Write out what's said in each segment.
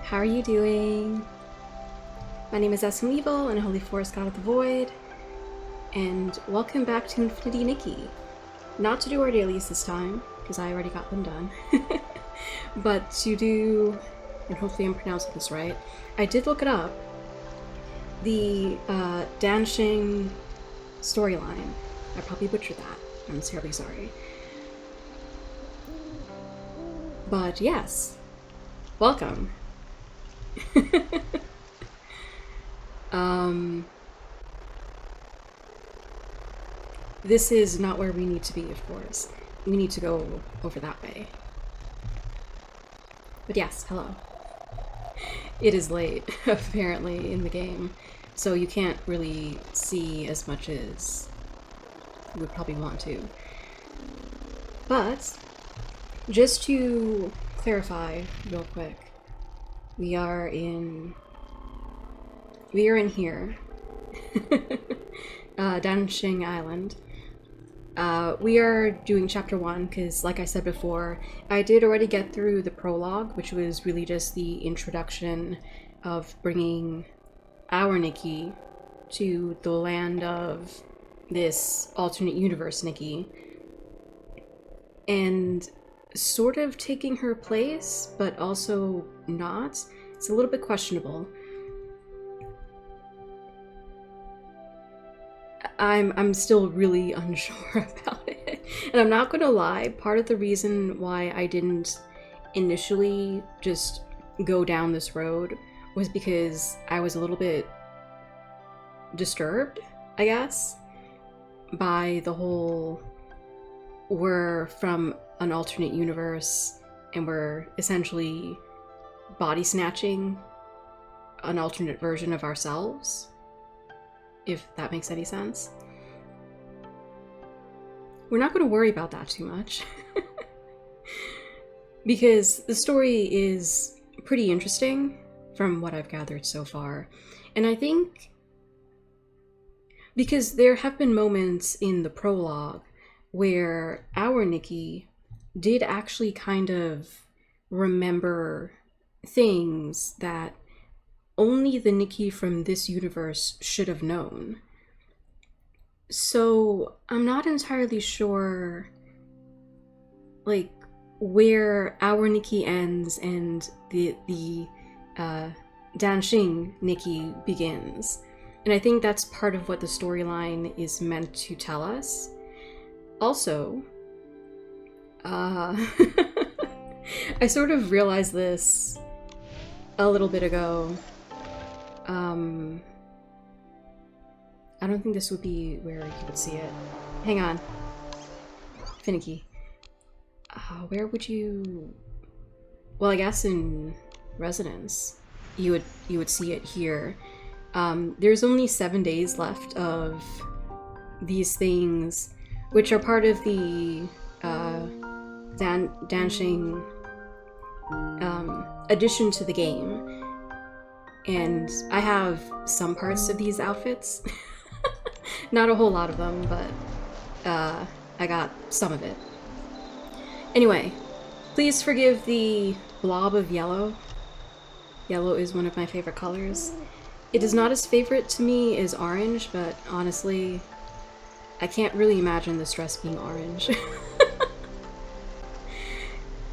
How are you doing? My name is Essam Evil and Holy Forest God of the Void, and welcome back to Infinity Nikki. Not to do our dailies this time, because I already got them done, but to do, and hopefully I'm pronouncing this right, I did look it up, the Danqing storyline. I probably butchered that. I'm terribly sorry. But yes, welcome. This is not where we need to be, of course. We need to go over that way. But yes, hello. It is late, apparently, in the game, so you can't really see as much as you would probably want to. But, just to clarify real quick, we are in here, Danqing Island. We are doing chapter 1 because, like I said before, I did already get through the prologue, which was really just the introduction of bringing our Nikki to the land of this alternate universe Nikki, and sort of taking her place, but also not. It's a little bit questionable. I'm still really unsure about it. And I'm not gonna lie, part of the reason why I didn't initially just go down this road was because I was a little bit disturbed, I guess, by the whole we're from an alternate universe and we're essentially body snatching an alternate version of ourselves, if that makes any sense. We're not going to worry about that too much because the story is pretty interesting from what I've gathered so far. And I think because there have been moments in the prologue where our Nikki did actually kind of remember things that only the Nikki from this universe should have known. So I'm not entirely sure, like, where our Nikki ends and the Danqing Nikki begins. And I think that's part of what the storyline is meant to tell us. Also, I sort of realized this a little bit ago. I don't think this would be where you would see it. Hang on. Finicky. Where would you... Well, I guess in Resonance. You would see it here. There's only 7 days left of these things, which are part of the Danqing addition to the game. And I have some parts of these outfits. Not a whole lot of them, but I got some of it. Anyway, please forgive the blob of yellow. Yellow is one of my favorite colors. It is not as favorite to me as orange, but honestly, I can't really imagine this dress being orange.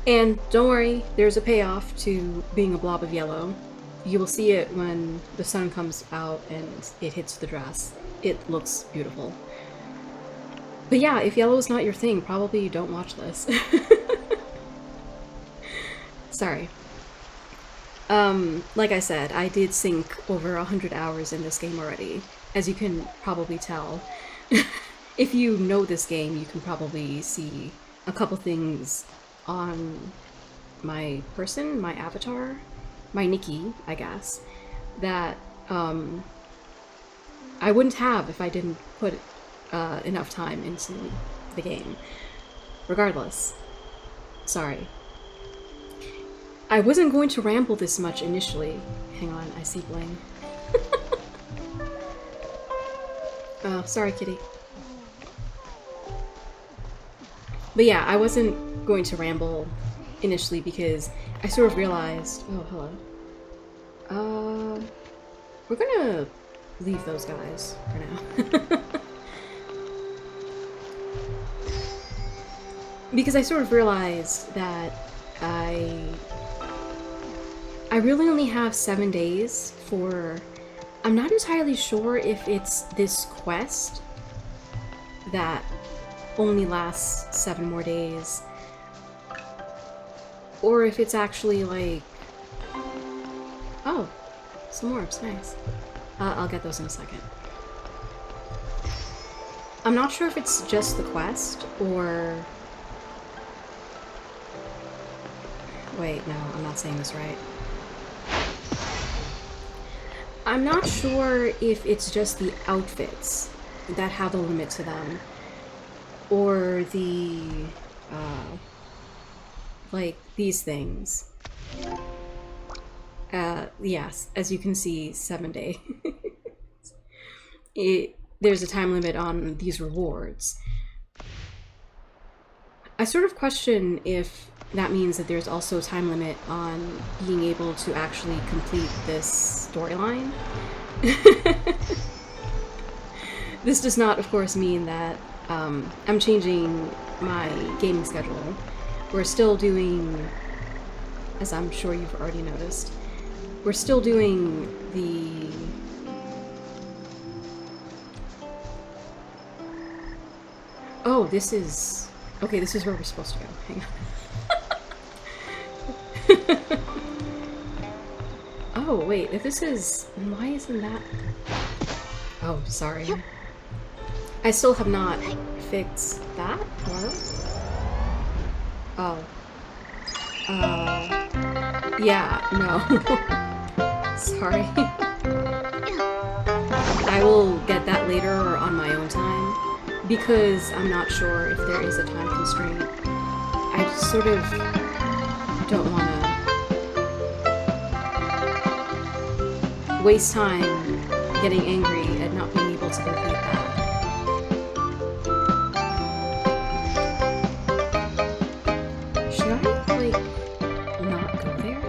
And don't worry, there's a payoff to being a blob of yellow. You will see it when the sun comes out and it hits the dress. It looks beautiful. But yeah, if yellow is not your thing, probably don't watch this. Sorry. Like I said, I did sink over 100 hours in this game already, as you can probably tell. If you know this game, you can probably see a couple things on my person, my avatar, my Nikki, I guess, that I wouldn't have if I didn't put enough time into the game. Regardless. Sorry. I wasn't going to ramble this much initially. Hang on, I see Bling. Oh, sorry, kitty. But yeah, I wasn't going to ramble initially because I sort of realized... Oh, hello. We're gonna leave those guys for now. Because I sort of realized that I really only have 7 days for... I'm not entirely sure if it's this quest that only lasts 7 more days, or if it's actually like... Oh, some orbs, nice. I'll get those in a second. I'm not sure if it's just the quest, or... Wait, no, I'm not saying this right. I'm not sure if it's just the outfits that have a limit to them, or the, like, these things. Yes, as you can see, 7 days. There's a time limit on these rewards. I sort of question if that means that there's also a time limit on being able to actually complete this storyline. This does not, of course, mean that I'm changing my gaming schedule. We're still doing, as I'm sure you've already noticed, we're still doing the... Oh, this is... Okay, this is where we're supposed to go. Hang on. Oh, wait, if this is... Why isn't that... Oh, sorry. I still have not fixed that? Hello? Oh. Yeah, no. Sorry. I will get that later or on my own time, because I'm not sure if there is a time constraint. I just sort of don't want to waste time getting angry at not being able to complete that. Should I, like, not go there?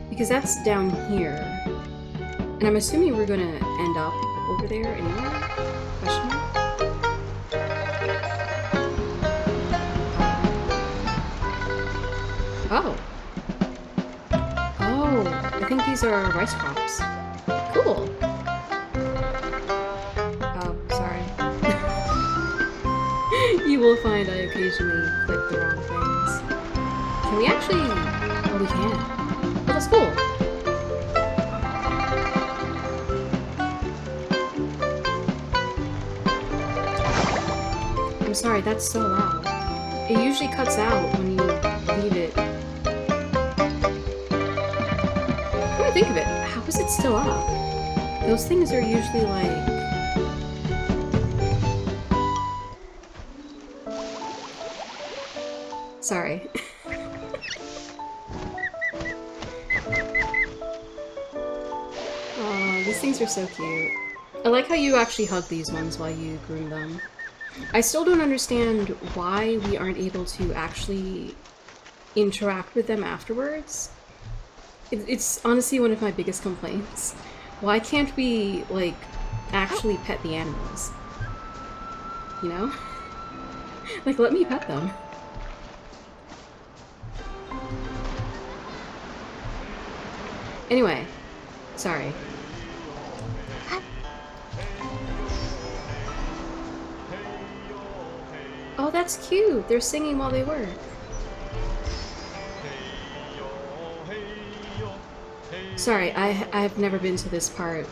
Because that's down here. And I'm assuming we're gonna end up over there anyway? Question mark? Oh. Oh, I think these are rice crops. Cool. Oh, sorry. You will find I occasionally click the wrong things. Can we actually... Oh, we can. Oh, that's cool. I'm sorry, that's so loud. It usually cuts out when you leave it. Come to think of it, how is it still up? Those things are usually like... Sorry. Aw, these things are so cute. I like how you actually hug these ones while you groom them. I still don't understand why we aren't able to actually interact with them afterwards. It's honestly one of my biggest complaints. Why can't we, like, actually pet the animals? You know? Like, let me pet them. Anyway, sorry. Oh, that's cute! They're singing while they work. Sorry, I've never been to this part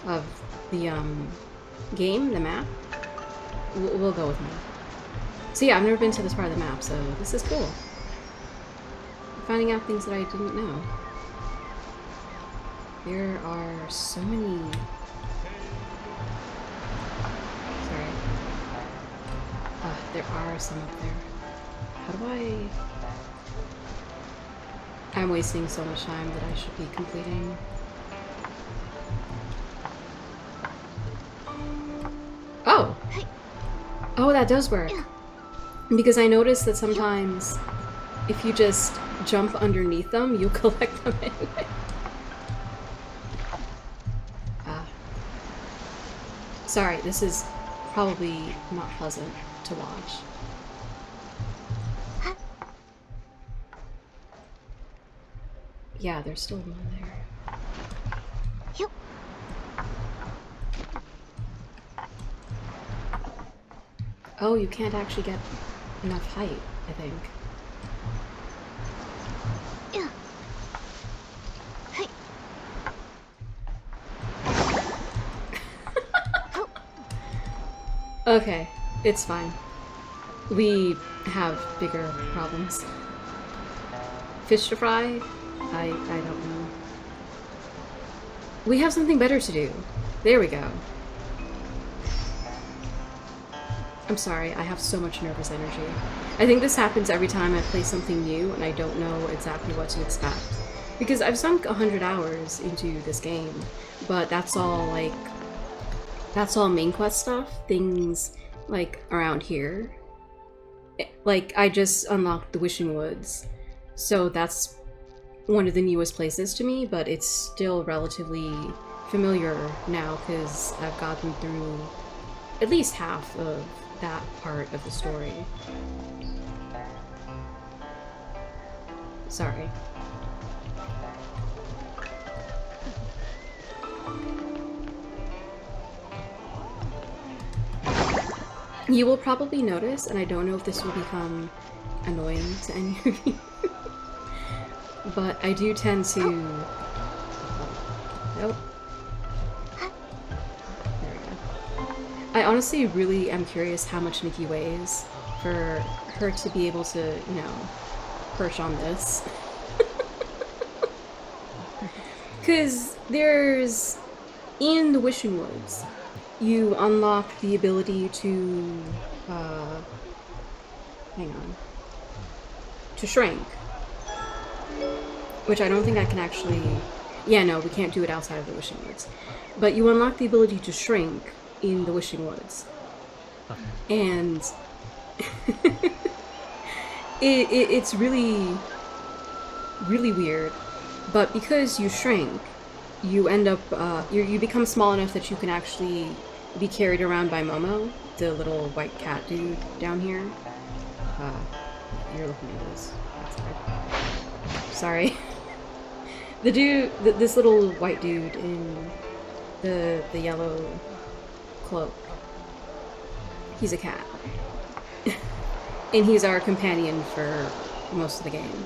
of the, game, the map. We'll go with me. So yeah, I've never been to this part of the map, so this is cool. Finding out things that I didn't know. There are so many... Sorry. There are some up there. How do I... I'm wasting so much time that I should be completing. Oh! Oh, that does work. Because I noticed that sometimes if you just jump underneath them, you collect them anyway. Sorry, this is probably not pleasant to watch. Yeah, there's still one there. Oh, you can't actually get enough height, I think. Okay, it's fine. We have bigger problems. Fish to fry? I don't know. We have something better to do. There we go. I'm sorry, I have so much nervous energy. I think this happens every time I play something new and I don't know exactly what to expect. Because I've sunk 100 hours into this game, but that's all main quest stuff, things like around here. Like, I just unlocked the Wishing Woods, so that's one of the newest places to me, but it's still relatively familiar now because I've gotten through at least half of that part of the story. Sorry. You will probably notice, and I don't know if this will become annoying to any of you, but I do tend to... Nope. There we go. I honestly really am curious how much Nikki weighs for her to be able to, you know, perch on this. Because there's... in the Wishing Woods, you unlock the ability to, hang on, to shrink. Which I don't think I can actually, yeah, no, we can't do it outside of the Wishing Woods. But you unlock the ability to shrink in the Wishing Woods. And it's really, really weird. But because you shrink, you end up, you become small enough that you can actually be carried around by Momo, the little white cat dude down here. You're looking at this outside. Sorry. The dude, this little white dude in the yellow cloak, he's a cat. And he's our companion for most of the game.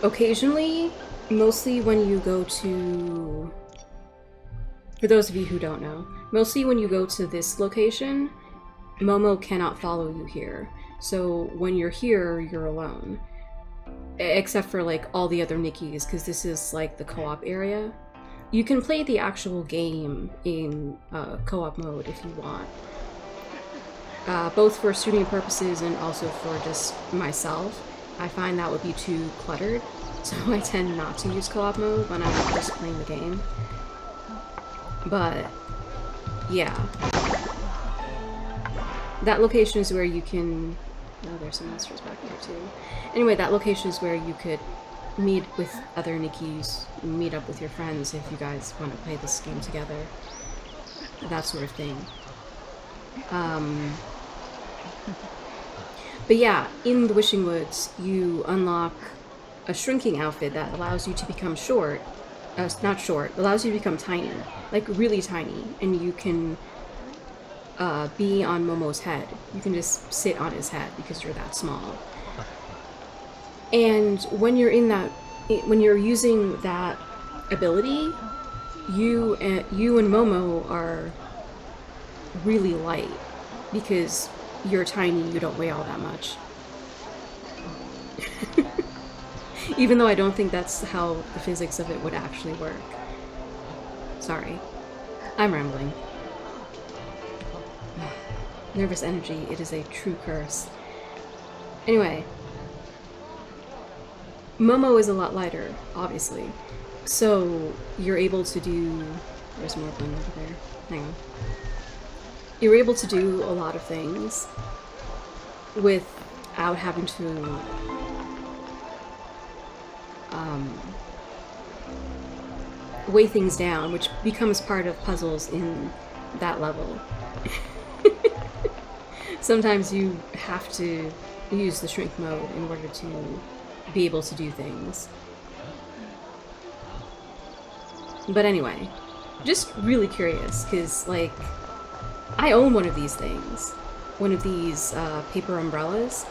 Occasionally, mostly when you go to... For those of you who don't know, mostly when you go to this location, Momo cannot follow you here. So when you're here, you're alone. Except for like all the other Nikkis, because this is like the co-op area. You can play the actual game in co-op mode if you want. Both for streaming purposes and also for just myself. I find that would be too cluttered, so I tend not to use co-op mode when I'm just playing the game. But, yeah. That location is where you can... Oh, there's some monsters back here too. Anyway, that location is where you could meet with other Nikkis, meet up with your friends if you guys want to play this game together. That sort of thing. But yeah, in the Wishing Woods, you unlock a shrinking outfit that allows you to become short. Not short, allows you to become tiny. Like, really tiny. And you can be on Momo's head. You can just sit on his head because you're that small. And when you're in that... when you're using that ability, you and Momo are really light. Because you're tiny, you don't weigh all that much. Even though I don't think that's how the physics of it would actually work. Sorry. I'm rambling. Nervous energy, it is a true curse. Anyway. Momo is a lot lighter, obviously. So, you're able to do... There's more blue over there. Hang on. You're able to do a lot of things without having to weigh things down, which becomes part of puzzles in that level. Sometimes you have to use the shrink mode in order to be able to do things. But anyway, just really curious, because, like, I own one of these things. One of these paper umbrellas.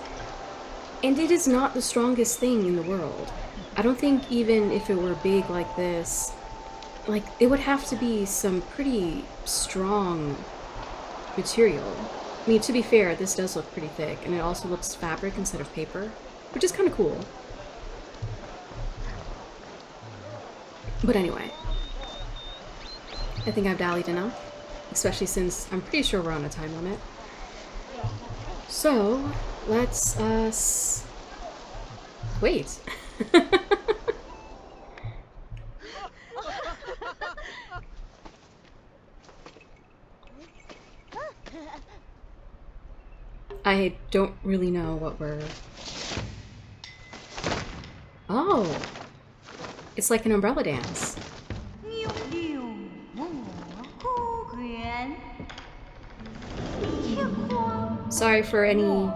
And it is not the strongest thing in the world. I don't think even if it were big like this, like, it would have to be some pretty strong material. I mean, to be fair, this does look pretty thick, and it also looks fabric instead of paper, which is kind of cool. But anyway, I think I've dallied enough, especially since I'm pretty sure we're on a time limit. So, let's, wait. I don't really know what we're... Oh! It's like an umbrella dance. Sorry for any...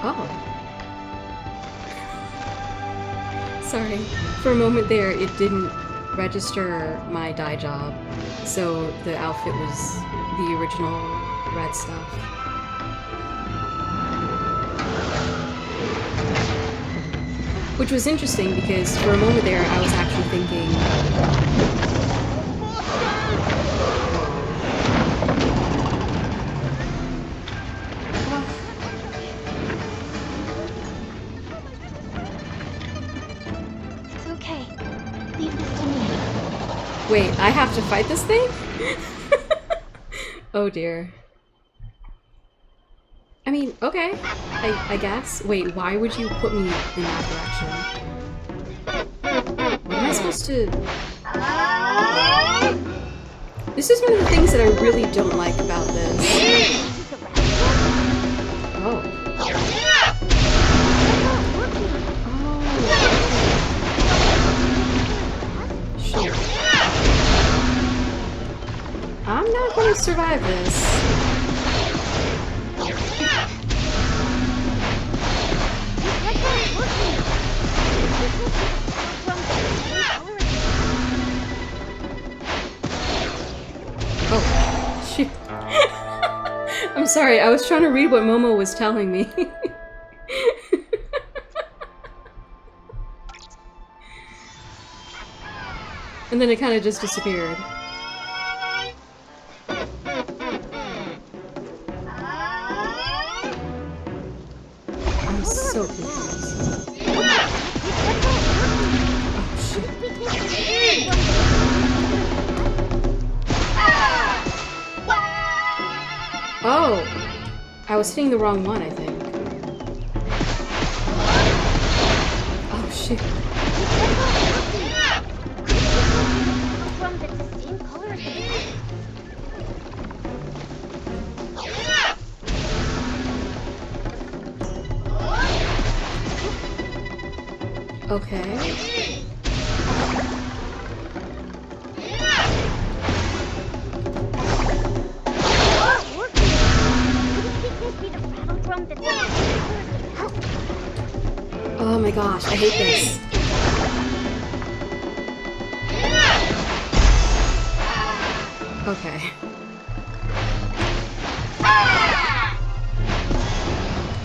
Oh. Sorry. For a moment there, it didn't register my dye job, so the outfit was the original red stuff. Which was interesting because for a moment there, I was actually thinking... Wait, I have to fight this thing? Oh dear. I mean, okay, I guess. Wait, why would you put me in that direction? What am I supposed to... This is one of the things that I really don't like about this. Oh. I'm not going to survive this. Oh, shoot. I'm sorry, I was trying to read what Momo was telling me. And then it kind of just disappeared. I'm so confused. Oh, shit. Oh! I was hitting the wrong one, I think. Oh, shit. Okay. Oh my gosh, I hate this. Okay.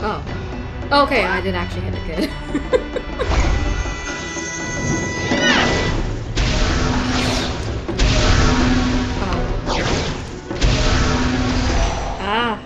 Oh. Okay, I did actually hit it good. Ah.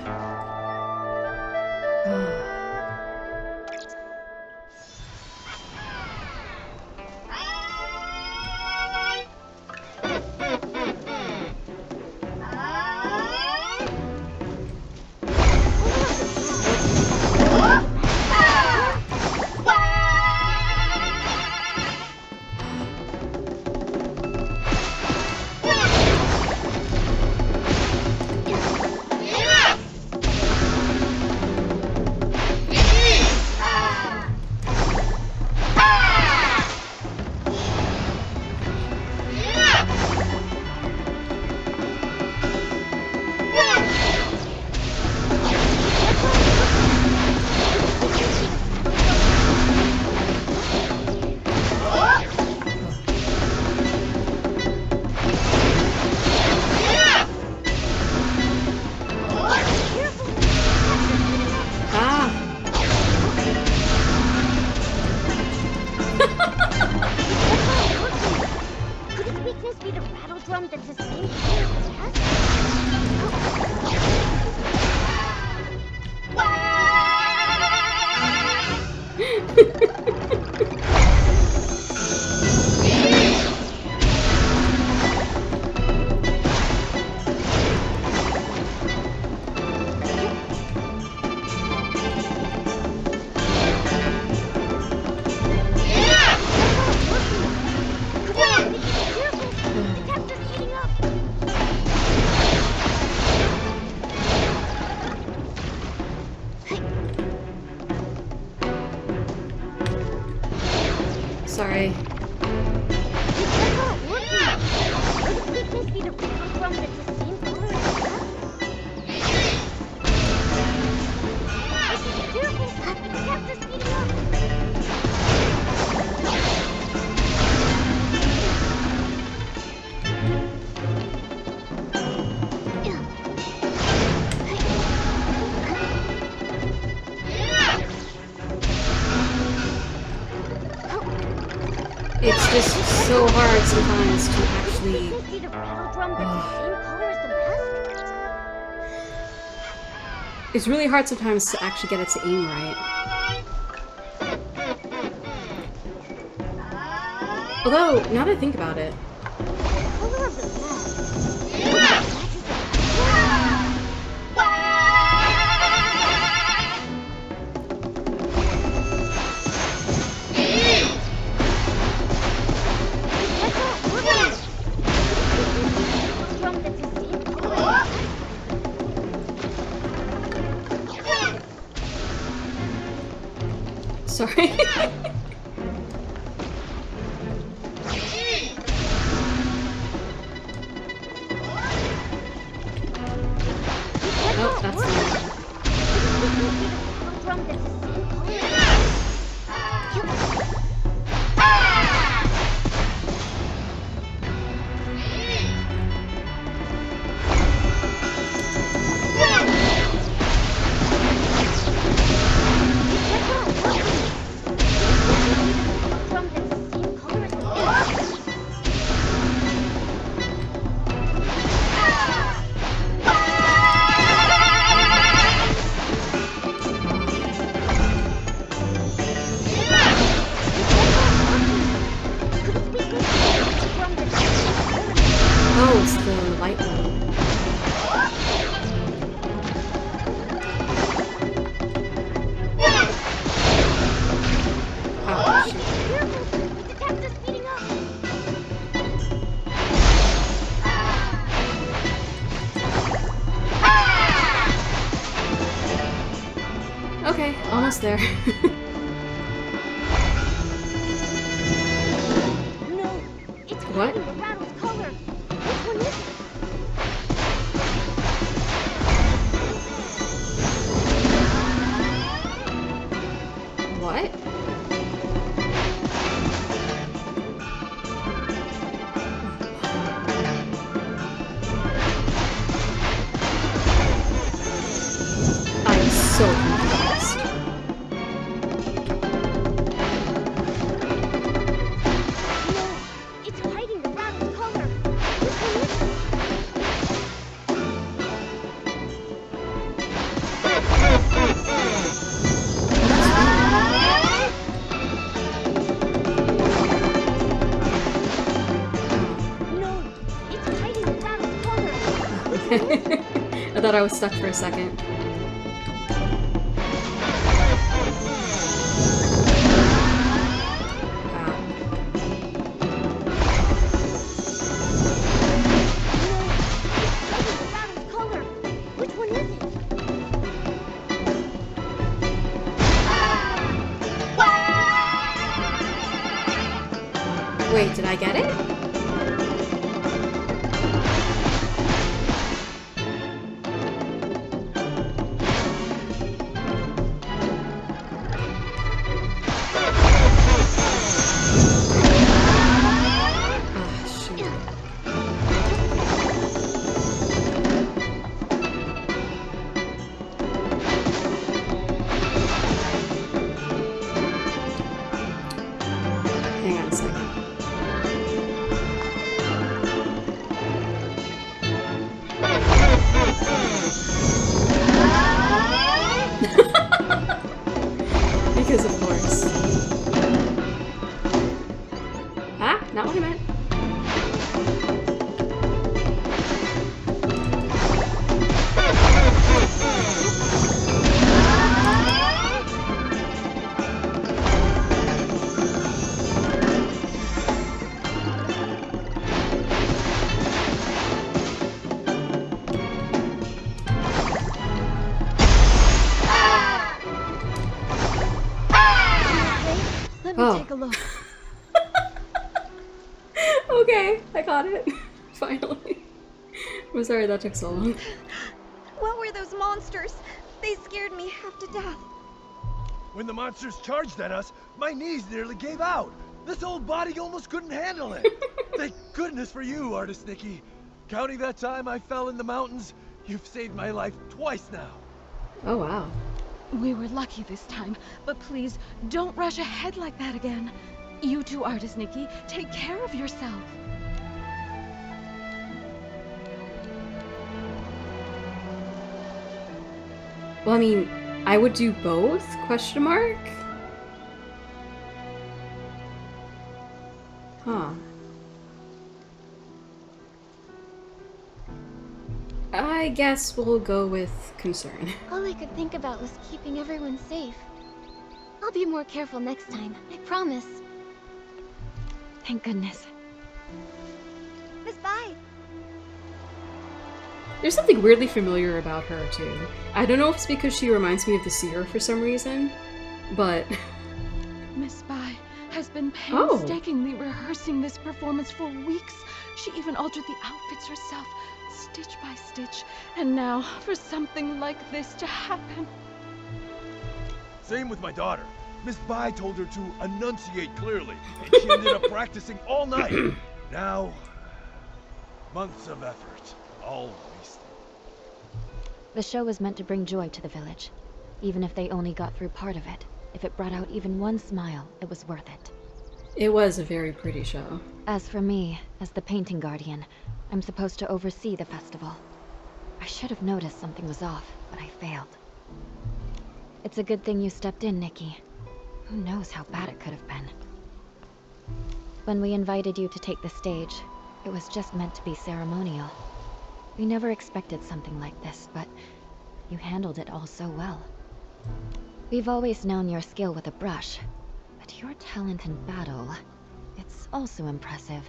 Sorry. It's just so hard sometimes to actually... It's really hard sometimes to actually get it to aim right. Although, now that I think about it... Sorry. Oh, that's fine. Oh, it's the light one. Ouch. Okay, almost there. What? What? I'm so confused. No, it's hiding the rattled color. Which one is it? No, it's hiding the rattled color. Which one is it? I thought I was stuck for a second. Wait, did I get it? Hang on a second. Because of course. Ah, not what I meant. Let me take a look. Okay, I got it. Finally. I'm sorry that took so long. What were those monsters? They scared me half to death. When the monsters charged at us, my knees nearly gave out. This old body almost couldn't handle it. Thank goodness for you, Artist Nikki. Counting that time I fell in the mountains, you've saved my life twice now. Oh wow. We were lucky this time, but please, don't rush ahead like that again. You too, Artist Nikki. Take care of yourself. Well, I mean, I would do both? Question mark? Huh. I guess we'll go with concern. All I could think about was keeping everyone safe. I'll be more careful next time, I promise. Thank goodness. Miss Bai! There's something weirdly familiar about her, too. I don't know if it's because she reminds me of the seer for some reason, but... Miss Bai has been painstakingly rehearsing this performance for weeks. She even altered the outfits herself, stitch by stitch, and now for something like this to happen. Same with my daughter. Miss Bai told her to enunciate clearly, and she ended up practicing all night. Now, months of effort, all wasted. The show was meant to bring joy to the village. Even if they only got through part of it, if it brought out even one smile, it was worth it. It was a very pretty show. As for me, as the painting guardian, I'm supposed to oversee the festival. I should have noticed something was off, but I failed. It's a good thing you stepped in, Nikki. Who knows how bad it could have been. When we invited you to take the stage, it was just meant to be ceremonial. We never expected something like this, but you handled it all so well. We've always known your skill with a brush, but your talent in battle, it's also impressive.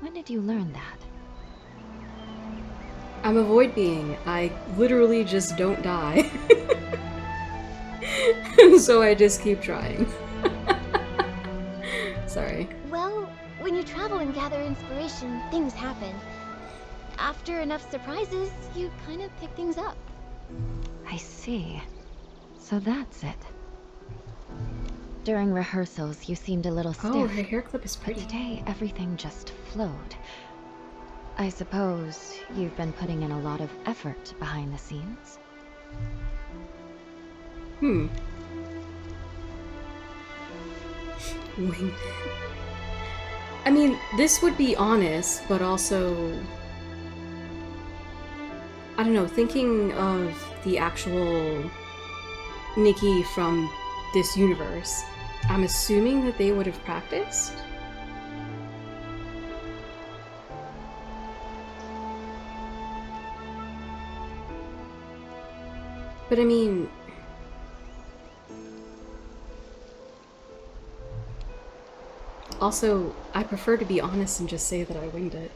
When did you learn that? I'm a void being. I literally just don't die. So I just keep trying. Sorry. Well, when you travel and gather inspiration, things happen. After enough surprises, you kind of pick things up. I see. So that's it. During rehearsals, you seemed a little stiff. Oh, her hair clip is But pretty. today, everything just flowed. I suppose you've been putting in a lot of effort behind the scenes. Wing. I mean, this would be honest, but also, I don't know, thinking of the actual Nikki from this universe, I'm assuming that they would have practiced. But I mean, also, I prefer to be honest and just say that I winged it.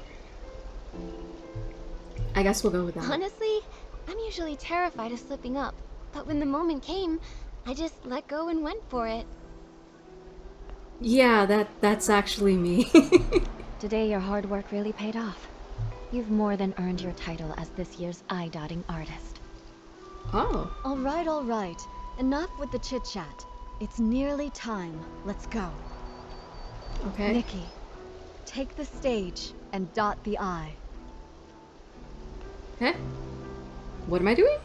I guess we'll go with that. Honestly, I'm usually terrified of slipping up, but when the moment came, I just let go and went for it. Yeah, that's actually me. Today, your hard work really paid off. You've more than earned your title as this year's eye-dotting artist. Oh. All right. Enough with the chit-chat. It's nearly time. Let's go. Okay. Nikki, take the stage and dot the I. Okay. What am I doing?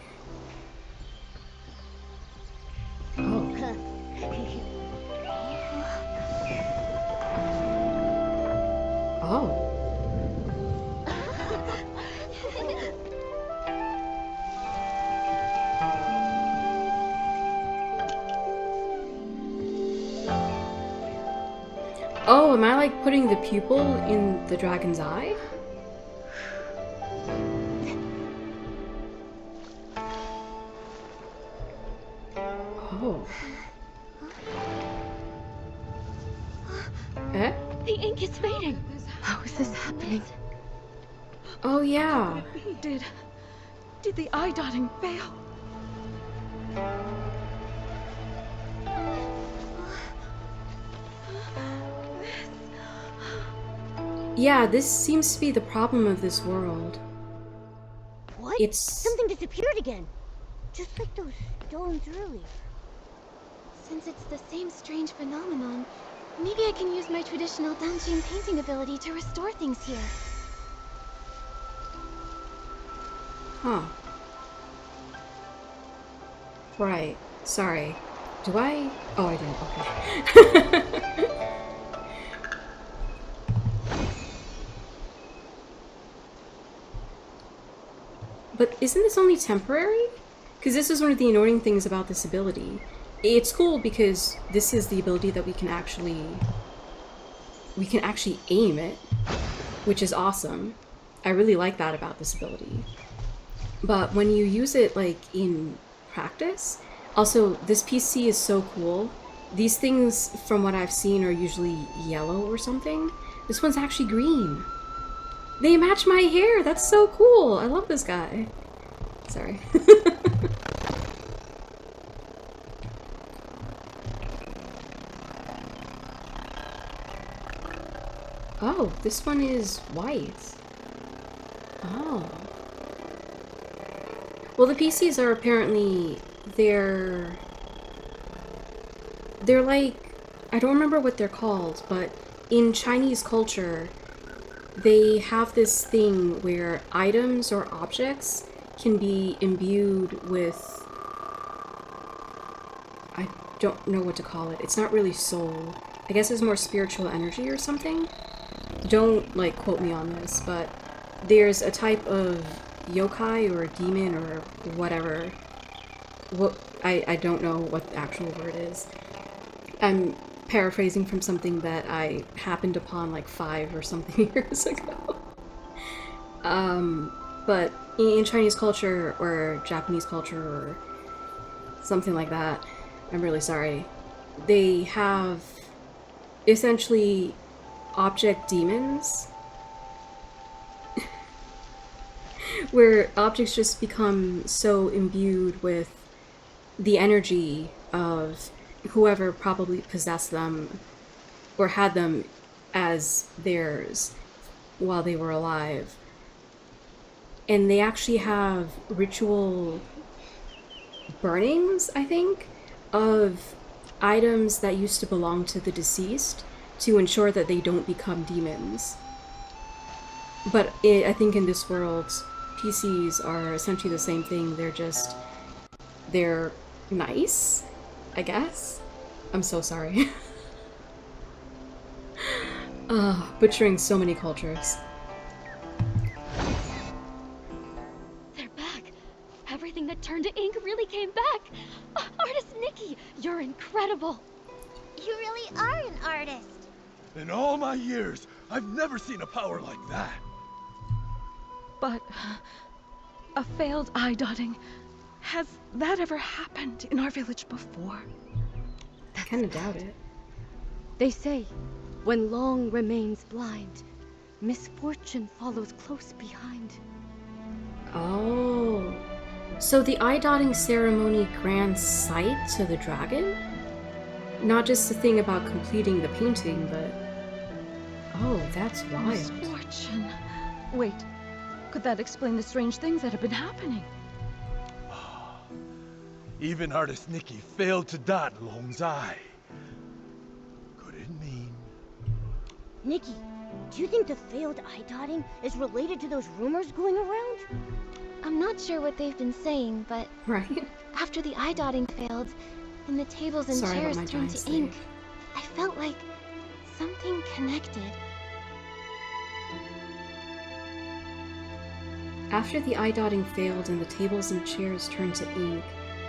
Oh. Oh. Oh, am I like putting the pupil in the dragon's eye? Oh. Eh? The ink is fading. How is this happening? Oh yeah. Did the eye dotting fail? Yeah, this seems to be the problem of this world. What? It's... Something disappeared again. Just like those stones earlier. Since it's the same strange phenomenon, maybe I can use my traditional Danqing painting ability to restore things here. Huh. Right. Sorry. Do I... Oh, I did. Okay. But isn't this only temporary? Because this is one of the annoying things about this ability. It's cool because this is the ability that we can actually aim it, which is awesome. I really like that about this ability. But when you use it like in practice, also this PC is so cool. These things from what I've seen are usually yellow or something. This one's actually green. They match my hair. That's so cool. I love this guy. Sorry. Oh, this one is white. Oh. Well, the PCs are apparently... They're like... I don't remember what they're called, but in Chinese culture, they have this thing where items or objects can be imbued with... I don't know what to call it. It's not really soul. I guess it's more spiritual energy or something. Don't, like, quote me on this, but there's a type of yokai or demon or whatever. I don't know what the actual word is. I'm paraphrasing from something that I happened upon like 5 or something years ago. But in Chinese culture or Japanese culture or something like that, I'm really sorry, they have essentially object demons where objects just become so imbued with the energy of whoever probably possessed them or had them as theirs while they were alive. And they actually have ritual burnings, I think, of items that used to belong to the deceased to ensure that they don't become demons. But I think in this world, PCs are essentially the same thing. They're nice, I guess. I'm so sorry. Butchering so many cultures. They're back. Everything that turned to ink really came back. Artist Nikki, you're incredible. You really are an artist. In all my years, I've never seen a power like that. But a failed eye dotting. Has that ever happened in our village before? I kind of doubt it. They say, when long remains blind, misfortune follows close behind. Oh. So the eye dotting ceremony grants sight to the dragon? Not just the thing about completing the painting, but... Oh, that's wild. Misfortune. Wait, could that explain the strange things that have been happening? Even artist Nikki failed to dot Long's eye. Could it mean... Nikki, do you think the failed eye dotting is related to those rumors going around? I'm not sure what they've been saying, but Right? after the eye dotting failed, and the tables and Sorry about chairs my turned giant to ink, I felt like something connected. After the eye dotting failed and the tables and chairs turned to ink,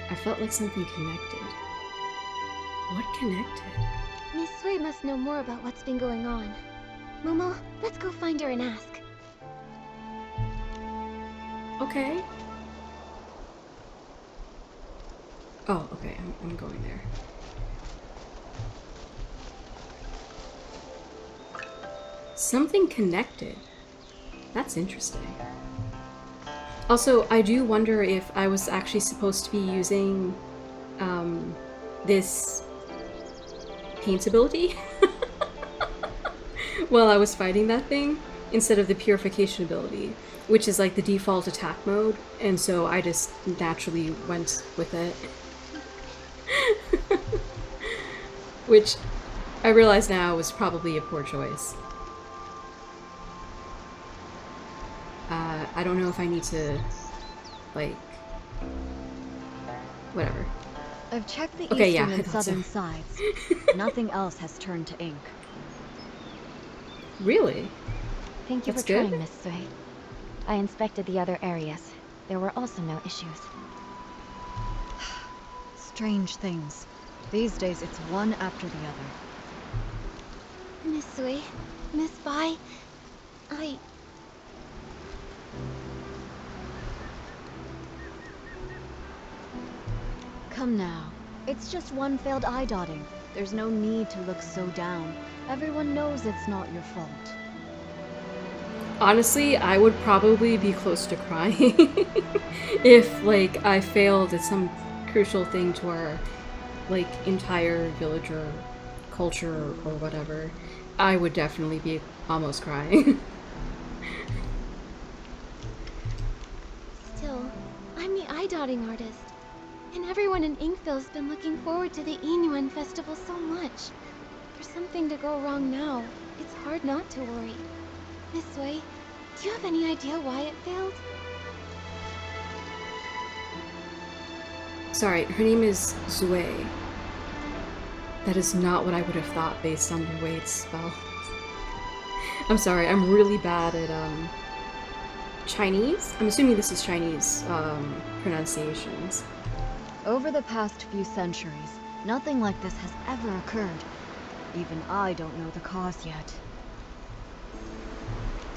I felt like something connected. What connected? Miss Sui must know more about what's been going on. Momo, let's go find her and ask. Okay. Oh, okay, I'm going there. Something connected. That's interesting. Also, I do wonder if I was actually supposed to be using this paint ability while I was fighting that thing instead of the purification ability, which is like the default attack mode, and so I just naturally went with it. Which I realize now was probably a poor choice. I don't know if I need to, like, whatever. I've checked the Okay, eastern yeah, and I thought so. southern sides. Nothing else has turned to ink. Really? Thank you That's for good. trying, Miss Sui. I inspected the other areas. There were also no issues. Strange things. These days it's one after the other. Miss Sui, Miss Bai, Come now. It's just one failed eye dotting. There's no need to look so down. Everyone knows it's not your fault. Honestly, I would probably be close to crying if, like, I failed at some crucial thing to our, like, entire village or culture or whatever. I would definitely be almost crying. still, I'm the eye dotting artist. And everyone in Inkville's been looking forward to the Inuan festival so much. For something to go wrong now, it's hard not to worry. Miss Sui, do you have any idea why it failed? Sorry, her name is Zue. That is not what I would have thought based on the way it's spelled. I'm sorry, I'm really bad at, Chinese? I'm assuming this is Chinese, pronunciations. Over the past few centuries, nothing like this has ever occurred. Even I don't know the cause yet.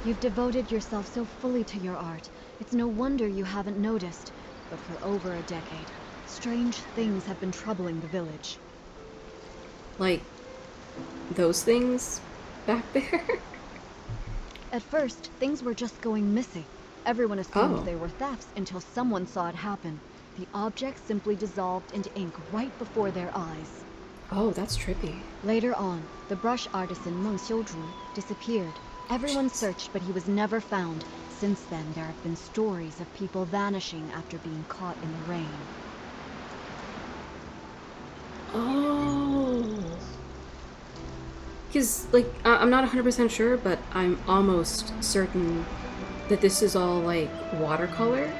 You've devoted yourself so fully to your art. It's no wonder you haven't noticed. But for over a decade, strange things have been troubling the village. Like, those things back there? At first, things were just going missing. Everyone assumed Oh. they were thefts until someone saw it happen. The objects simply dissolved into ink right before their eyes. Oh, that's trippy. Later on, the brush artisan Meng Xiuzhu disappeared. Everyone searched, but he was never found. Since then, there have been stories of people vanishing after being caught in the rain. Oh. Because, like, I'm not 100% sure, but I'm almost certain that this is all, like, watercolor.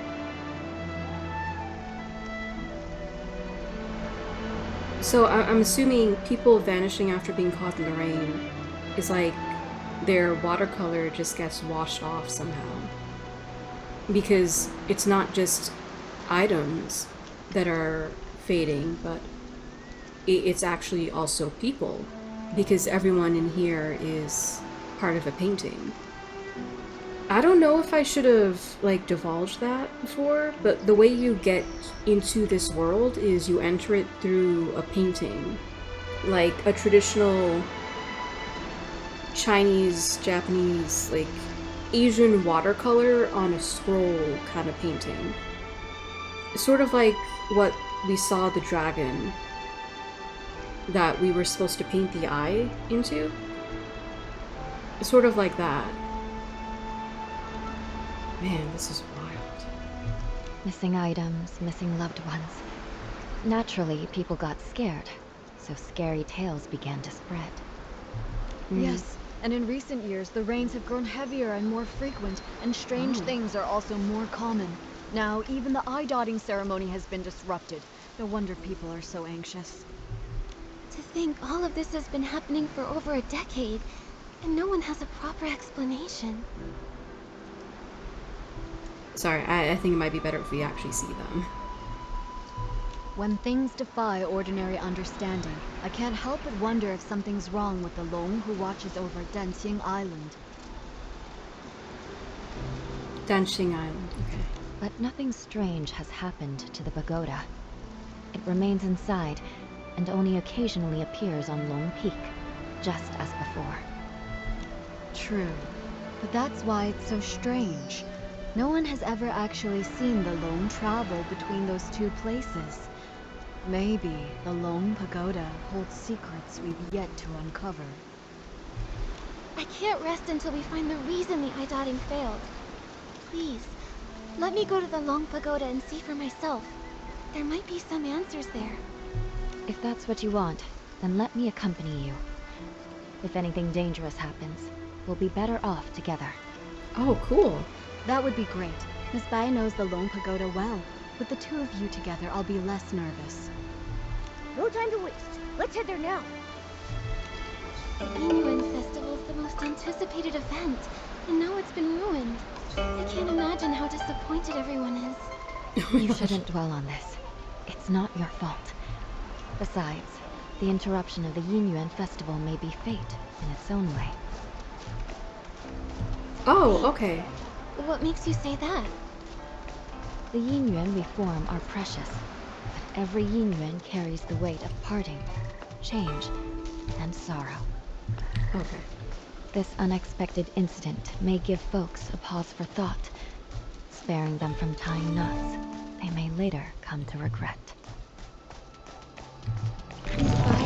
So I'm assuming people vanishing after being caught in the rain is like their watercolor just gets washed off somehow. Because it's not just items that are fading, but it's actually also people. Because everyone in here is part of a painting. I don't know if I should have, like, divulged that before, but the way you get into this world is you enter it through a painting. Like a traditional Chinese, Japanese, like, Asian watercolor on a scroll kind of painting. Sort of like what we saw the dragon that we were supposed to paint the eye into. Sort of like that. Man, this is wild. Missing items, missing loved ones. Naturally, people got scared, so scary tales began to spread. Yes, and in recent years, the rains have grown heavier and more frequent, and strange things are also more common. Now, even the eye-dotting ceremony has been disrupted. No wonder people are so anxious. To think all of this has been happening for over a decade, and no one has a proper explanation. Sorry, I think it might be better if we actually see them. When things defy ordinary understanding, I can't help but wonder if something's wrong with the Long who watches over Danqing Island. Danqing Island, okay. But nothing strange has happened to the pagoda. It remains inside, and only occasionally appears on Long Peak, just as before. True, but that's why it's so strange. No one has ever actually seen the Long travel between those two places. Maybe the Long Pagoda holds secrets we've yet to uncover. I can't rest until we find the reason the eye-dotting failed. Please, let me go to the Long Pagoda and see for myself. There might be some answers there. If that's what you want, then let me accompany you. If anything dangerous happens, we'll be better off together. Oh, cool. That would be great. Miss Bai knows the Long Pagoda well. With the two of you together, I'll be less nervous. No time to waste. Let's head there now. The Yinyuan Festival's the most anticipated event, and now it's been ruined. I can't imagine how disappointed everyone is. You shouldn't dwell on this. It's not your fault. Besides, the interruption of the Yinyuan Festival may be fate in its own way. Oh, okay. What makes you say that? The Yinyuan we form are precious, but every Yinyuan carries the weight of parting, change, and sorrow. Okay. This unexpected incident may give folks a pause for thought, sparing them from tying knots they may later come to regret. Miss Bai,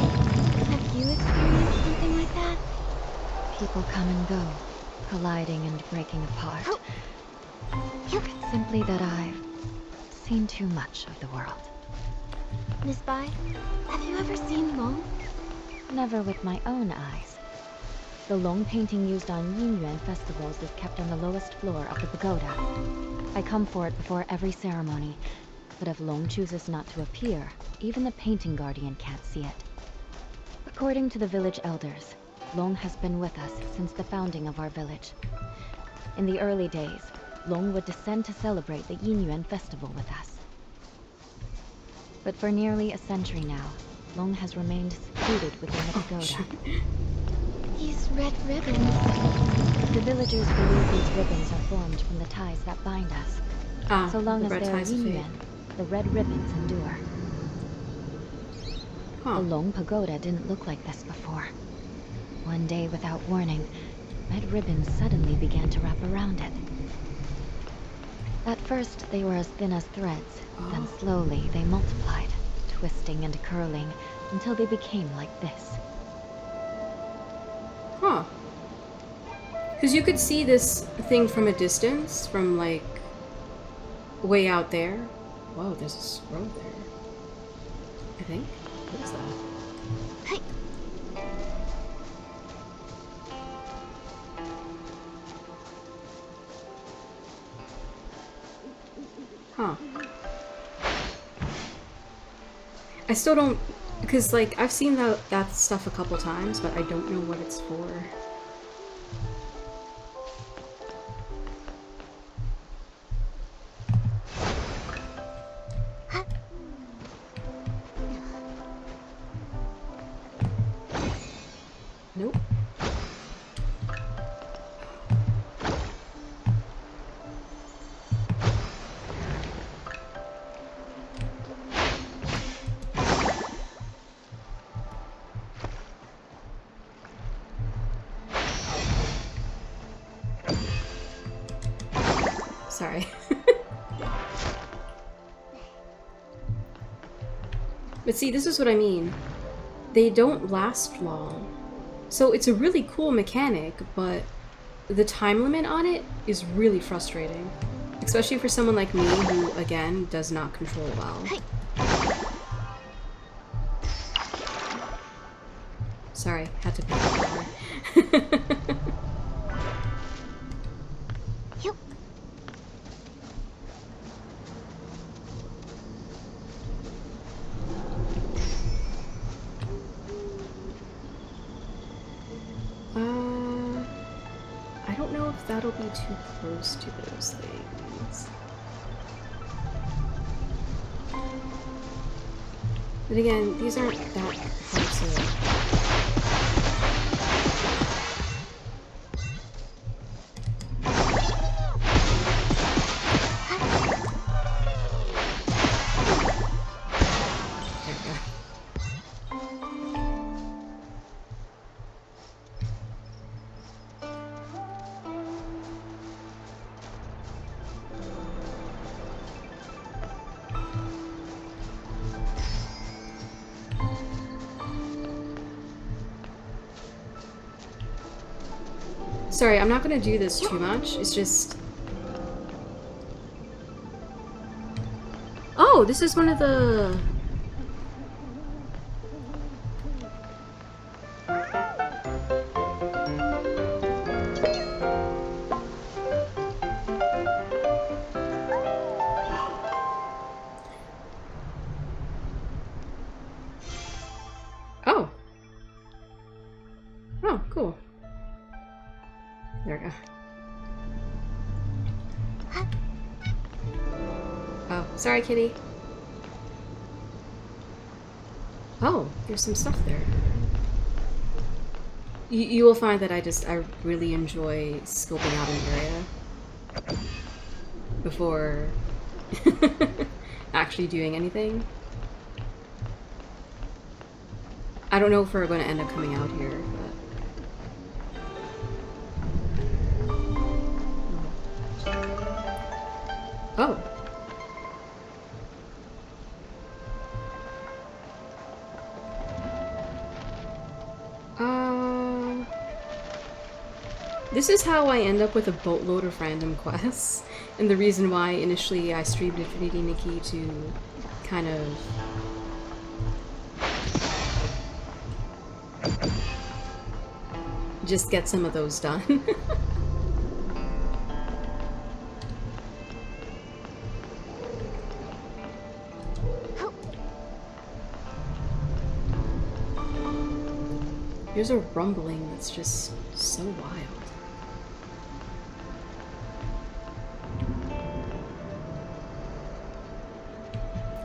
have you experienced something like that? People come and go, colliding and breaking apart. It's simply that I've seen too much of the world. Miss Bai, have you ever seen Long? Never with my own eyes. The Long painting used on Yinyuan festivals is kept on the lowest floor of the pagoda. I come for it before every ceremony, but if Long chooses not to appear, even the painting guardian can't see it. According to the village elders, Long has been with us since the founding of our village. In the early days, Long would descend to celebrate the Yinyuan festival with us. But for nearly a century now, Long has remained secluded within the pagoda. These red ribbons. The villagers believe these ribbons are formed from the ties that bind us. So long the as red they are ties of fate. Yinyuan, the red ribbons endure. Huh. The Long Pagoda didn't look like this before. One day, without warning, red ribbons suddenly began to wrap around it. At first, they were as thin as threads, then slowly they multiplied, twisting and curling, until they became like this. Huh. Because you could see this thing from a distance, from, like, way out there. Whoa, there's a scroll there. I think. What is that? Hey. I still don't, because like I've seen that stuff a couple times, but I don't know what it's for. Nope. Sorry. But see, this is what I mean. They don't last long. So it's a really cool mechanic, but the time limit on it is really frustrating. Especially for someone like me who, again, does not control well. Sorry, had to pick up power. I don't know if that'll be too close to those things. But again, these aren't that hard to... Sorry, I'm not gonna do this too much. It's just... Oh, this is one of the... Oh. Oh, cool. There we go. Oh, sorry, kitty. Oh, there's some stuff there. You will find that I really enjoy scoping out an area before actually doing anything. I don't know if we're going to end up coming out here, but... Oh. This is how I end up with a boatload of random quests, and the reason why initially I streamed Infinity Nikki to kind of just get some of those done. There's a rumbling that's just so wild.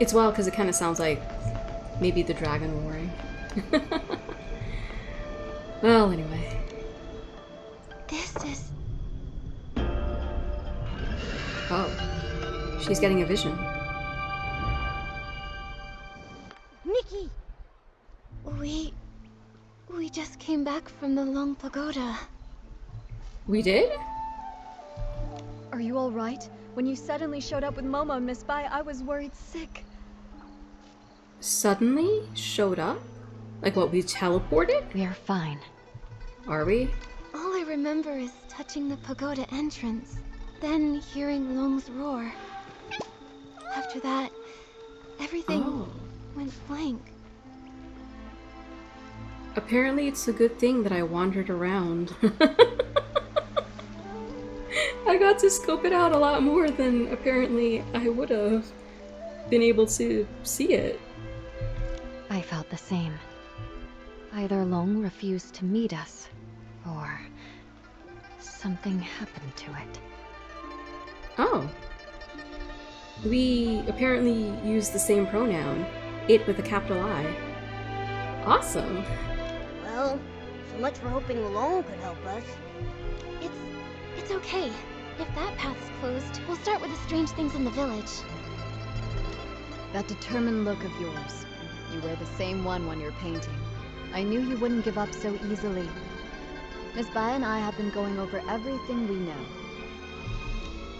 It's wild because it kind of sounds like maybe the dragon roaring. Well, anyway. This is... Oh. She's getting a vision. Nikki! We just came back from the Long Pagoda. We did? Are you all right? When you suddenly showed up with Momo and Miss Bai, I was worried sick. Suddenly showed up? Like what, we teleported? We are fine. Are we? All I remember is touching the pagoda entrance, then hearing Long's roar. After that, everything went blank. Apparently it's a good thing that I wandered around. I got to scope it out a lot more than apparently I would have been able to see it. the same. Either Long refused to meet us, or something happened to it. Oh. We apparently use the same pronoun. It with a capital I. Awesome. Well, so much for hoping Malone could help us. It's okay. If that path's closed, we'll start with the strange things in the village. That determined look of yours. You wear the same one when you're painting. I knew you wouldn't give up so easily. Miss Bai and I have been going over everything we know.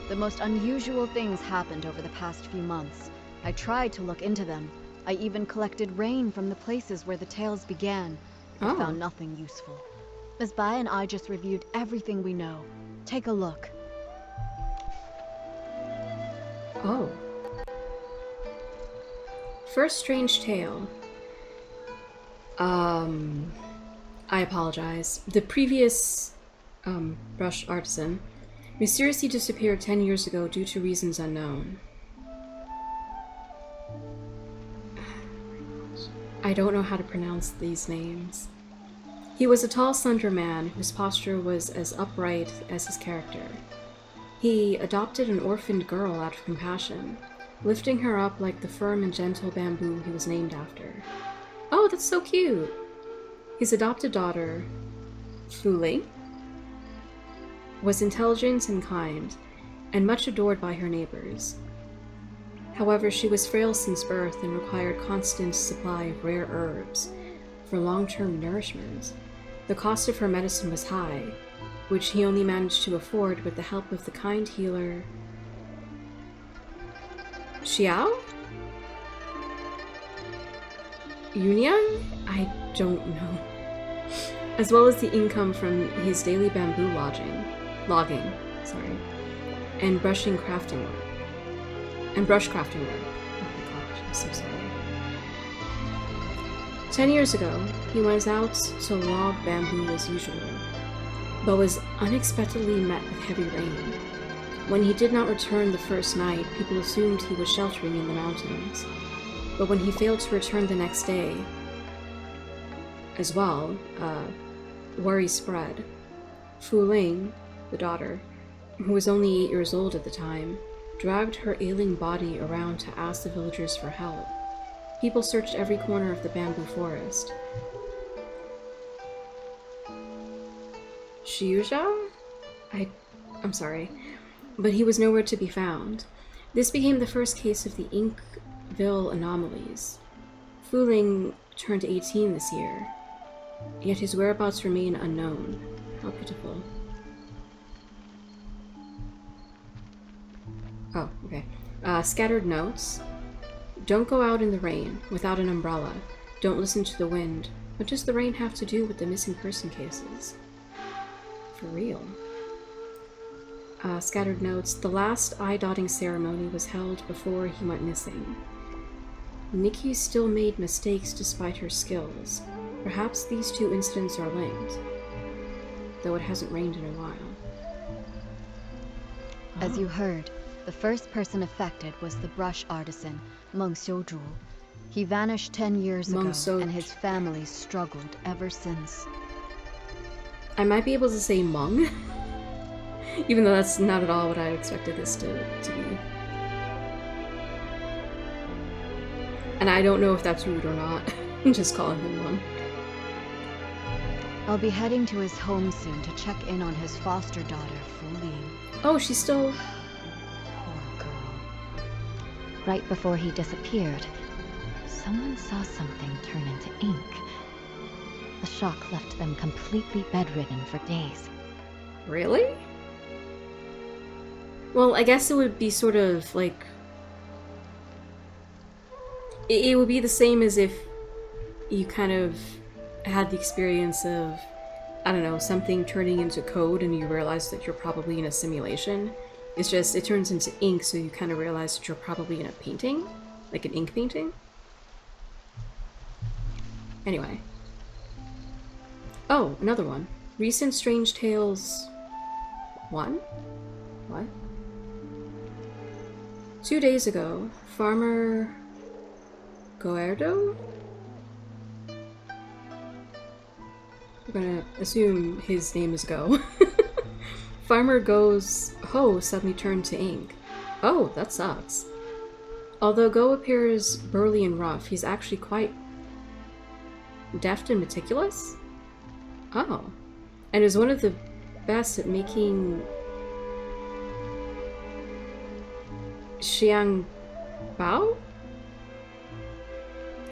The most unusual things happened over the past few months. I tried to look into them. I even collected rain from the places where the tales began, but found nothing useful. Miss Bai and I just reviewed everything we know. Take a look. Oh. First strange tale. I apologize. The previous, brush artisan mysteriously disappeared 10 years ago due to reasons unknown. I don't know how to pronounce these names. He was a tall, slender man whose posture was as upright as his character. He adopted an orphaned girl out of compassion, lifting her up like the firm and gentle bamboo he was named after. Oh, that's so cute! His adopted daughter, Fuling, was intelligent and kind, and much adored by her neighbors. However, she was frail since birth and required constant supply of rare herbs for long-term nourishment. The cost of her medicine was high, which he only managed to afford with the help of the kind healer Xiao? Yunyan? I don't know. As well as the income from his daily bamboo logging, and brush crafting work. Oh my gosh, I'm so sorry. 10 years ago, he went out to log bamboo as usual, but was unexpectedly met with heavy rain. When he did not return the first night, people assumed he was sheltering in the mountains. But when he failed to return the next day, as well, worry spread. Fu Ling, the daughter, who was only 8 years old at the time, dragged her ailing body around to ask the villagers for help. People searched every corner of the bamboo forest. Xiuzhao? I'm sorry, but he was nowhere to be found. This became the first case of the Inkville anomalies. Fu Ling turned 18 this year, yet his whereabouts remain unknown. How pitiful. Oh, okay. Scattered notes. Don't go out in the rain without an umbrella. Don't listen to the wind. What does the rain have to do with the missing person cases? For real. Scattered notes. The last eye-dotting ceremony was held before he went missing. Nikki still made mistakes despite her skills. Perhaps these two incidents are linked, though it hasn't rained in a while. As you heard, the first person affected was the brush artisan, Meng Xiuzhu. He vanished 10 years ago, and his family struggled ever since. I might be able to say Meng, even though that's not at all what I expected this to be. And I don't know if that's rude or not. I'm just calling him Meng. I'll be heading to his home soon to check in on his foster daughter, Fu Ling. Oh, she's still... Poor girl. Right before he disappeared, someone saw something turn into ink. The shock left them completely bedridden for days. Really? Well, I guess it would be sort of like... It would be the same as if you kind of had the experience of, I don't know, something turning into code and you realize that you're probably in a simulation. It's just, it turns into ink, so you kind of realize that you're probably in a painting, like an ink painting. Anyway. Oh, another one. Recent Strange Tales 1? What? 2 days ago, Farmer Goerdo We're gonna assume his name is Go. Farmer Go's hoe suddenly turned to ink. Oh, that sucks. Although Go appears burly and rough, he's actually quite deft and meticulous? Oh. And is one of the best at making xiang bao?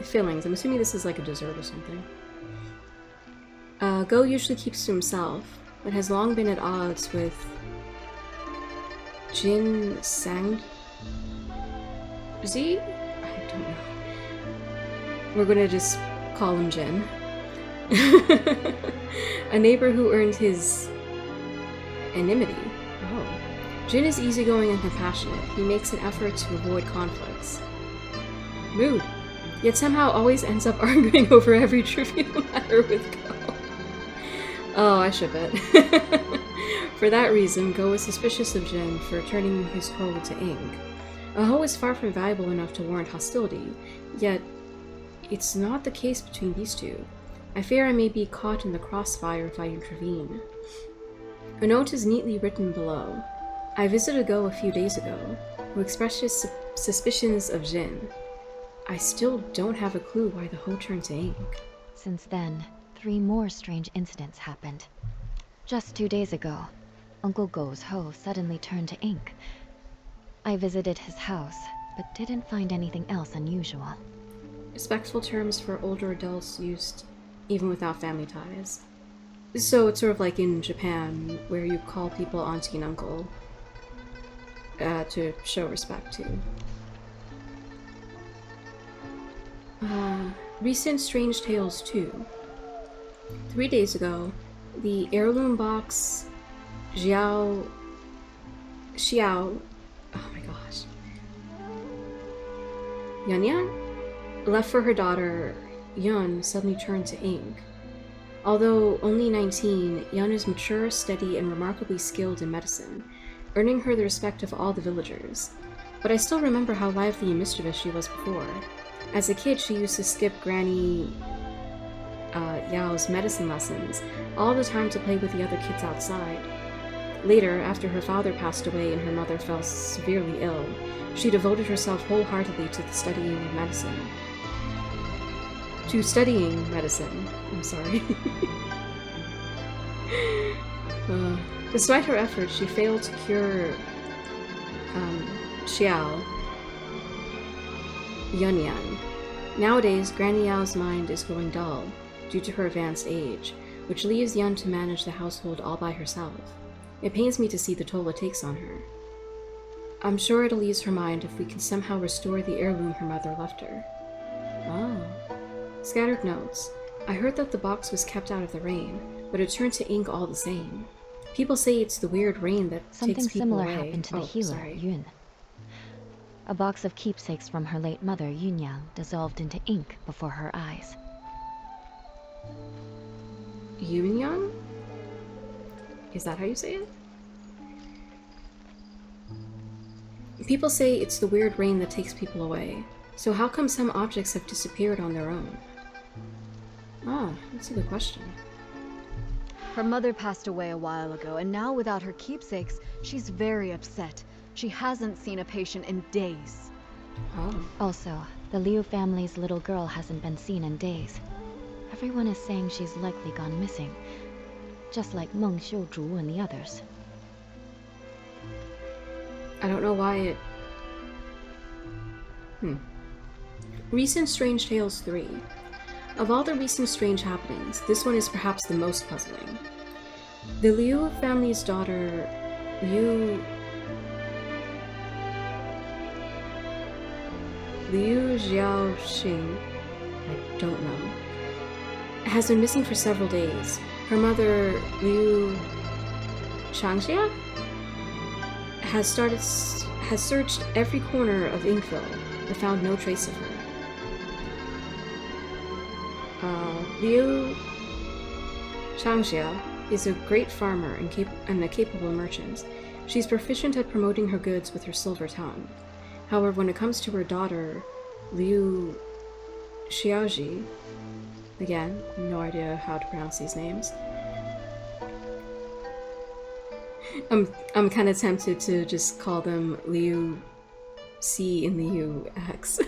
Fillings. I'm assuming this is like a dessert or something. Go usually keeps to himself, but has long been at odds with Jin Sang Z? I don't know. We're gonna just call him Jin. A neighbor who earned his enmity. Oh. Jin is easygoing and compassionate. He makes an effort to avoid conflicts. Rude. Yet somehow always ends up arguing over every trivial matter with Go. Oh, I ship it. For that reason, Go is suspicious of Jin for turning his hoe to ink. A hoe is far from valuable enough to warrant hostility, yet it's not the case between these two. I fear I may be caught in the crossfire if I intervene. A note is neatly written below. I visited Go a few days ago, who expressed his suspicions of Jin. I still don't have a clue why the hoe turned to ink. Since then, 3 more strange incidents happened. Just 2 days ago, Uncle Go's hoe suddenly turned to ink. I visited his house, but didn't find anything else unusual. Respectful terms for older adults used even without family ties. So it's sort of like in Japan, where you call people auntie and uncle to show respect to. Recent Strange Tales 2. 3 days ago, the heirloom box Xiao, oh my gosh, Yan left for her daughter Yun suddenly turned to ink. Although only 19, Yun is mature, steady, and remarkably skilled in medicine, earning her the respect of all the villagers. But I still remember how lively and mischievous she was before. As a kid, she used to skip Granny Yao's medicine lessons all the time to play with the other kids outside. Later, after her father passed away and her mother fell severely ill, she devoted herself wholeheartedly to the studying of medicine. I'm sorry. Despite her efforts, she failed to cure Xiao Yunyan. Nowadays, Granny Yao's mind is growing dull due to her advanced age, which leaves Yun to manage the household all by herself. It pains me to see the toll it takes on her. I'm sure it'll ease her mind if we can somehow restore the heirloom her mother left her. Oh. Scattered notes. I heard that the box was kept out of the rain, but it turned to ink all the same. People say it's the weird rain that Something takes people similar away. happened to the healer, Yun. A box of keepsakes from her late mother, Yunyang, dissolved into ink before her eyes. Yunyang? Is that how you say it? People say it's the weird rain that takes people away. So how come some objects have disappeared on their own? Oh, that's a good question. Her mother passed away a while ago, and now without her keepsakes, she's very upset. She hasn't seen a patient in days. Oh. Also, the Liu family's little girl hasn't been seen in days. Everyone is saying she's likely gone missing, just like Meng Xiuzhu and the others. I don't know why it... Recent Strange Tales 3. Of all the recent strange happenings, this one is perhaps the most puzzling. The Liu family's daughter, Liu Xiaoxing, I don't know, has been missing for several days. Her mother, Liu Changxia, has searched every corner of Inkville, but found no trace of her. Liu Changxia is a great farmer and a capable merchant. She's proficient at promoting her goods with her silver tongue. However, when it comes to her daughter, Liu Xiaoji, Again, no idea how to pronounce these names. I'm kind of tempted to just call them Liu C and Liu X.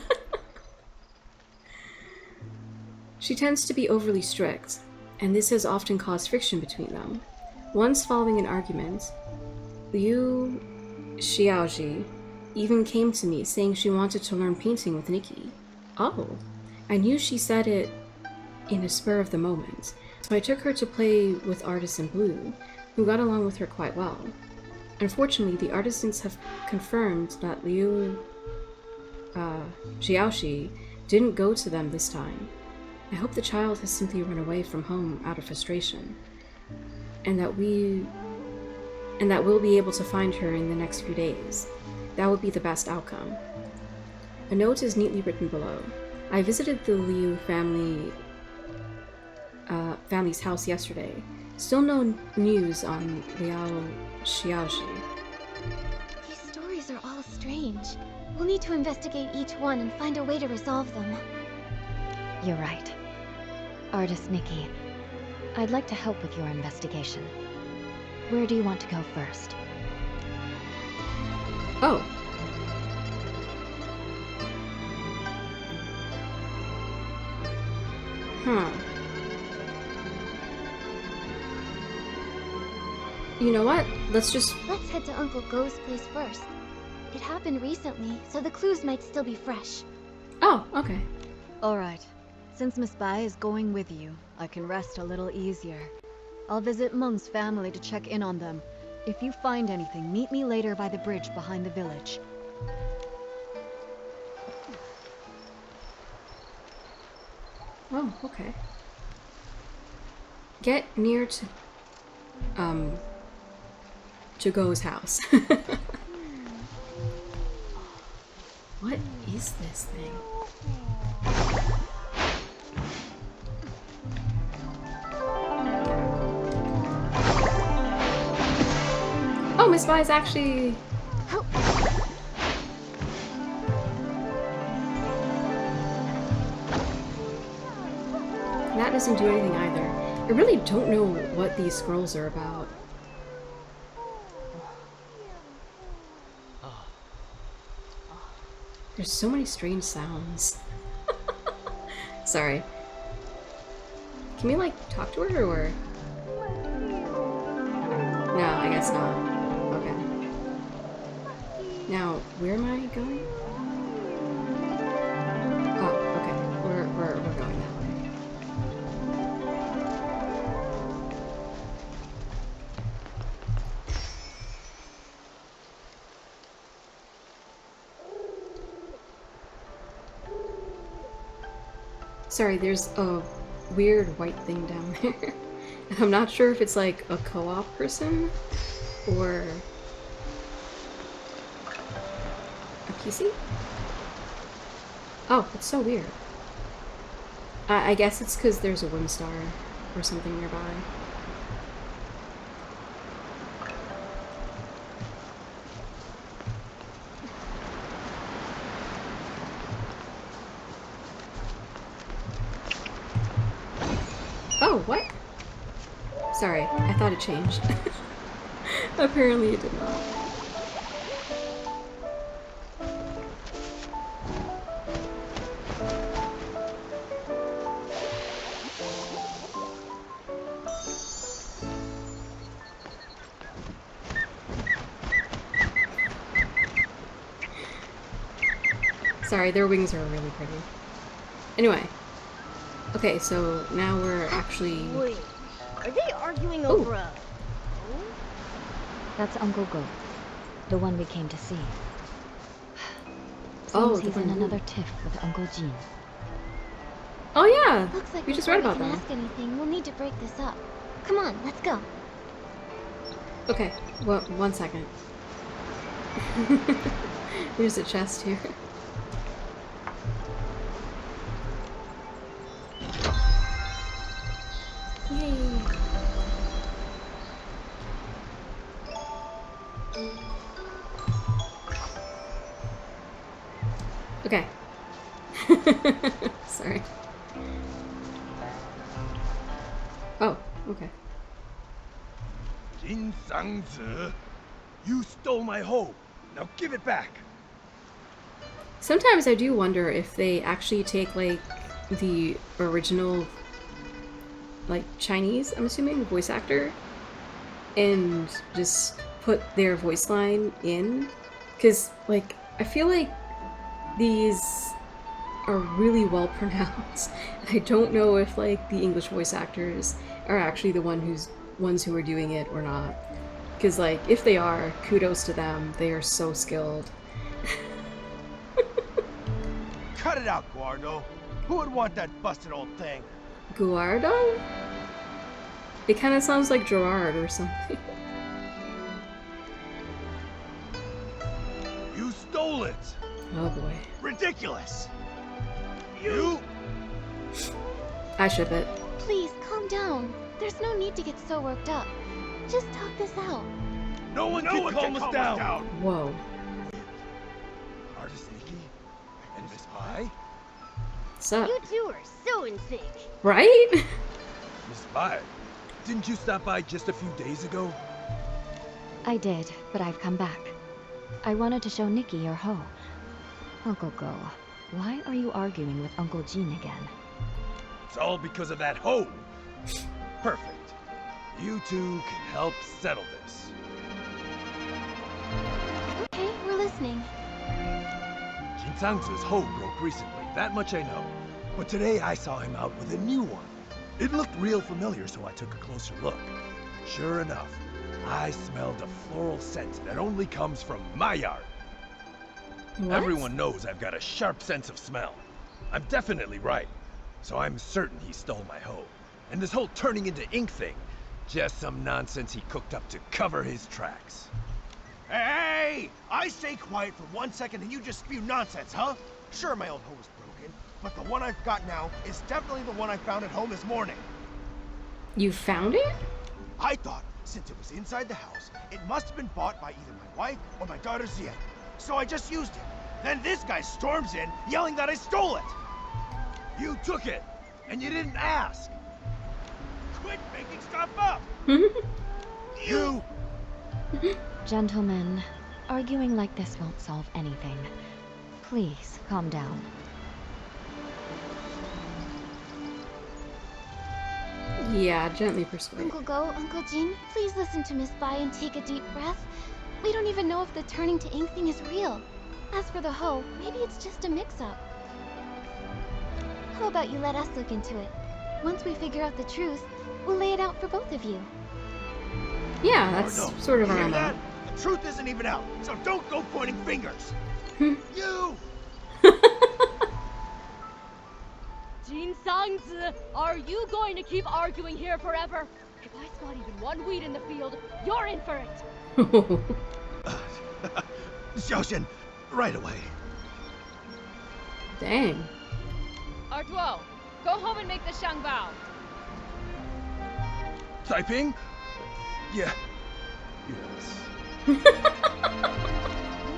She tends to be overly strict, and this has often caused friction between them. Once following an argument, Liu Xiaoji even came to me saying she wanted to learn painting with Nikki. Oh, I knew she said it in a spur of the moment, so I took her to play with Artisan Blue, who got along with her quite well. Unfortunately, the artisans have confirmed that Liu Xiaoxi didn't go to them this time. I hope the child has simply run away from home out of frustration, and that we'll be able to find her in the next few days. That would be the best outcome. A note is neatly written below. I visited the Liu family's house yesterday. Still no news on Liao Xiaoxi. These stories are all strange. We'll need to investigate each one and find a way to resolve them. You're right. Artist Nikki, I'd like to help with your investigation. Where do you want to go first? Oh. Huh. You know what? Let's head to Uncle Go's place first. It happened recently, so the clues might still be fresh. Oh, okay. Alright. Since Miss Bai is going with you, I can rest a little easier. I'll visit Meng's family to check in on them. If you find anything, meet me later by the bridge behind the village. Oh, okay. Get near to Go's house. What is this thing? Oh, Miss Bai's actually... That doesn't do anything either. I really don't know what these scrolls are about. There's so many strange sounds. Sorry. Can we, like, talk to her, or...? No, I guess not. Okay. Now, where am I going? Oh, okay. We're going that way. Sorry, there's a weird white thing down there. I'm not sure if it's like a co-op person or a PC. Oh, it's so weird. I guess it's because there's a Wimstar or something nearby. Oh, what? Sorry, I thought it changed. Apparently it did not. Sorry, their wings are really pretty. Anyway. Okay, so now we're actually... Wait, are they arguing over a... That's Uncle Go, the one we came to see. Oh, Seems he's in another tiff with Uncle Jean. Oh yeah! Looks like we just read about before we them. can ask anything, we'll need to break this up. Come on, let's go. Okay, well, 1 second. There's a chest here. Yay! Okay. Sorry. Oh, okay. Jin Sang-zi, you stole my hoe. Now give it back. Sometimes I do wonder if they actually take, like, the original, like, Chinese, I'm assuming, voice actor, and just put their voice line in. Because, like, I feel like these are really well pronounced. I don't know if, like, the English voice actors are actually the ones who are doing it or not. Because, like, if they are, kudos to them. They are so skilled. Cut it out, Guardo. Who would want that busted old thing? Guardo? It kind of sounds like Gerard or something. You stole it. Oh boy. Ridiculous! You? I ship it. Please, calm down. There's no need to get so worked up. Just talk this out. No one can calm us down. Whoa. Artist Nikki and Miss Bai? Sup? You two are so in sync. Right? Miss Bai, didn't you stop by just a few days ago? I did, but I've come back. I wanted to show Nikki your hoe. Uncle Go, why are you arguing with Uncle Jean again? It's all because of that hoe. Perfect. You two can help settle this. Okay, we're listening. Jin Sang-zi's hoe broke recently, that much I know. But today I saw him out with a new one. It looked real familiar, so I took a closer look. Sure enough, I smelled a floral scent that only comes from my yard. What? Everyone knows I've got a sharp sense of smell. I'm definitely right. So I'm certain he stole my hoe. And this whole turning into ink thing, just some nonsense he cooked up to cover his tracks. Hey! I stay quiet for 1 second and you just spew nonsense, huh? Sure, my old hoe was broken, but the one I've got now is definitely the one I found at home this morning. You found it? I thought, since it was inside the house, it must have been bought by either my wife or my daughter Zia. So I just used it. Then this guy storms in, yelling that I stole it. You took it, and you didn't ask. Quit making stuff up! You... Gentlemen, arguing like this won't solve anything. Please, calm down. Yeah, gently persuade. Uncle Go, Uncle Jin, please listen to Miss Bai and take a deep breath. We don't even know if the turning to ink thing is real. As for the hoe, maybe it's just a mix-up. How about you let us look into it? Once we figure out the truth, we'll lay it out for both of you. Yeah, that's Or no. sort of You where hear I'm at. that? The truth isn't even out, so don't go pointing fingers. You! Jin Sang-zi, are you going to keep arguing here forever? If I spot even one weed in the field, you're in for it. Xiaoxian, right away. Dang. Artuo, go home and make the shangbao. Typing? Yeah. Yes.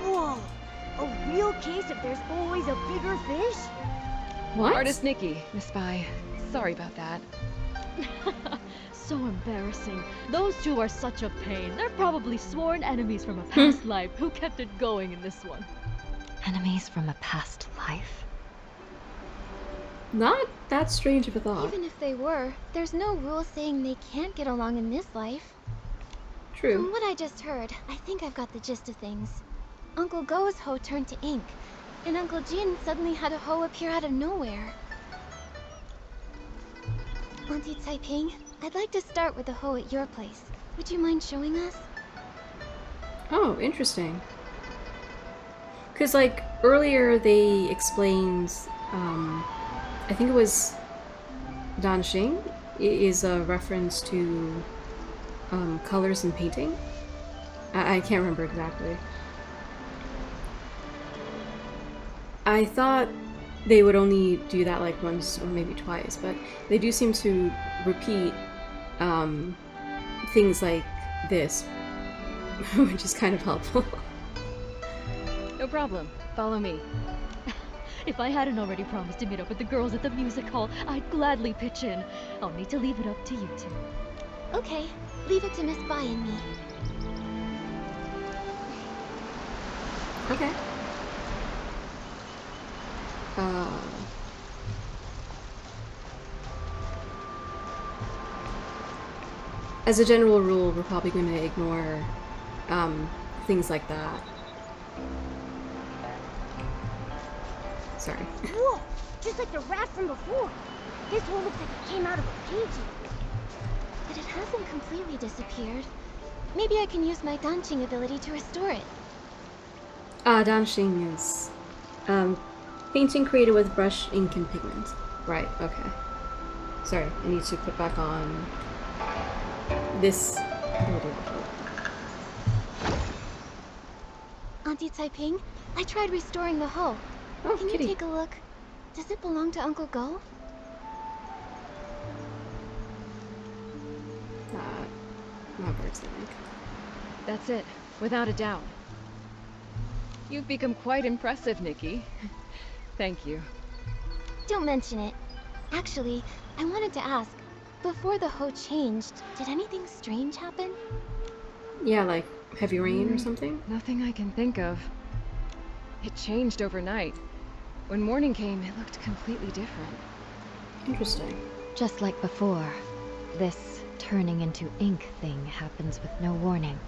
Whoa! A real case of there's always a bigger fish? What? Artist Nikki, Miss Bai. Sorry about that. So embarrassing. Those two are such a pain. They're probably sworn enemies from a past life who kept it going in this one. Enemies from a past life? Not that strange of a thought. Even if they were, there's no rule saying they can't get along in this life. From True. what I just heard, I think I've got the gist of things. Uncle Go's hoe turned to ink, and Uncle Jin suddenly had a hoe appear out of nowhere. Auntie Taiping, I'd like to start with the hoe at your place. Would you mind showing us? Oh, interesting. Because, like, earlier they explained, I think it was Danqing is a reference to colors in painting. I can't remember exactly. I thought they would only do that like once or maybe twice, but they do seem to repeat things like this, which is kind of helpful. No problem. Follow me. If I hadn't already promised to meet up with the girls at the music hall, I'd gladly pitch in. I'll need to leave it up to you two. Okay, leave it to Miss Bai and me. Okay. As a general rule, we're probably going to ignore things like that. Sorry. Whoa! Just like the rat from before. This one looks like it came out of a painting. But it hasn't completely disappeared. Maybe I can use my Danqing ability to restore it. Danqing is painting created with brush, ink, and pigment. Right, okay. Sorry, I need to put back on this. Auntie Taiping, I tried restoring the hoe. Oh, Can kitty. you take a look? Does it belong to Uncle Go? Not birds, I think. That's it, without a doubt. You've become quite impressive, Nikki. Thank you. Don't mention it. Actually, I wanted to ask, before the hoe changed, did anything strange happen? Yeah, like heavy rain or something? Nothing I can think of. It changed overnight. When morning came, it looked completely different. Interesting. Just like before, this turning into ink thing happens with no warning.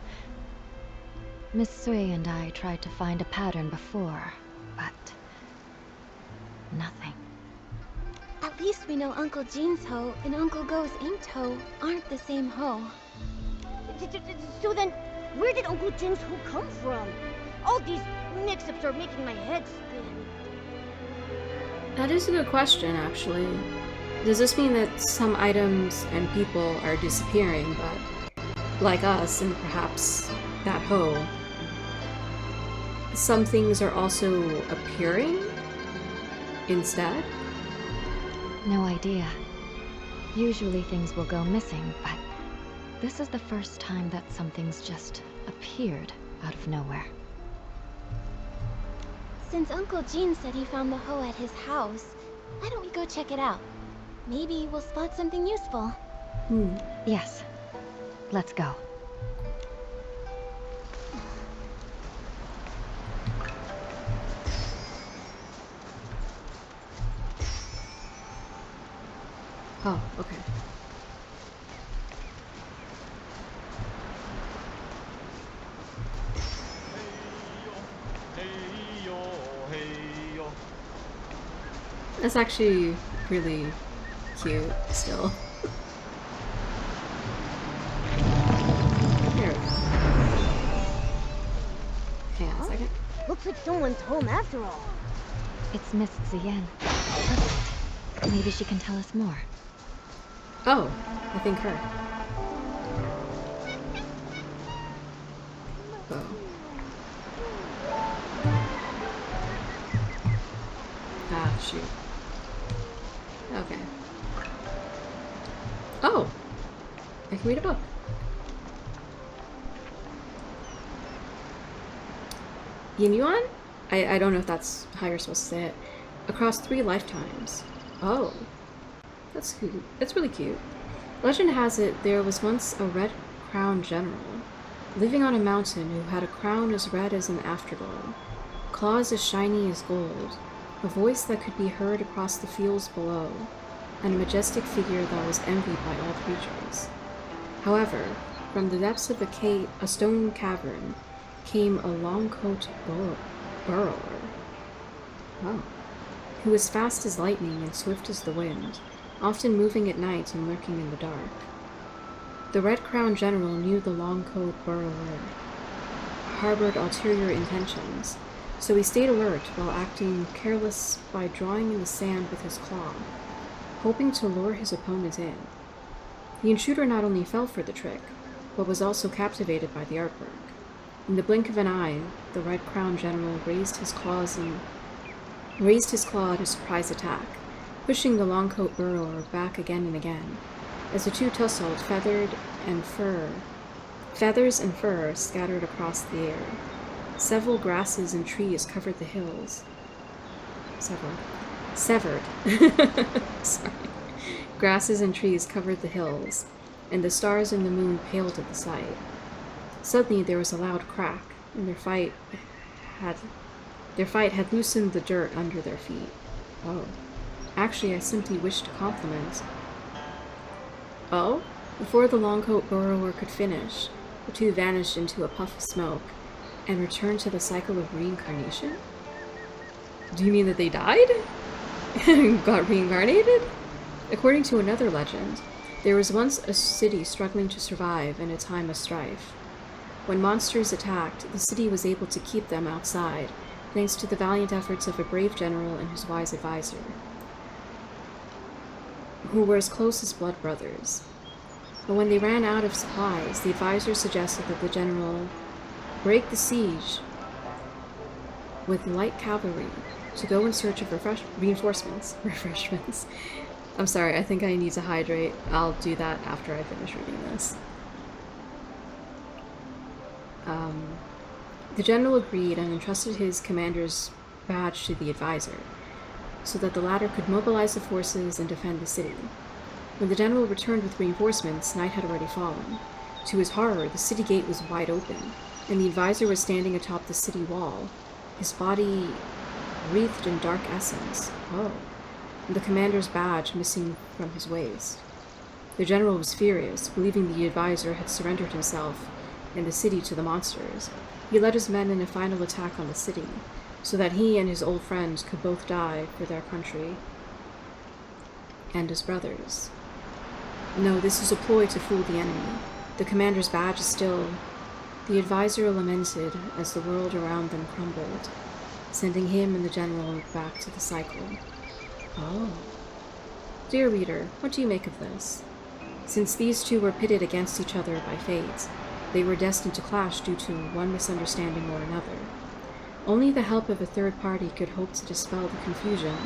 Miss Sui and I tried to find a pattern before, but nothing. At least we know Uncle Jean's hoe and Uncle Go's inked hoe aren't the same hoe. So then, where did Uncle Jin's hoe come from? All these mix-ups are making my head spin. That is a good question, actually. Does this mean that some items and people are disappearing, but like us and perhaps that hoe, some things are also appearing instead? No idea. Usually things will go missing, but this is the first time that something's just appeared out of nowhere. Since Uncle Jean said he found the hoe at his house, why don't we go check it out? Maybe we'll spot something useful. Yes. Let's go. Oh, okay. That's actually really cute still. Here. Hang on a second. Looks like someone's home after all. It's Miss Zien. Perfect. Maybe she can tell us more. Oh, I think her. Oh. Ah, shoot. Okay. Oh! I can read a book. Yin Yuan? I don't know if that's how you're supposed to say it. Across 3 lifetimes. Oh. That's cute. That's really cute. Legend has it there was once a red-crowned general living on a mountain who had a crown as red as an afterglow, claws as shiny as gold, a voice that could be heard across the fields below, and a majestic figure that was envied by all creatures. However, from the depths of a stone cavern came a long-coated burrower, who was fast as lightning and swift as the wind, often moving at night and lurking in the dark. The red-crowned general knew the long-coated burrower harbored ulterior intentions, so he stayed alert while acting careless by drawing in the sand with his claw, hoping to lure his opponent in. The intruder not only fell for the trick, but was also captivated by the artwork. In the blink of an eye, the red-crowned general raised his claw in a surprise attack, pushing the long-coat burrower back again and again. As the two tussled, feathers and fur scattered across the air. Several grasses and trees covered the hills. Severed. Sorry. Grasses and trees covered the hills, and the stars and the moon paled at the sight. Suddenly there was a loud crack, and their fight had loosened the dirt under their feet. Oh. Actually, I simply wished to compliment. Oh? Before the longcoat borrower could finish, the two vanished into a puff of smoke and returned to the cycle of reincarnation? Do you mean that they died? Got reincarnated? According to another legend, there was once a city struggling to survive in a time of strife. When monsters attacked, the city was able to keep them outside, thanks to the valiant efforts of a brave general and his wise advisor, who were as close as blood brothers. But when they ran out of supplies, the advisor suggested that the general break the siege with light cavalry to go in search of reinforcements. I'm sorry, I think I need to hydrate. I'll do that after I finish reading this. The general agreed and entrusted his commander's badge to the advisor, so that the latter could mobilize the forces and defend the city. When the general returned with reinforcements, night had already fallen. To his horror, the city gate was wide open, and the advisor was standing atop the city wall, his body wreathed in dark essence. Oh. And the commander's badge missing from his waist. The general was furious, believing the advisor had surrendered himself and the city to the monsters. He led his men in a final attack on the city, so that he and his old friends could both die for their country and as brothers. No, this is a ploy to fool the enemy. The commander's badge is still... The advisor lamented as the world around them crumbled, sending him and the general back to the cycle. Oh. Dear reader, what do you make of this? Since these two were pitted against each other by fate, they were destined to clash due to one misunderstanding or another. Only the help of a third party could hope to dispel the confusion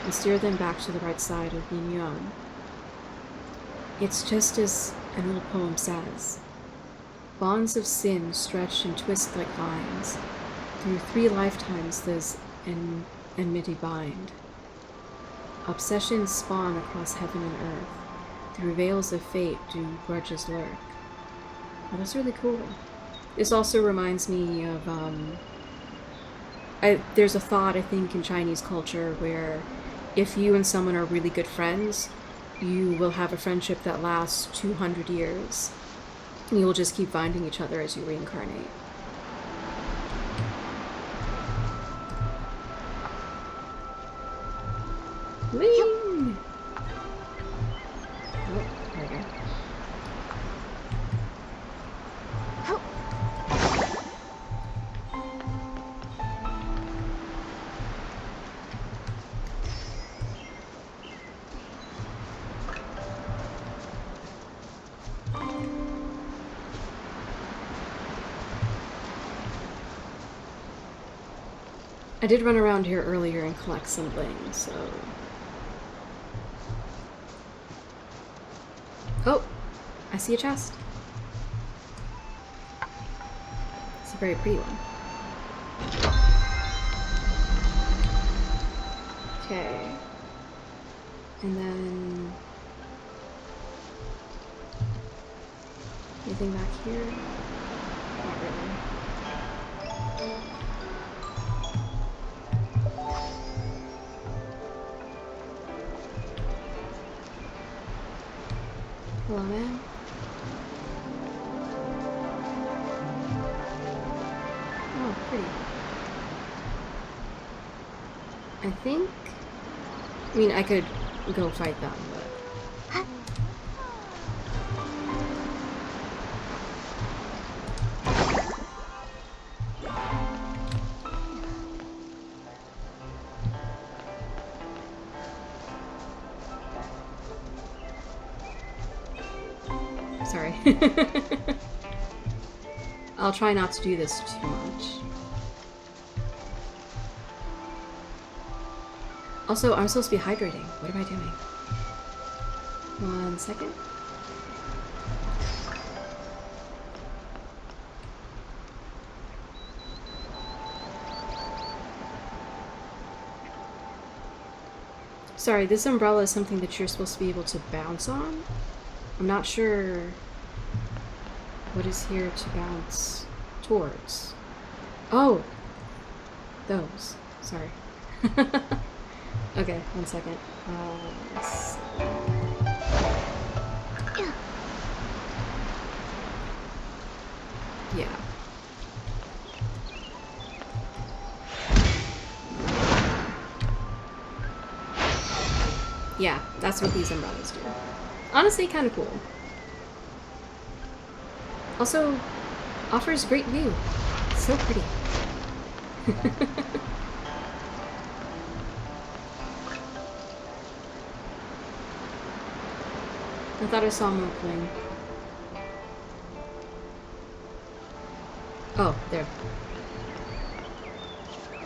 and steer them back to the right side of yin yang. It's just as an old poem says. Bonds of sin stretch and twist like vines. Through 3 lifetimes those enmity bind. Obsessions spawn across heaven and earth. Through veils of fate do grudges lurk. Oh, that's really cool. This also reminds me of, there's a thought, I think, in Chinese culture where if you and someone are really good friends, you will have a friendship that lasts 200 years. And you will just keep finding each other as you reincarnate. Whee! Oh, there we go. I did run around here earlier and collect some bling, so... Oh! I see a chest. It's a very pretty one. Okay. And then... anything back here? Not really. Hello, man. Oh, pretty. I think... I mean, I could go fight them, but... Sorry. I'll try not to do this too much. Also, I'm supposed to be hydrating. What am I doing? 1 second. sorry, this umbrella is something that you're supposed to be able to bounce on? I'm not sure what is here to bounce towards. Oh! Those. Sorry. Okay, one second. Let's see. Yeah. Yeah, that's what these umbrellas do. Honestly, kind of cool. Also, offers great view. So pretty. I thought I saw Milkling. Oh, there.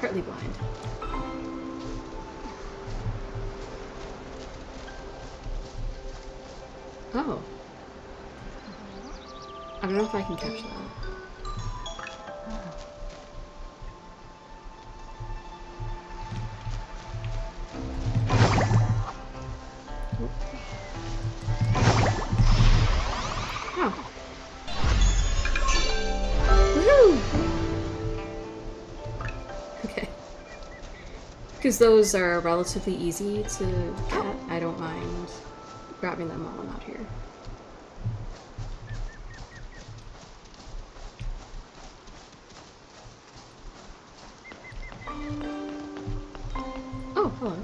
Partly blind. Oh. I don't know if I can catch that. Oh. Woohoo! Okay. Because those are relatively easy to get, I don't mind grabbing them while I'm out here. Oh, hello.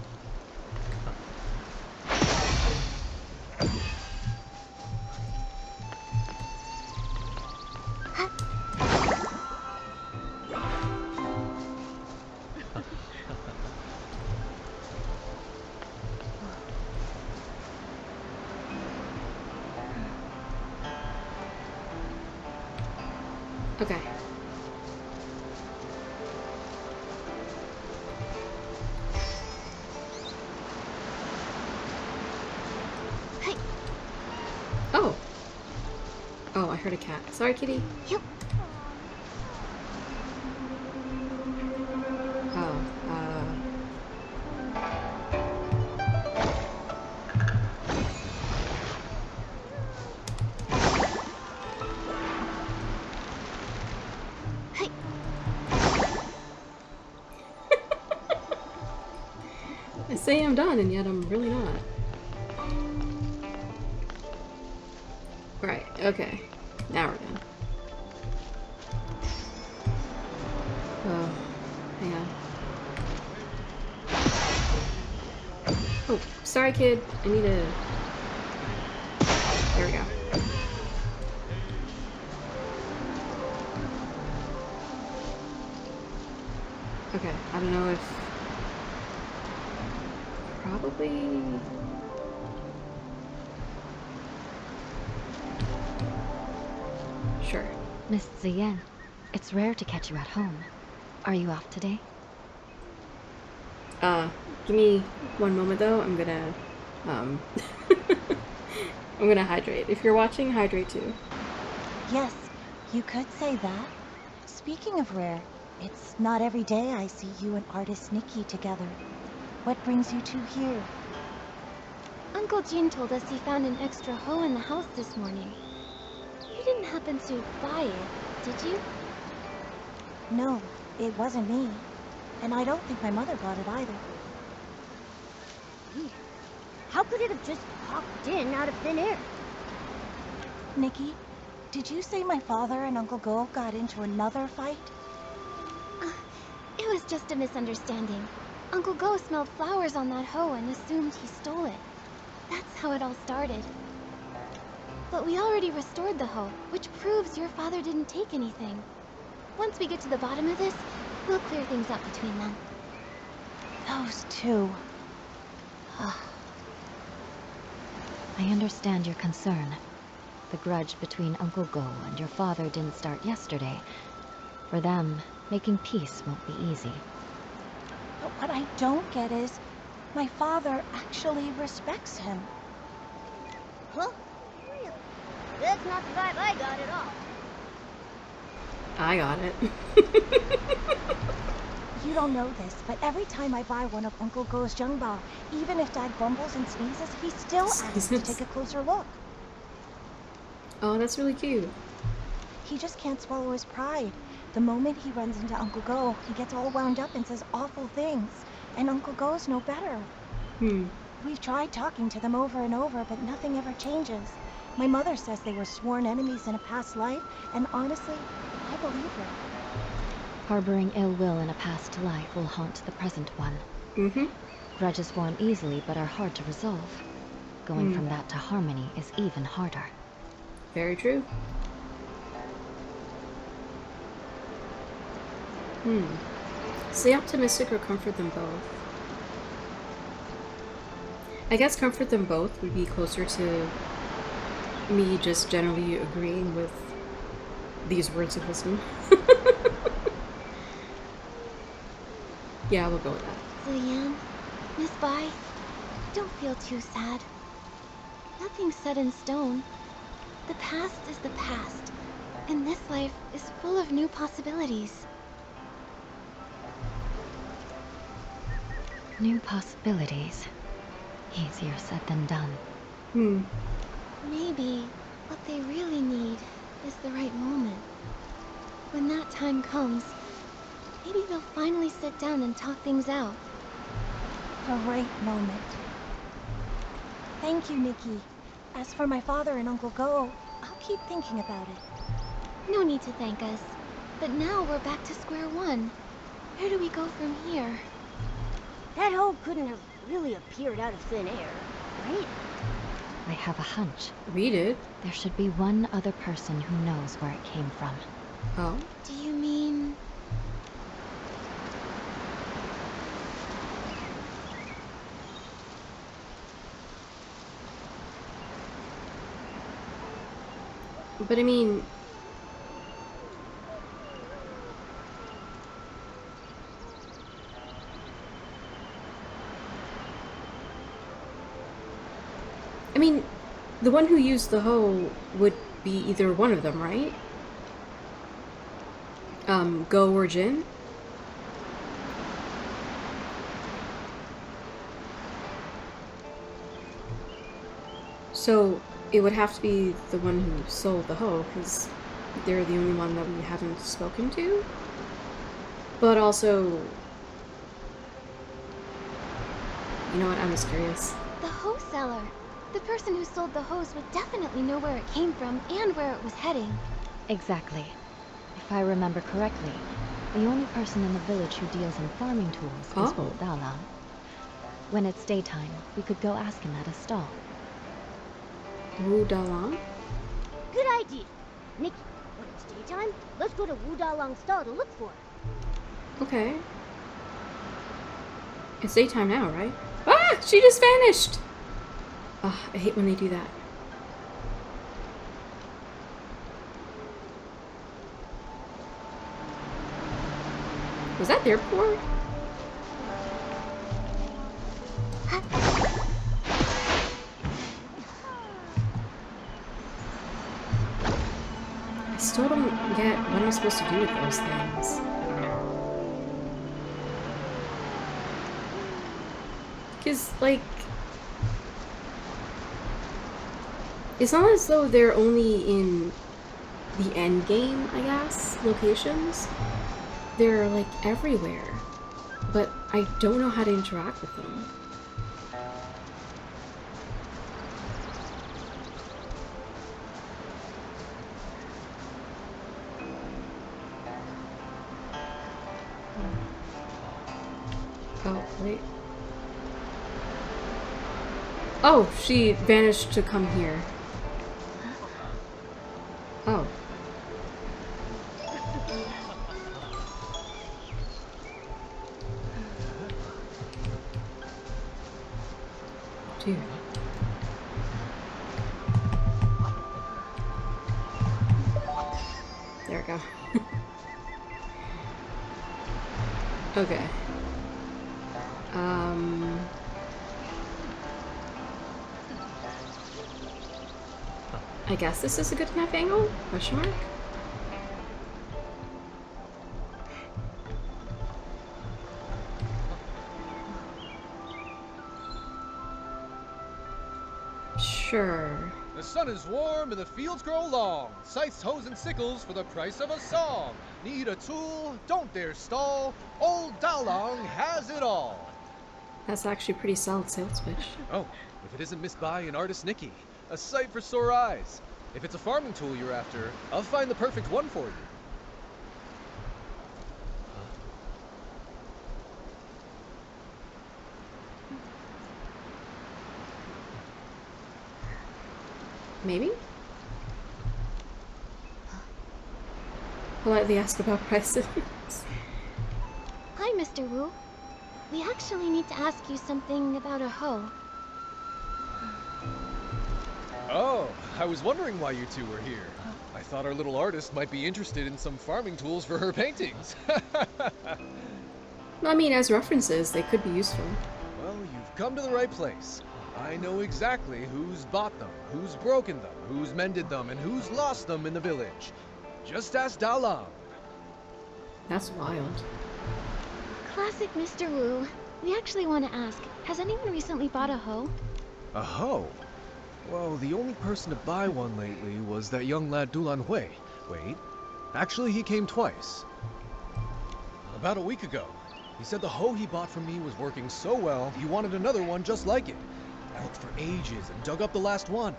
Okay. Hey. Oh. Oh, I heard a cat. Sorry, kitty. Yep. Oh, Hey. I say I'm done, and yet I'm really not. Right, okay. Now we're done. Oh, hang on. Oh, sorry, kid. I need a... There we go. Okay, I don't know if... Probably... Sure. Miss Ziyan, it's rare to catch you at home. Are you off today? Give me one moment though. I'm gonna, I'm gonna hydrate. If you're watching, hydrate too. Yes, you could say that. Speaking of rare, it's not every day I see you and artist Nikki together. What brings you two here? Uncle Jin told us he found an extra hoe in the house this morning. You didn't happen to buy it, did you? No, it wasn't me. And I don't think my mother bought it either. Weird. How could it have just popped in out of thin air? Nikki, did you say my father and Uncle Go got into another fight? It was just a misunderstanding. Uncle Go smelled flowers on that hoe and assumed he stole it. That's how it all started. But we already restored the hoe, which proves your father didn't take anything. Once we get to the bottom of this, we'll clear things up between them. Those two. I understand your concern. The grudge between Uncle Go and your father didn't start yesterday. For them, making peace won't be easy. But what I don't get is, my father actually respects him. Huh? Really? That's not the vibe I got at all. I got it. You don't know this, but every time I buy one of Uncle Go's Zhengbao, even if Dad grumbles and sneezes, he still asks to take a closer look. Oh, that's really cute. He just can't swallow his pride. The moment he runs into Uncle Go, he gets all wound up and says awful things. And Uncle Go's no better. We've tried talking to them over and over, but nothing ever changes. My mother says they were sworn enemies in a past life, and honestly, I believe her. Harboring ill will in a past life will haunt the present one. Grudges form easily but are hard to resolve. Going from that to harmony is even harder. Very true. Stay optimistic or comfort them both. I guess comfort them both would be closer to me just generally agreeing with these words of wisdom. Yeah, we'll go with that. Ziyan, Miss Bai, don't feel too sad. Nothing's set in stone. The past is the past, and this life is full of new possibilities. New possibilities. Easier said than done. Maybe what they really need is the right moment. When that time comes, maybe they'll finally sit down and talk things out. The right moment. Thank you, Nikki. As for my father and Uncle Go, I'll keep thinking about it. No need to thank us. But now we're back to square one. Where do we go from here? That hole couldn't have really appeared out of thin air, right? I have a hunch. Read it. There should be one other person who knows where it came from. Oh? Do you mean... But I mean... the one who used the hoe would be either one of them, right? Go or Jin? So it would have to be the one who sold the hoe, because they're the only one that we haven't spoken to. But also... You know what? I'm just curious. The hoe seller. The person who sold the hose would definitely know where it came from and where it was heading. Exactly. If I remember correctly, the only person in the village who deals in farming tools is Wu Dalang. When it's daytime, we could go ask him at a stall. Wu Dalang? Good idea. Nikki, when it's daytime, let's go to Wu Dalang's stall to look for it. Okay. It's daytime now, right? Ah! She just vanished! Ugh, I hate when they do that. Was that their pour? I still don't get what I'm supposed to do with those things. Because, like... It's not as though they're only in the end game, I guess, locations. They're, like, everywhere. But I don't know how to interact with them. Oh, wait. Oh, she vanished to come here. Oh. Dude. There we go. Okay. I guess this is a good enough angle? Question mark? Sure. The sun is warm and the fields grow long. Scythes, hoes, and sickles for the price of a song. Need a tool? Don't dare stall. Old Dalong has it all. That's actually pretty solid sales pitch. Oh, if it isn't Miss Bai and artist Nikki. A sight for sore eyes. If it's a farming tool you're after, I'll find the perfect one for you. Maybe? Politely ask about prices. Hi, Mr. Wu. We actually need to ask you something about a hoe. Oh, I was wondering why you two were here. I thought our little artist might be interested in some farming tools for her paintings. I mean, as references, they could be useful. Well, you've come to the right place. I know exactly who's bought them, who's broken them, who's mended them, and who's lost them in the village. Just ask Dalong. That's wild. Classic Mr. Wu. We actually want to ask, has anyone recently bought a hoe? A hoe? Well, the only person to buy one lately was that young lad Dulan Hui. Wait, actually he came twice. About a week ago. He said the hoe he bought from me was working so well, he wanted another one just like it. I looked for ages and dug up the last one.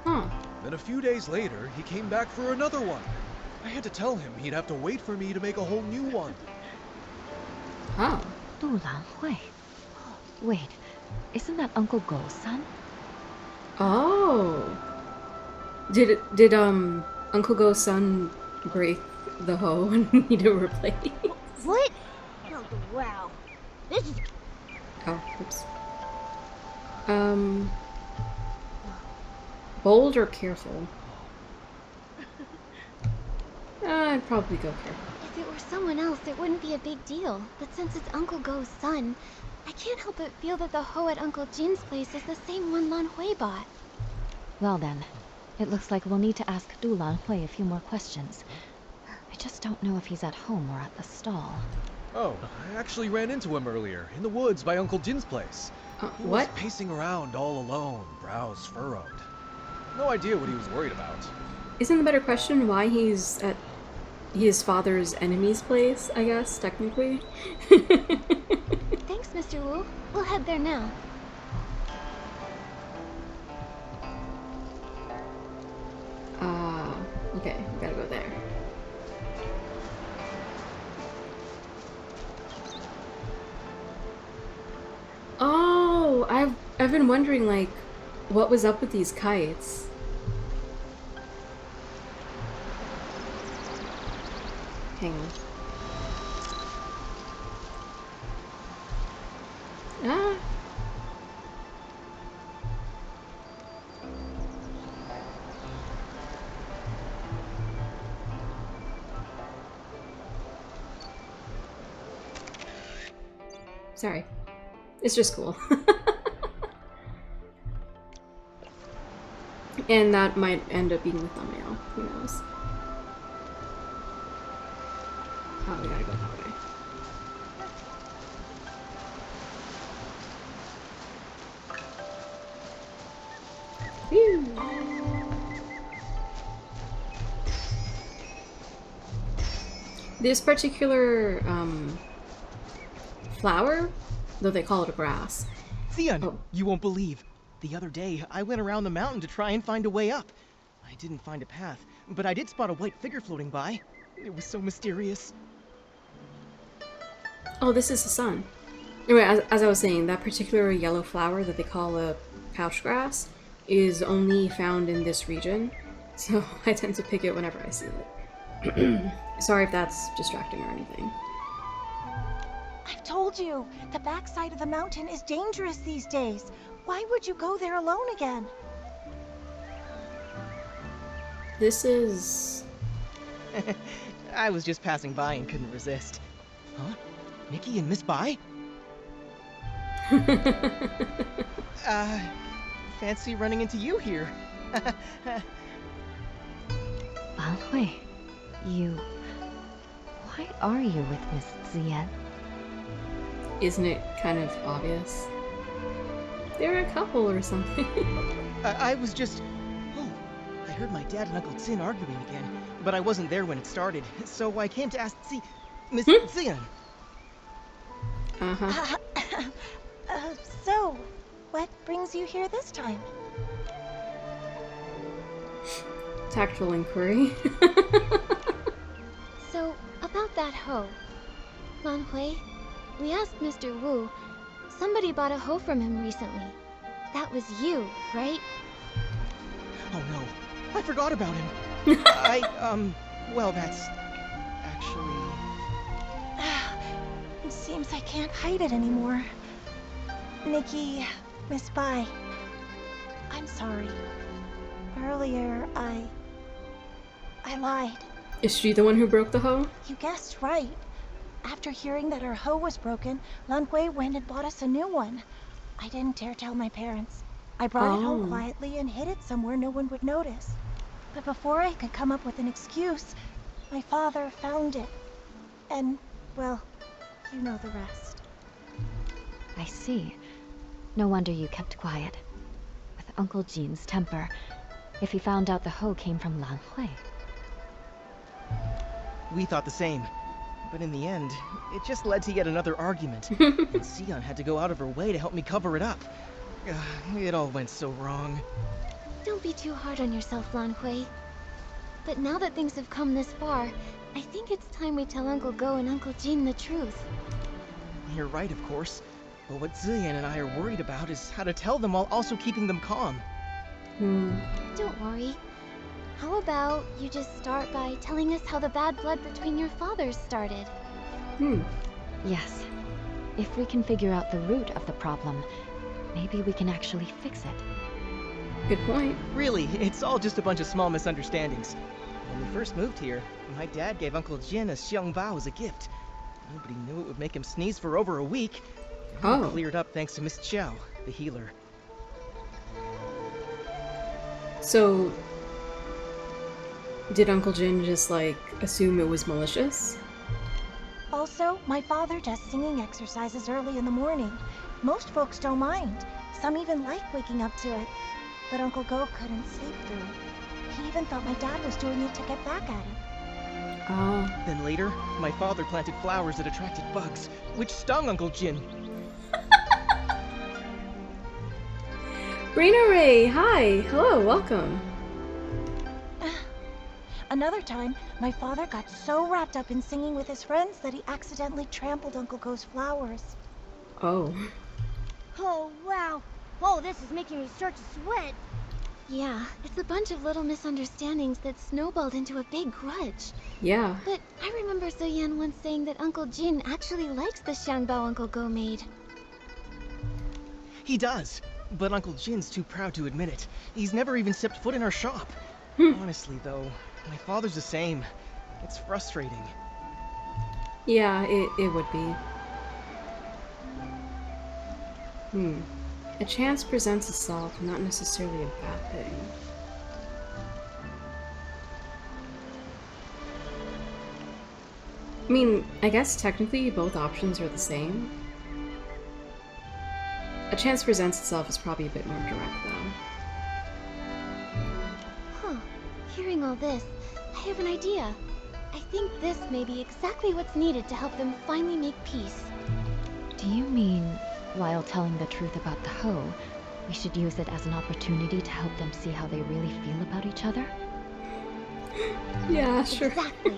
Huh. Then a few days later, he came back for another one. I had to tell him he'd have to wait for me to make a whole new one. Oh. Dulan Hui. Wait, isn't that Uncle Go's son? Oh. Did Uncle Go's son break the hoe and need to replace? What? Oh, wow. This is... Oh, oops. Bold or careful? I'd probably go careful. If it were someone else, it wouldn't be a big deal. But since it's Uncle Go's son, I can't help but feel that the hoe at Uncle Jin's place is the same one Lan Hui bought. Well then, it looks like we'll need to ask Dulan Hui a few more questions. I just don't know if he's at home or at the stall. Oh, I actually ran into him earlier, in the woods by Uncle Jin's place. He was What? pacing around all alone, brows furrowed. No idea what he was worried about. Isn't the better question why he's at his father's enemy's place, I guess, technically? Thanks, Mr. Wu. We'll head there now. Okay, we gotta go there. Oh, I've been wondering, like, what was up with these kites? Hang on. Ah. Sorry. It's just cool. And that might end up being the thumbnail. Who knows? Oh, we gotta go that way. Phew. This particular flower, though they call it a grass. Theon, you won't believe. The other day, I went around the mountain to try and find a way up. I didn't find a path, but I did spot a white figure floating by. It was so mysterious. Oh, this is the sun. Anyway, as I was saying, that particular yellow flower that they call a pouch grass is only found in this region, so I tend to pick it whenever I see it. Sorry if that's distracting or anything. I've told you, the backside of the mountain is dangerous these days. Why would you go there alone again? This is... I was just passing by and couldn't resist. Huh? Nikki and Miss Bai? Fancy running into you here. Lan Hui, you... Why are you with Miss Ziyan? Isn't it kind of obvious? They're a couple or something. I was just... Oh, I heard my dad and Uncle Zin arguing again, but I wasn't there when it started, so I came to ask Miss Zin. Uh-huh. So, what brings you here this time? Tactful inquiry. So, about that hoe. Lan Hui, we asked Mr. Wu. Somebody bought a hoe from him recently. That was you, right? Oh no, I forgot about him. Well, that's... actually... It seems I can't hide it anymore. Nikki, Miss Bai, I'm sorry. Earlier, I lied. Is she the one who broke the hoe? You guessed right. After hearing that our hoe was broken, Lan Hui went and bought us a new one. I didn't dare tell my parents. I brought it home quietly and hid it somewhere no one would notice. But before I could come up with an excuse, my father found it. And, well, you know the rest. I see. No wonder you kept quiet. With Uncle Jin's temper, if he found out the hoe came from Lan Hui. We thought the same. But in the end, it just led to yet another argument. And Xian had to go out of her way to help me cover it up. It all went so wrong. Don't be too hard on yourself, Lan Hui. But now that things have come this far, I think it's time we tell Uncle Go and Uncle Jin the truth. You're right, of course. But what Ziyan and I are worried about is how to tell them while also keeping them calm. Don't worry. How about you just start by telling us how the bad blood between your fathers started? Yes. If we can figure out the root of the problem, maybe we can actually fix it. Good point. Really, it's all just a bunch of small misunderstandings. When we first moved here, my dad gave Uncle Jin a xiang bao as a gift. Nobody knew it would make him sneeze for over a week. It cleared up thanks to Miss Chow, the healer. So, did Uncle Jin just, like, assume it was malicious? Also, my father does singing exercises early in the morning. Most folks don't mind. Some even like waking up to it. But Uncle Go couldn't sleep through it. He even thought my dad was doing it to get back at him. Then later, my father planted flowers that attracted bugs, which stung Uncle Jin. Rena Ray, hi! Hello, welcome. Another time, my father got so wrapped up in singing with his friends that he accidentally trampled Uncle Go's flowers. Oh, wow. Oh, this is making me start to sweat. Yeah, it's a bunch of little misunderstandings that snowballed into a big grudge. Yeah. But I remember Ziyan once saying that Uncle Jin actually likes the xiangbao Uncle Go made. He does, but Uncle Jin's too proud to admit it. He's never even stepped foot in our shop. Honestly, though, my father's the same. It's frustrating. Yeah, it would be. A chance presents itself, not necessarily a bad thing. I mean, I guess technically both options are the same. A chance presents itself is probably a bit more direct, though. Hearing all this, I have an idea. I think this may be exactly what's needed to help them finally make peace. Do you mean, while telling the truth about the hoe, we should use it as an opportunity to help them see how they really feel about each other? Yeah, sure. Exactly.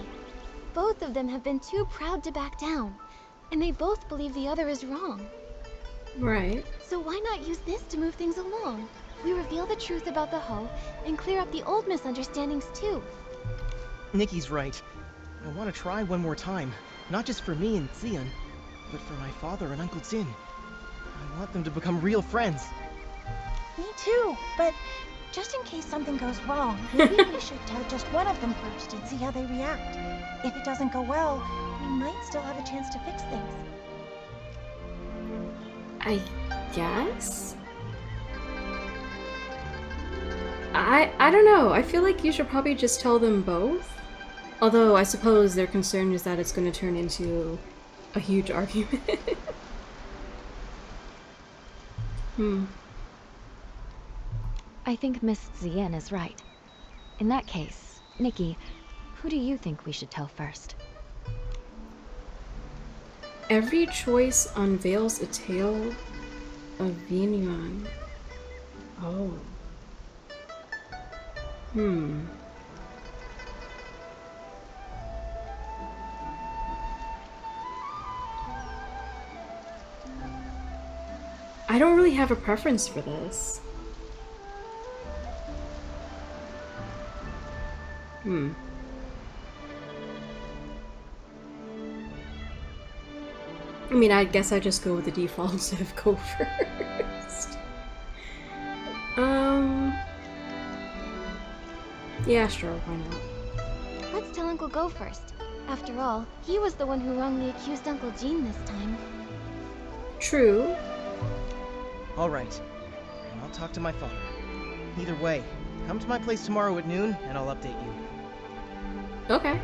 Both of them have been too proud to back down, and they both believe the other is wrong. Right. So why not use this to move things along? We reveal the truth about the hoe and clear up the old misunderstandings too. Nikki's right. I want to try one more time, not just for me and Xian, but for my father and Uncle Jin. I want them to become real friends. Me too, but just in case something goes wrong, maybe we should tell just one of them first and see how they react. If it doesn't go well, we might still have a chance to fix things. I guess? I don't know. I feel like you should probably just tell them both. Although I suppose their concern is that it's going to turn into a huge argument. I think Miss Zien is right. In that case, Nikki, who do you think we should tell first? Every choice unveils a tale of Vinyuan. Oh. I don't really have a preference for this. I mean, I guess I just go with the defaults of go first. Yeah, sure, why not? Let's tell Uncle Go first. After all, he was the one who wrongly accused Uncle Jean this time. True. All right, and I'll talk to my father. Either way, come to my place tomorrow at noon, and I'll update you. Okay.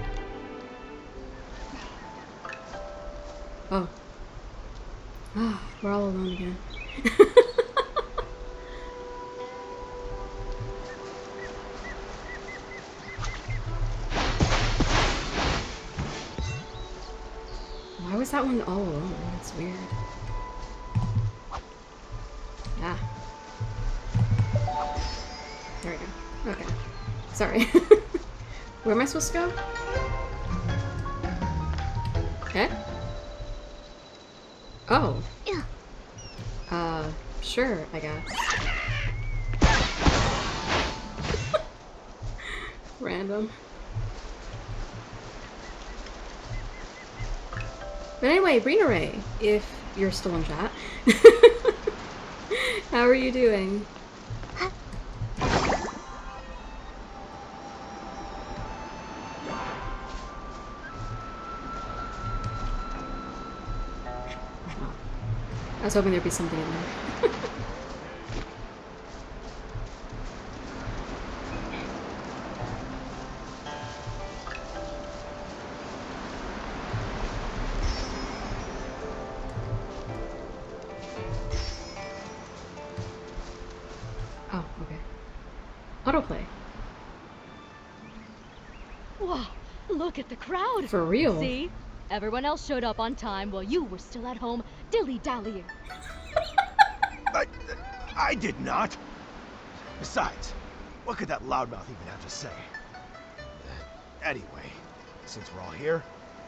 Oh. Ah, we're all alone again. Why was that one all alone? That's weird. Ah. There we go. Okay. Sorry. Where am I supposed to go? Eh? Oh. Sure, I guess. Random. But anyway, Ray, if you're still in chat. How are you doing? I was hoping there'd be something in there. Oh, okay. Autoplay. Wow, look at the crowd. For real. See? Everyone else showed up on time while you were still at home dilly-dallying. I did not. Besides, what could that loudmouth even have to say? Anyway, since we're all here,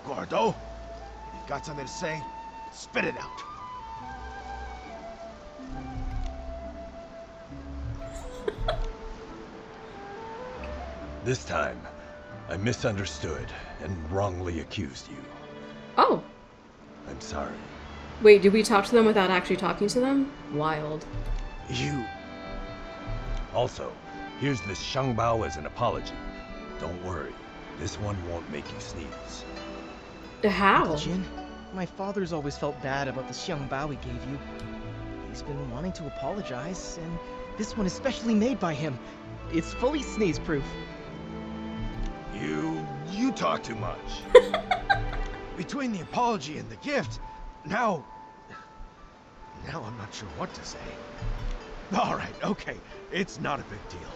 Gordo, if you've got something to say, spit it out. This time, I misunderstood and wrongly accused you. Oh. I'm sorry. Wait, did we talk to them without actually talking to them? Wild. You... Also, here's this Shangbao as an apology. Don't worry, this one won't make you sneeze. How? Uncle Jin, my father's always felt bad about the Xiangbao he gave you. He's been wanting to apologize, and this one is specially made by him. It's fully sneeze-proof. You talk too much. Between the apology and the gift, now I'm not sure what to say. All right, okay, it's not a big deal.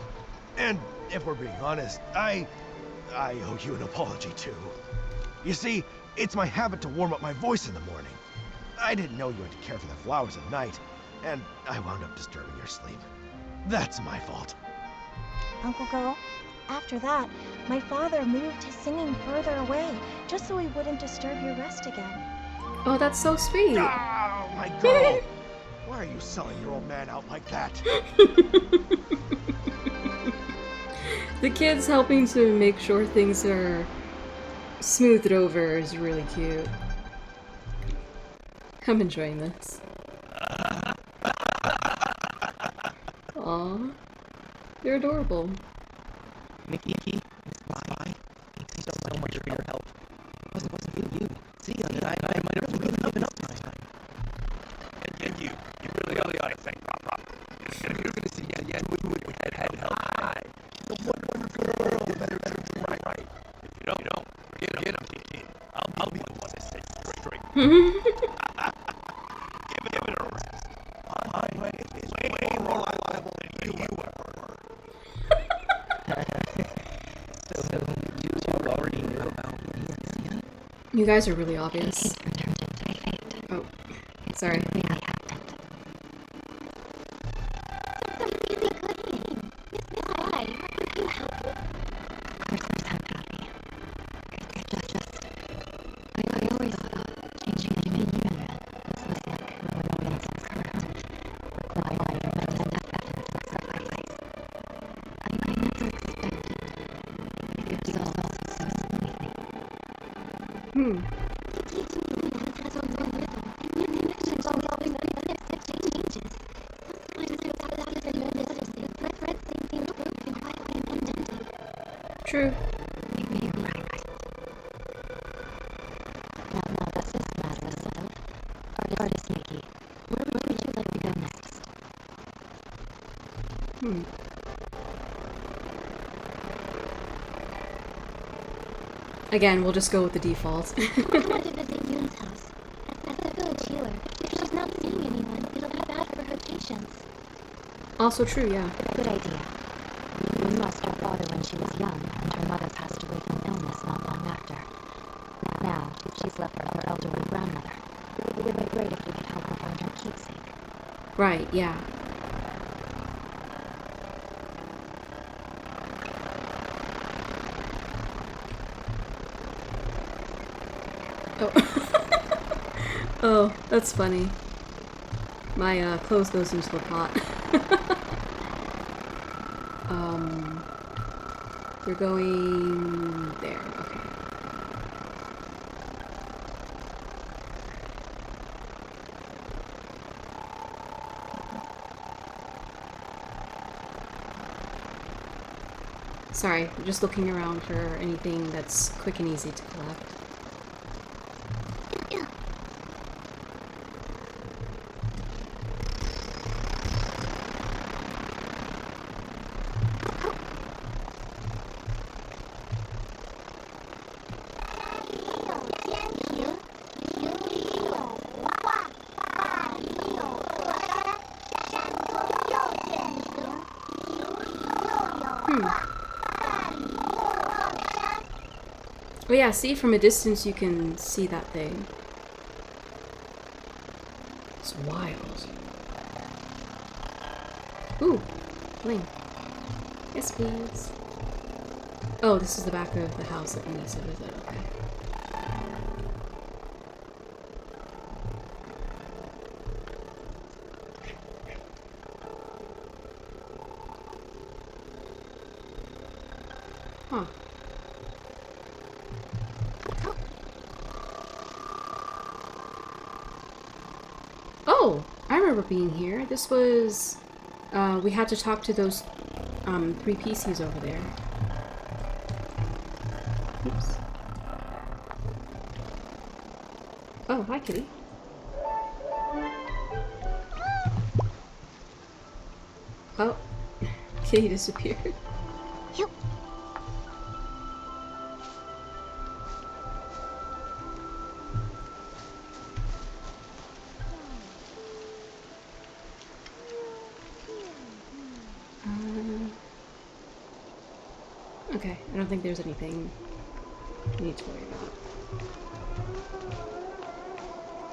And if we're being honest, I owe you an apology too. You see, it's my habit to warm up my voice in the morning. I didn't know you had to care for the flowers at night, and I wound up disturbing your sleep. That's my fault. Uncle Go, after that, my father moved his singing further away, just so he wouldn't disturb your rest again. Oh, that's so sweet. Oh, my girl! Why are you selling your old man out like that? The kids helping to make sure things are smoothed over is really cute. I'm enjoying this. Aw, they're adorable. Nikki, Miss Bai, thank you so much for your help. It wasn't you. See, I might have really given up this time. And you really ought to thank Papa. You're gonna see Yan with head held high. The wonderful girl that are right. If you don't, forget him, Nikki. I'll be the one that says straight. Give it a rest. My is way more reliable than you are. You guys are really obvious. Oh, sorry. True. Now that this matter is settled, Artist Nikki, where would you like to go next? Again, we'll just go with the default. I want to visit Yoon's house. That's the village healer. If she's not seeing anyone, it'll be bad for her patients. Also true, yeah. Good idea. Yoon lost her father when she was young, and her mother passed away from illness not long after. Now, she's left her elderly grandmother. It would be great if we could help her find her keepsake. Right, yeah. Oh. Oh, that's funny. My clothes goes into the pot. We're going there, okay. Sorry, I'm just looking around for anything that's quick and easy to collect. Oh yeah, see, from a distance you can see that thing. It's wild. Ooh, bling. Yes, please. Oh, this is the back of the house that we need to visit, okay. Huh. Oh, I remember being here. This was, we had to talk to those, 3 PCs over there. Oops. Oh, hi, kitty. Oh, kitty disappeared. Yep. Okay, I don't think there's anything we need to worry about.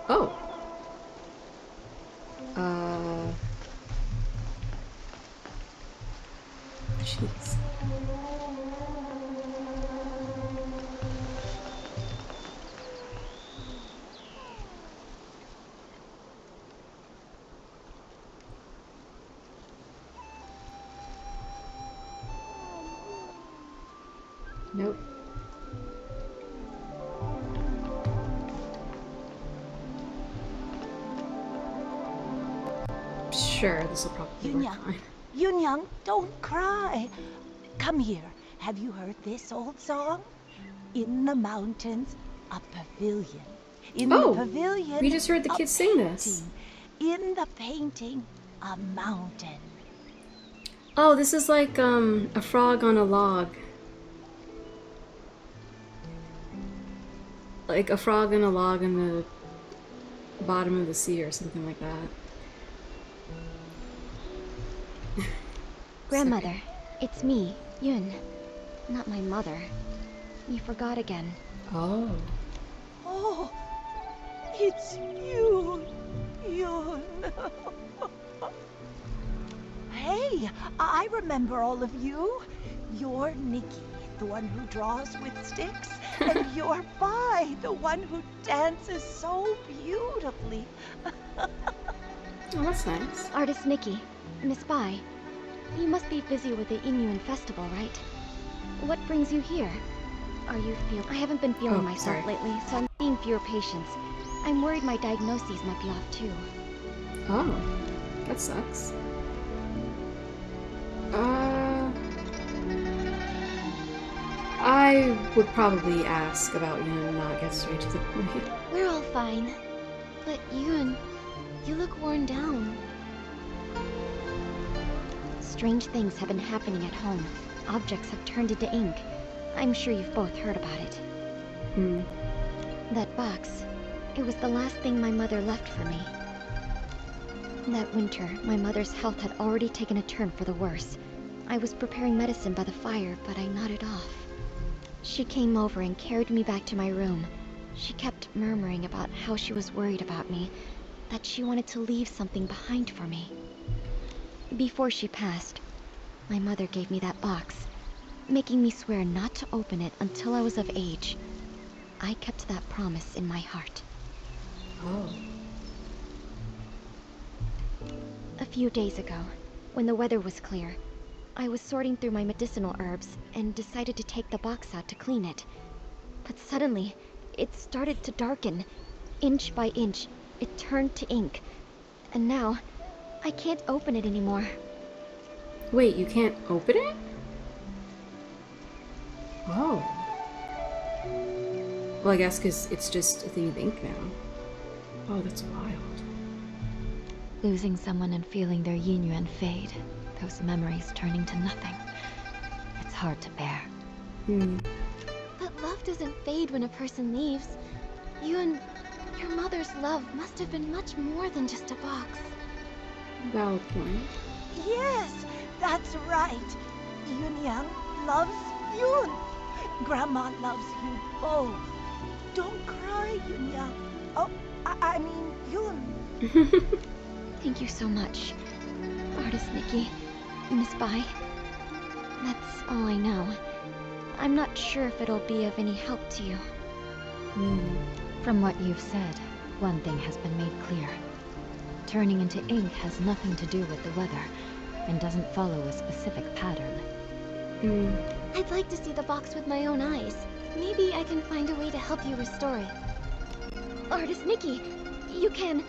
Oh! Jeez. Nope. Sure, this will probably work fine. Yoon, don't cry. Come here. Have you heard this old song? In the mountains, a pavilion. In the pavilion, we just heard the kids sing this. In the painting, a mountain. Oh, this is like a frog on a log. Like a frog on a log in the bottom of the sea or something like that. Grandmother, it's me, Yoon. Not my mother. You forgot again. Oh. Oh, it's you, Yun. Hey, I remember all of you. You're Nikki, the one who draws with sticks, and you're Bai, the one who dances so beautifully. Oh, that's nice. Artist Nikki, Miss Bai, you must be busy with the Inuan festival, right? What brings you here? I haven't been feeling myself lately, so I'm seeing fewer patients. I'm worried my diagnoses might be off too. Oh, that sucks. I would probably ask about you and not get straight to the point. We're all fine. But Yun, you look worn down. Strange things have been happening at home. Objects have turned into ink. I'm sure you've both heard about it. That box, it was the last thing my mother left for me. That winter, my mother's health had already taken a turn for the worse. I was preparing medicine by the fire, but I nodded off. She came over and carried me back to my room. She kept murmuring about how she was worried about me, that she wanted to leave something behind for me. Before she passed, my mother gave me that box, making me swear not to open it until I was of age. I kept that promise in my heart. Oh. A few days ago, when the weather was clear, I was sorting through my medicinal herbs and decided to take the box out to clean it. But suddenly, it started to darken. Inch by inch, it turned to ink. And now, I can't open it anymore. Wait, you can't open it? Oh. Well, I guess because it's just a thing of ink now. Oh, that's wild. Losing someone and feeling their yin yuan fade. Those memories turning to nothing. It's hard to bear. But love doesn't fade when a person leaves. You and your mother's love must have been much more than just a box. Valid point. Yes, that's right. Yun Yang loves Yun. Grandma loves you both. Don't cry, Yun Yang. Oh, I mean Yun. Thank you so much, Artist Nikki, Miss Bai. That's all I know. I'm not sure if it'll be of any help to you. From what you've said, one thing has been made clear. Turning into ink has nothing to do with the weather, and doesn't follow a specific pattern. I'd like to see the box with my own eyes. Maybe I can find a way to help you restore it. Artist Nikki, you can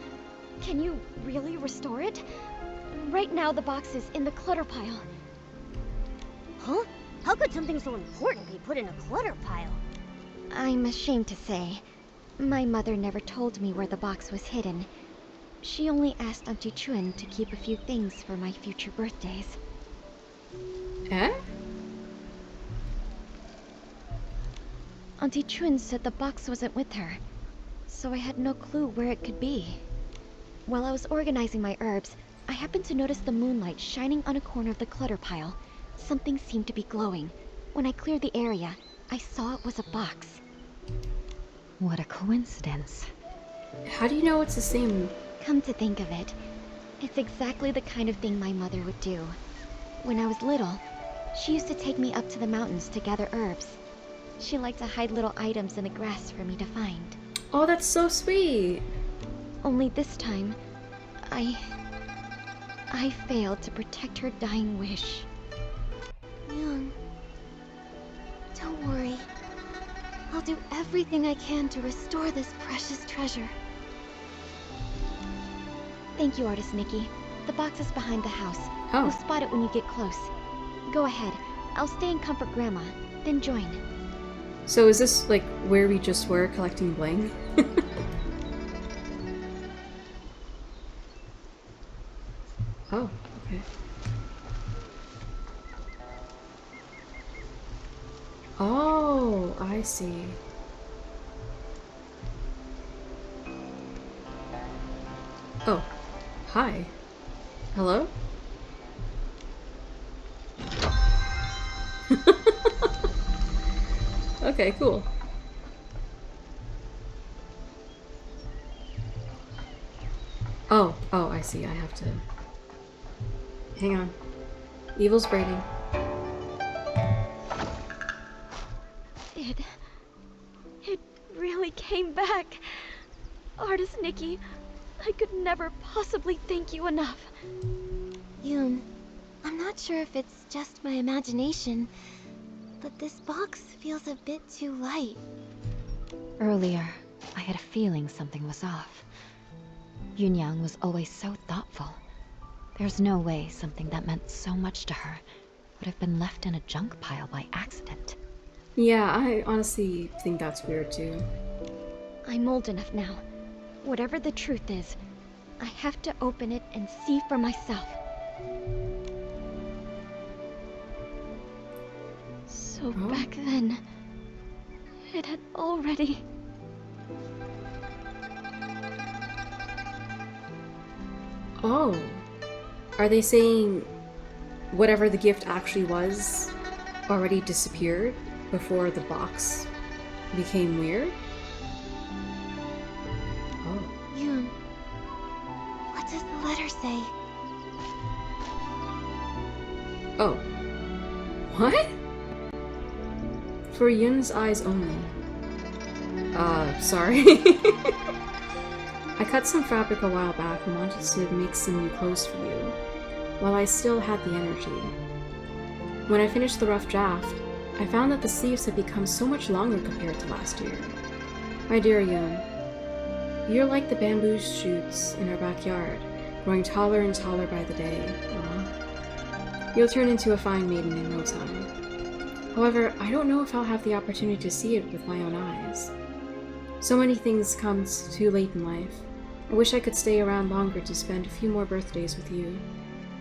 you really restore it? Right now the box is in the clutter pile. Huh? How could something so important be put in a clutter pile? I'm ashamed to say, my mother never told me where the box was hidden. She only asked Auntie Chun to keep a few things for my future birthdays. Eh? Auntie Chun said the box wasn't with her, so I had no clue where it could be. While I was organizing my herbs, I happened to notice the moonlight shining on a corner of the clutter pile. Something seemed to be glowing. When I cleared the area, I saw it was a box. What a coincidence. How do you know it's the same? Come to think of it, it's exactly the kind of thing my mother would do. When I was little, she used to take me up to the mountains to gather herbs. She liked to hide little items in the grass for me to find. Oh, that's so sweet. Only this time, I failed to protect her dying wish. Young, don't worry. I'll do everything I can to restore this precious treasure. Thank you, Artist Nikki. The box is behind the house. Oh. You'll spot it when you get close. Go ahead. I'll stay and comfort Grandma, then join. So is this like where we just were collecting bling? Oh, okay. Oh, I see. Oh, hi. Hello? Okay, cool. see. I have to... Hang on. Evil's braiding. It really came back. Artist Nikki, I could never possibly thank you enough. Yoon, I'm not sure if it's just my imagination, but this box feels a bit too light. Earlier, I had a feeling something was off. Yunyang was always so thoughtful. There's no way something that meant so much to her would have been left in a junk pile by accident. Yeah, I honestly think that's weird too. I'm old enough now. Whatever the truth is, I have to open it and see for myself. So back then, it had already... Oh. Are they saying whatever the gift actually was already disappeared before the box became weird? Oh. Yoon, what does the letter say? Oh. What? For Yun's eyes only. Sorry. I cut some fabric a while back and wanted to make some new clothes for you, while I still had the energy. When I finished the rough draft, I found that the sleeves had become so much longer compared to last year. My dear Yun, you're like the bamboo shoots in our backyard, growing taller and taller by the day. Aww. You'll turn into a fine maiden in no time. However, I don't know if I'll have the opportunity to see it with my own eyes. So many things come too late in life. I wish I could stay around longer to spend a few more birthdays with you,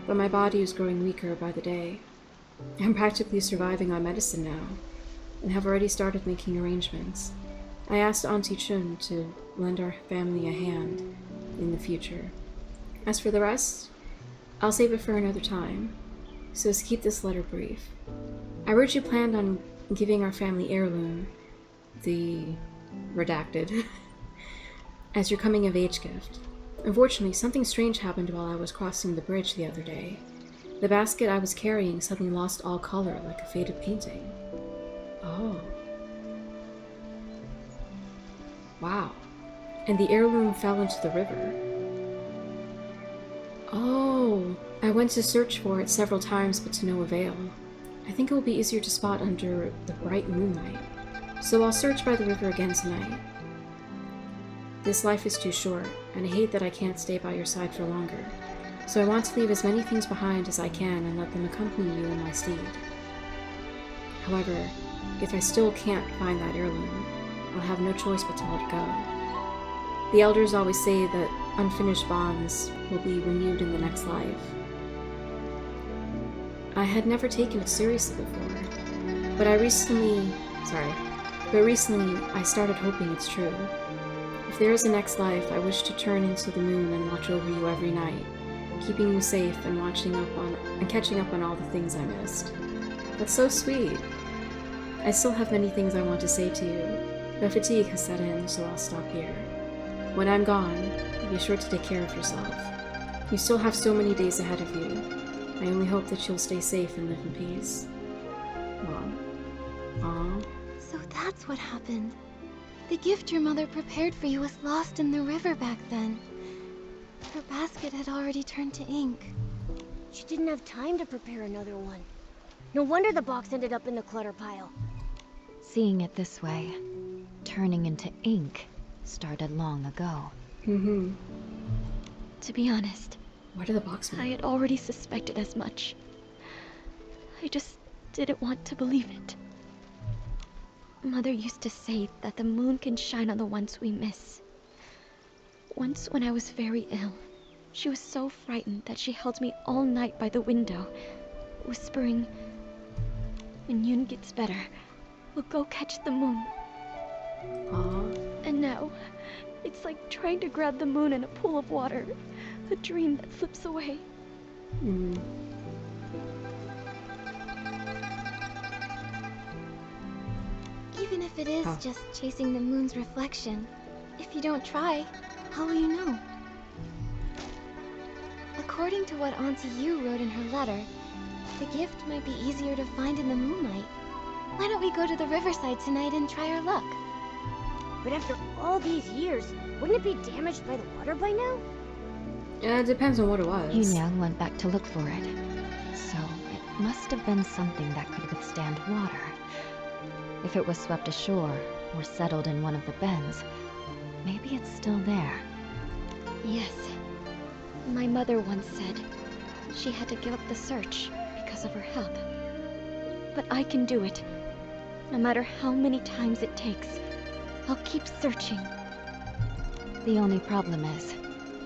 but my body is growing weaker by the day. I'm practically surviving on medicine now, and have already started making arrangements. I asked Auntie Chun to lend our family a hand in the future. As for the rest, I'll save it for another time, so as to keep this letter brief. I originally planned on giving our family heirloom, the redacted, as your coming-of-age gift. Unfortunately, something strange happened while I was crossing the bridge the other day. The basket I was carrying suddenly lost all color, like a faded painting. Oh. Wow. And the heirloom fell into the river. Oh. I went to search for it several times, but to no avail. I think it will be easier to spot under the bright moonlight, so I'll search by the river again tonight. This life is too short, and I hate that I can't stay by your side for longer, so I want to leave as many things behind as I can and let them accompany you in my stead. However, if I still can't find that heirloom, I'll have no choice but to let it go. The elders always say that unfinished bonds will be renewed in the next life. I had never taken it seriously before, but recently I started hoping it's true. If there is a next life, I wish to turn into the moon and watch over you every night, keeping you safe and catching up on all the things I missed. That's so sweet. I still have many things I want to say to you, but fatigue has set in, so I'll stop here. When I'm gone, be sure to take care of yourself. You still have so many days ahead of you. I only hope that you'll stay safe and live in peace. Mom. Aww. So that's what happened. The gift your mother prepared for you was lost in the river back then. Her basket had already turned to ink. She didn't have time to prepare another one. No wonder the box ended up in the clutter pile. Seeing it this way, turning into ink started long ago. Mm-hmm. To be honest, why did the box move? I had already suspected as much. I just didn't want to believe it. Mother used to say that the moon can shine on the ones we miss. Once when I was very ill, she was so frightened that she held me all night by the window, whispering, "When Yoon gets better, we'll go catch the moon." Aww. And now, it's like trying to grab the moon in a pool of water, a dream that slips away. Mm. Even if it is just chasing the moon's reflection, if you don't try, how will you know? According to what Auntie Yu wrote in her letter, the gift might be easier to find in the moonlight. Why don't we go to the riverside tonight and try our luck? But after all these years, wouldn't it be damaged by the water by now? Yeah, it depends on what it was. Yunyang went back to look for it. So, it must have been something that could withstand water. If it was swept ashore, or settled in one of the bends, maybe it's still there. Yes. My mother once said she had to give up the search because of her health. But I can do it. No matter how many times it takes, I'll keep searching. The only problem is,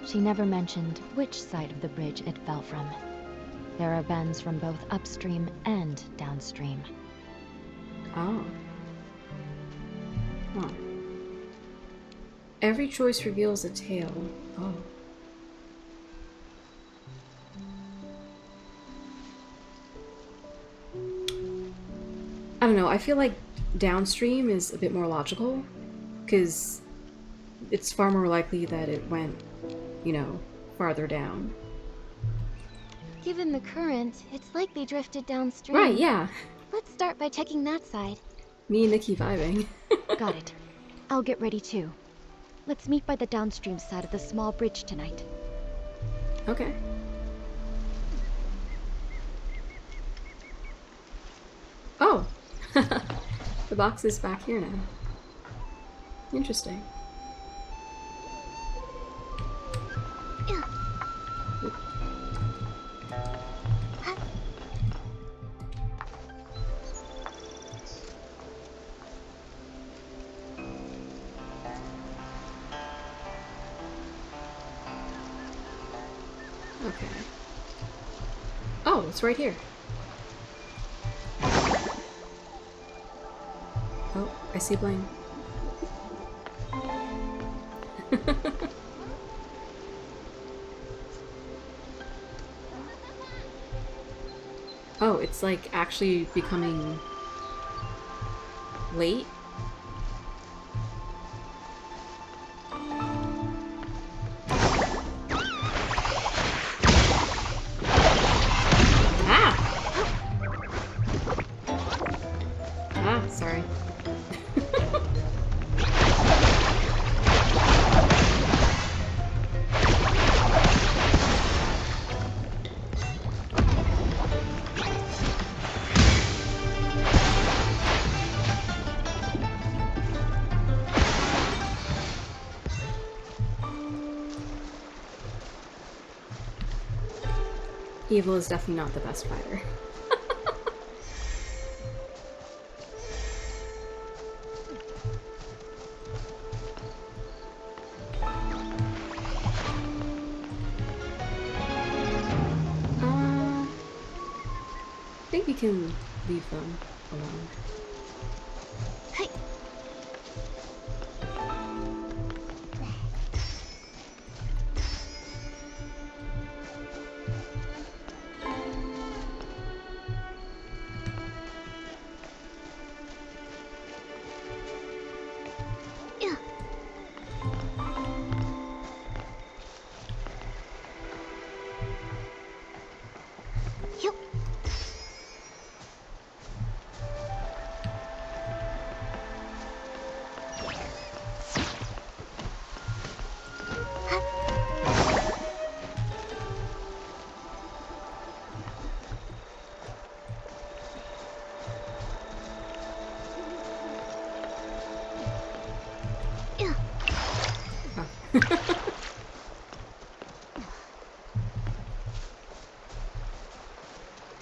she never mentioned which side of the bridge it fell from. There are bends from both upstream and downstream. Oh. Huh. Every choice reveals a tale. Oh. I don't know, I feel like downstream is a bit more logical, because it's far more likely that it went, you know, farther down. Given the current, it's likely drifted downstream. Right, yeah. Let's start by checking that side. Me and Nikki vibing. Got it. I'll get ready too. Let's meet by the downstream side of the small bridge tonight. Okay. Oh! The box is back here now. Interesting. Okay. Oh, it's right here. Oh, I see Blaine. Oh, it's like actually becoming late? Sorry. Evil is definitely not the best fighter. I think we can leave them alone. Hey.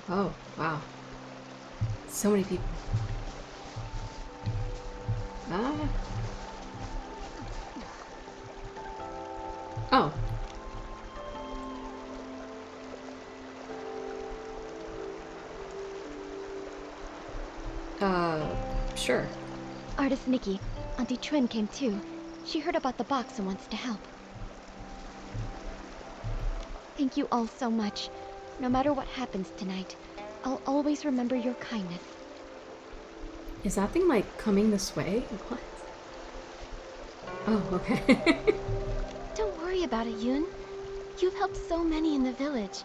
Oh, wow. So many people. Ah. Oh. Sure. Artist Nikki, Auntie Trin came too. She heard about the box and wants to help. Thank you all so much. No matter what happens tonight, I'll always remember your kindness. Is that thing like coming this way? What? Oh, okay. Don't worry about it, Yun. You've helped so many in the village,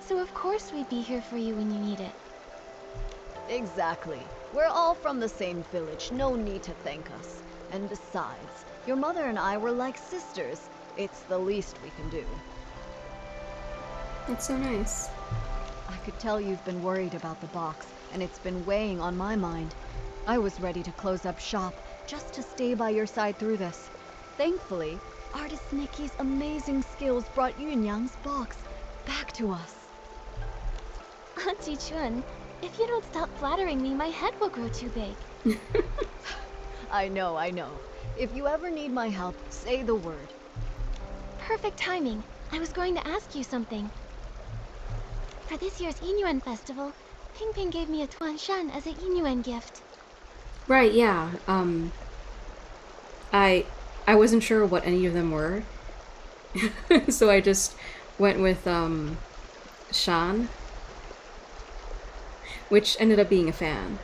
so of course we'd be here for you when you need it. Exactly. We're all from the same village, no need to thank us. And besides, your mother and I were like sisters. It's the least we can do. That's so nice. I could tell you've been worried about the box, and it's been weighing on my mind. I was ready to close up shop, just to stay by your side through this. Thankfully, artist Nikki's amazing skills brought Yunyang's box back to us. Auntie Chun, if you don't stop flattering me, my head will grow too big. I know. If you ever need my help, say the word. Perfect timing. I was going to ask you something. For this year's Yinyuan festival, Ping Ping gave me a Tuan Shan as a Yinyuan gift. Right, yeah. I wasn't sure what any of them were. So I just went with Shan, which ended up being a fan.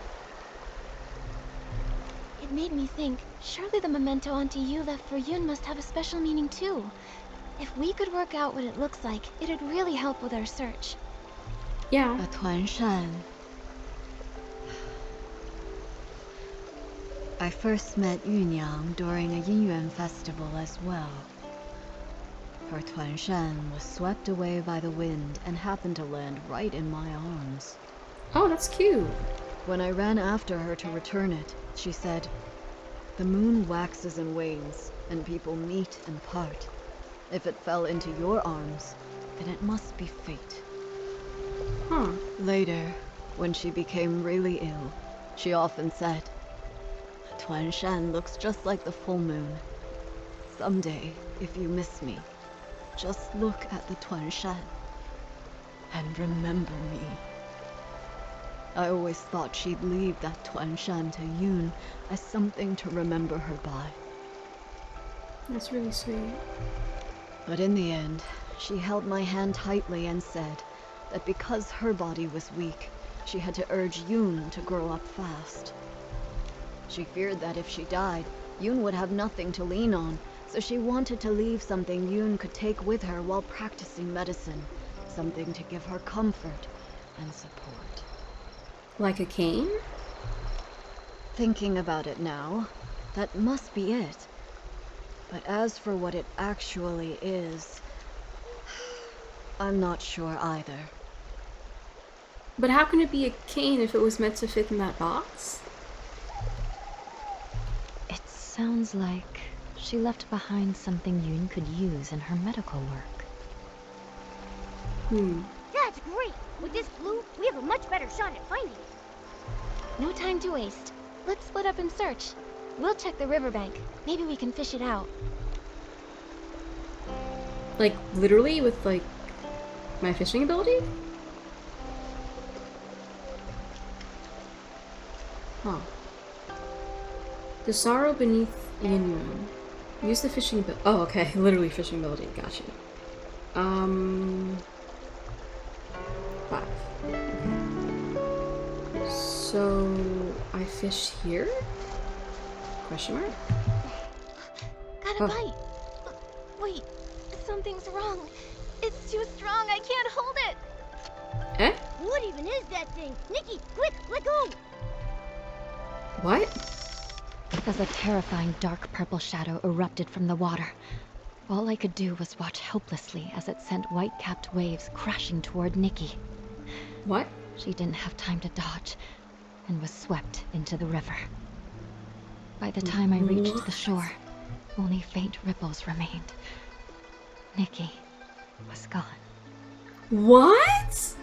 It made me think, surely the memento Auntie Yu left for Yun must have a special meaning too. If we could work out what it looks like, it'd really help with our search. Yeah. A Tuan Shan. I first met Yunyang during a Yinyuan festival as well. Her Tuan Shan was swept away by the wind and happened to land right in my arms. Oh, that's cute. When I ran after her to return it, she said, "The moon waxes and wanes, and people meet and part. If it fell into your arms, then it must be fate." Huh. Later, when she became really ill, she often said, "Tuan Shan looks just like the full moon. Someday, if you miss me, just look at the Tuan Shan and remember me." I always thought she'd leave that Tuan Shan to Yun as something to remember her by. That's really sweet. But in the end, she held my hand tightly and said that because her body was weak, she had to urge Yun to grow up fast. She feared that if she died, Yun would have nothing to lean on, so she wanted to leave something Yun could take with her while practicing medicine, something to give her comfort and support. Like a cane? Thinking about it now, that must be it. But as for what it actually is, I'm not sure either. But how can it be a cane if it was meant to fit in that box? It sounds like she left behind something Yun could use in her medical work. That's great! With this clue, we have a much better shot at finding it. No time to waste. Let's split up and search. We'll check the riverbank. Maybe we can fish it out. Like, literally with, like, my fishing ability? Huh. The sorrow beneath Yinyuan. Use the fishing ability. Oh, okay. Literally fishing ability. Gotcha. 5. Okay. So, I fish here? Question mark? Got a bite. Wait, something's wrong. It's too strong. I can't hold it. Eh? What even is that thing? Nikki, quick, let go! What? As a terrifying dark purple shadow erupted from the water, all I could do was watch helplessly as it sent white-capped waves crashing toward Nikki. What? She didn't have time to dodge, and was swept into the river. By the time I reached the shore, only faint ripples remained. Nikki was gone. What?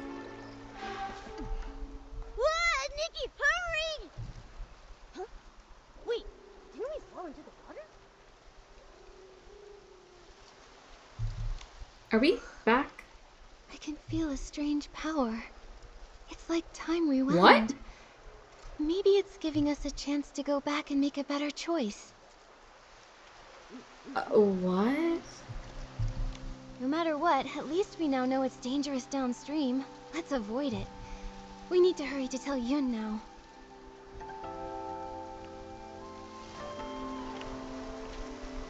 Nikki, hurry! Huh? Wait, didn't we fall into the water? Are we back? I can feel a strange power. It's like time rewound. What? Maybe it's giving us a chance to go back and make a better choice. What? No matter what, at least we now know it's dangerous downstream. Let's avoid it. We need to hurry to tell Yun now.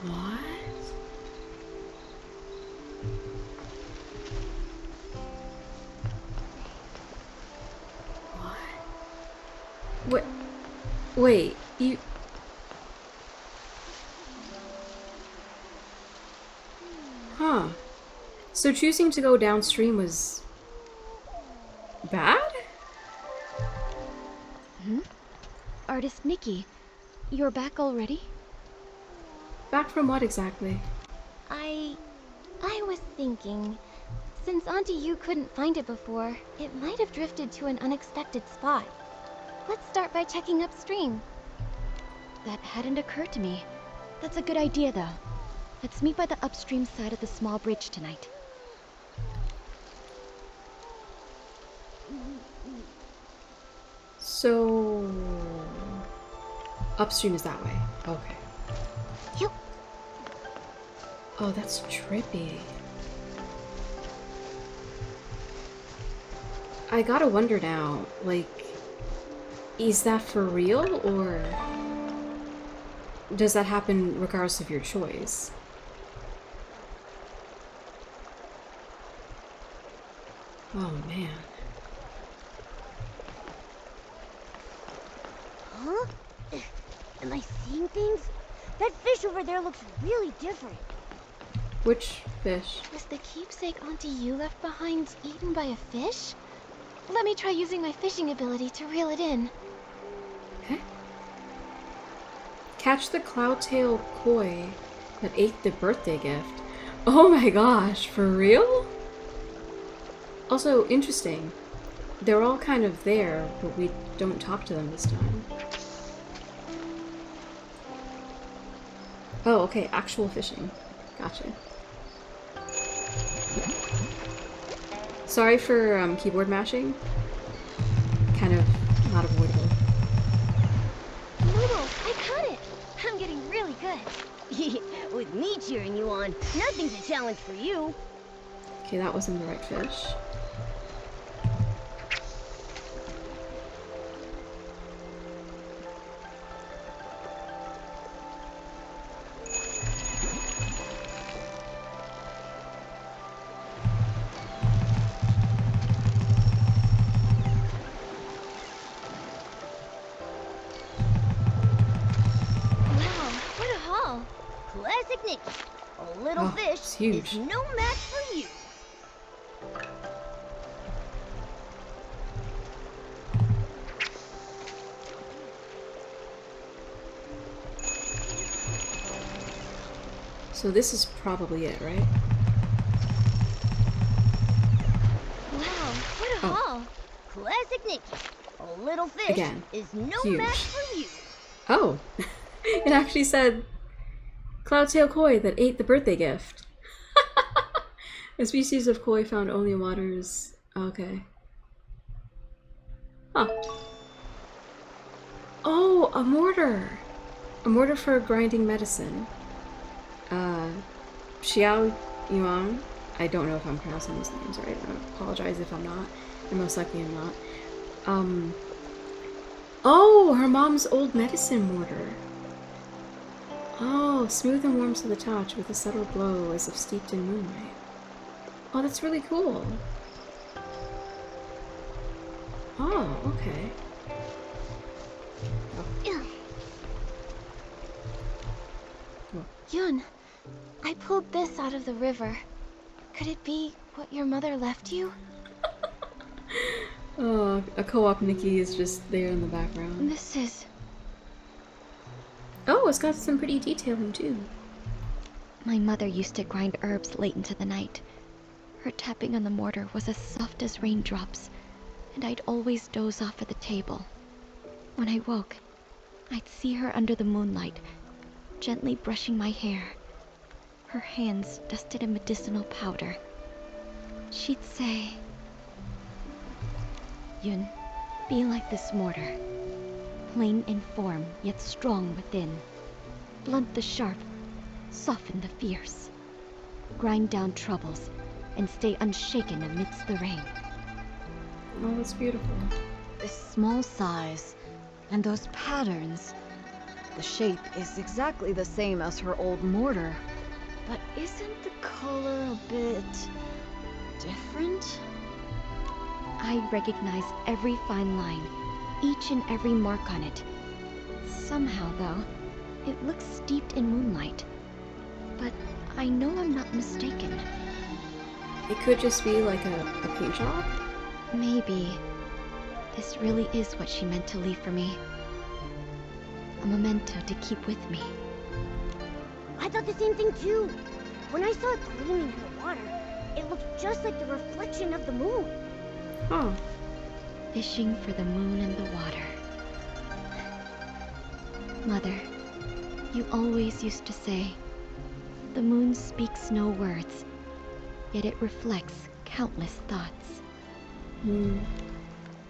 What? Wait, you... Huh. So choosing to go downstream was... bad? Artist Nikki, you're back already? Back from what exactly? I was thinking, since Auntie Yu couldn't find it before, it might have drifted to an unexpected spot. Let's start by checking upstream. That hadn't occurred to me. That's a good idea, though. Let's meet by the upstream side of the small bridge tonight. So... upstream is that way. Okay. Yep. Oh, that's trippy. I gotta wonder now, like, is that for real, or does that happen regardless of your choice? Oh, man. Huh? Am I seeing things? That fish over there looks really different. Which fish? Was the keepsake Auntie Yu left behind eaten by a fish? Let me try using my fishing ability to reel it in. Okay. Catch the cloudtail koi that ate the birthday gift. Oh my gosh, for real? Also, interesting. They're all kind of there, but we don't talk to them this time. Oh, okay, actual fishing. Gotcha. Sorry for keyboard mashing. Kind of not avoidable. Momo, I caught it! I'm getting really good. With me cheering you on, nothing's a challenge for you. Okay, that wasn't the right fish. Classic Nikki. A little fish it's huge. is no match for you. So this is probably it, right? Wow, what a haul! Classic Nikki. A little fish Again, is no huge. match for you. Oh, it actually said cloudtail koi that ate the birthday gift. A species of koi found only in waters. Okay. Huh. Oh, a mortar! A mortar for grinding medicine. Xiao Yuan. I don't know if I'm pronouncing these names right. I apologize if I'm not. And most likely I'm not. Oh, her mom's old medicine mortar. Oh, smooth and warm to the touch with a subtle glow as if steeped in moonlight. Oh, that's really cool. Oh, okay. Yun, I pulled this out of the river. Could it be what your mother left you? Oh, a co-op Nikki is just there in the background. This is... Oh, it's got some pretty detailing too. My mother used to grind herbs late into the night. Her tapping on the mortar was as soft as raindrops, and I'd always doze off at the table. When I woke, I'd see her under the moonlight, gently brushing my hair, her hands dusted in medicinal powder. She'd say, "Yun, be like this mortar, plain in form yet strong within. Blunt the sharp, soften the fierce. Grind down troubles and stay unshaken amidst the rain." Oh, that's beautiful. This small size and those patterns. The shape is exactly the same as her old mortar, but isn't the color a bit different? I recognize every fine line, each and every mark on it. Somehow, though, it looks steeped in moonlight. But I know I'm not mistaken. It could just be like a paint job? Maybe this really is what she meant to leave for me. A memento to keep with me. I thought the same thing too. When I saw it gleaming in the water, it looked just like the reflection of the moon. Huh. Fishing for the moon and the water. Mother, you always used to say, the moon speaks no words, yet it reflects countless thoughts.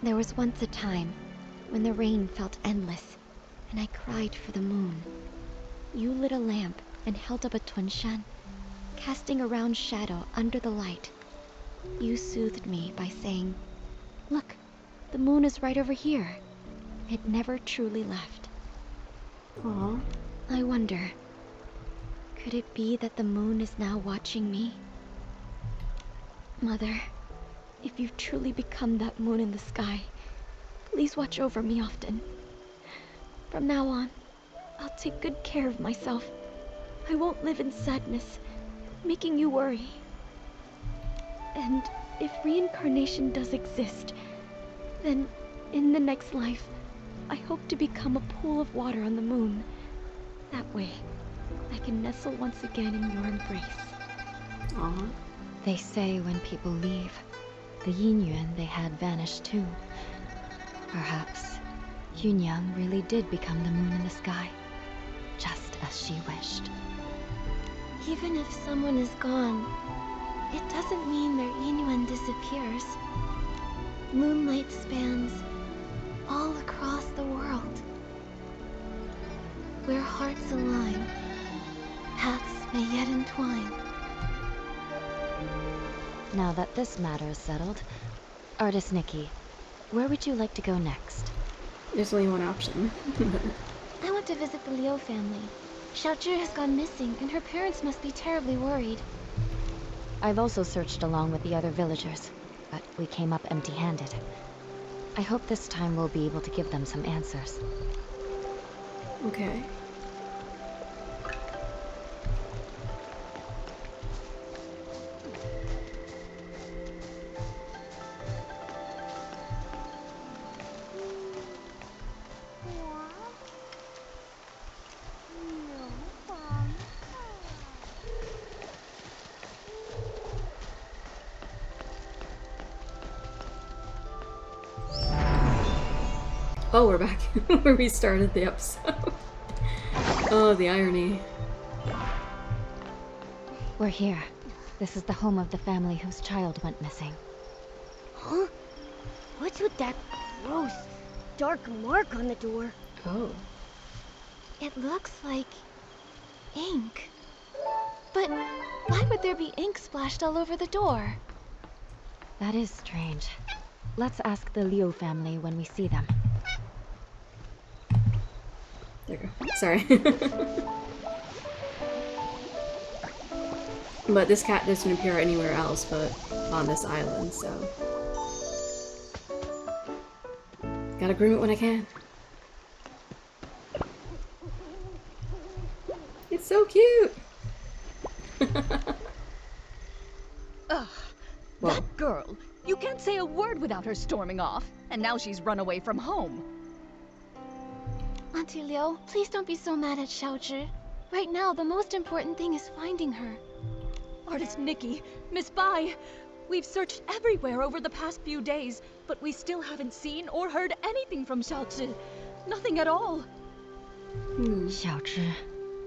There was once a time when the rain felt endless, and I cried for the moon. You lit a lamp and held up a tunshan, casting a round shadow under the light. You soothed me by saying, "Look, the moon is right over here." It never truly left. Aww. I wonder, could it be that the moon is now watching me? Mother, if you've truly become that moon in the sky, please watch over me often. From now on, I'll take good care of myself. I won't live in sadness, making you worry. And if reincarnation does exist, then in the next life, I hope to become a pool of water on the moon. That way, I can nestle once again in your embrace. Aww. They say when people leave, the yin yuan they had vanished too. Perhaps Yunyang really did become the moon in the sky, just as she wished. Even if someone is gone, it doesn't mean their Yinyuan disappears. Moonlight spans all across the world. Where hearts align, paths may yet entwine. Now that this matter is settled, Artist Nikki, where would you like to go next? There's only one option. I want to visit the Liu family. Xiaozhi has gone missing, and her parents must be terribly worried. I've also searched along with the other villagers, but we came up empty-handed. I hope this time we'll be able to give them some answers. Okay. Oh, we're back where we started the episode. Oh, the irony. We're here. This is the home of the family whose child went missing. Huh? What's with that gross, dark mark on the door? Oh. It looks like ink. But why would there be ink splashed all over the door? That is strange. Let's ask the Liu family when we see them. There you go. Sorry. But this cat doesn't appear anywhere else but on this island, so... Gotta groom it when I can. It's so cute! Ugh, that girl. You can't say a word without her storming off, and now she's run away from home. Auntie Liu, please don't be so mad at Xiaozhi. Right now, the most important thing is finding her. Artist Nikki, Miss Bai, we've searched everywhere over the past few days, but we still haven't seen or heard anything from Xiaozhi. Nothing at all. Xiaozhi.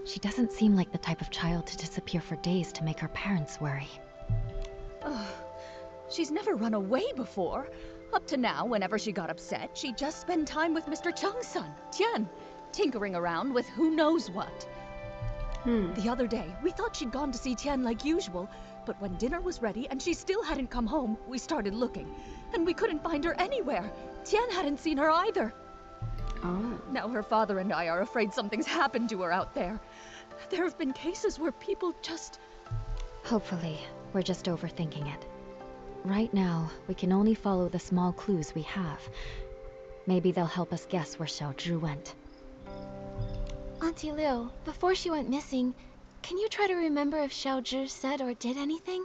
She doesn't seem like the type of child to disappear for days to make her parents worry. Ugh. She's never run away before. Up to now, whenever she got upset, she'd just spend time with Mr. Cheng's son, Tian, tinkering around with who knows what. The other day, we thought she'd gone to see Tian like usual, but when dinner was ready and she still hadn't come home, we started looking, and we couldn't find her anywhere. Tian hadn't seen her either. Oh. Now her father and I are afraid something's happened to her out there. There have been cases where people just... Hopefully, we're just overthinking it. Right now, we can only follow the small clues we have. Maybe they'll help us guess where Xiaozhi went. Auntie Liu, before she went missing, can you try to remember if Xiaozhi said or did anything?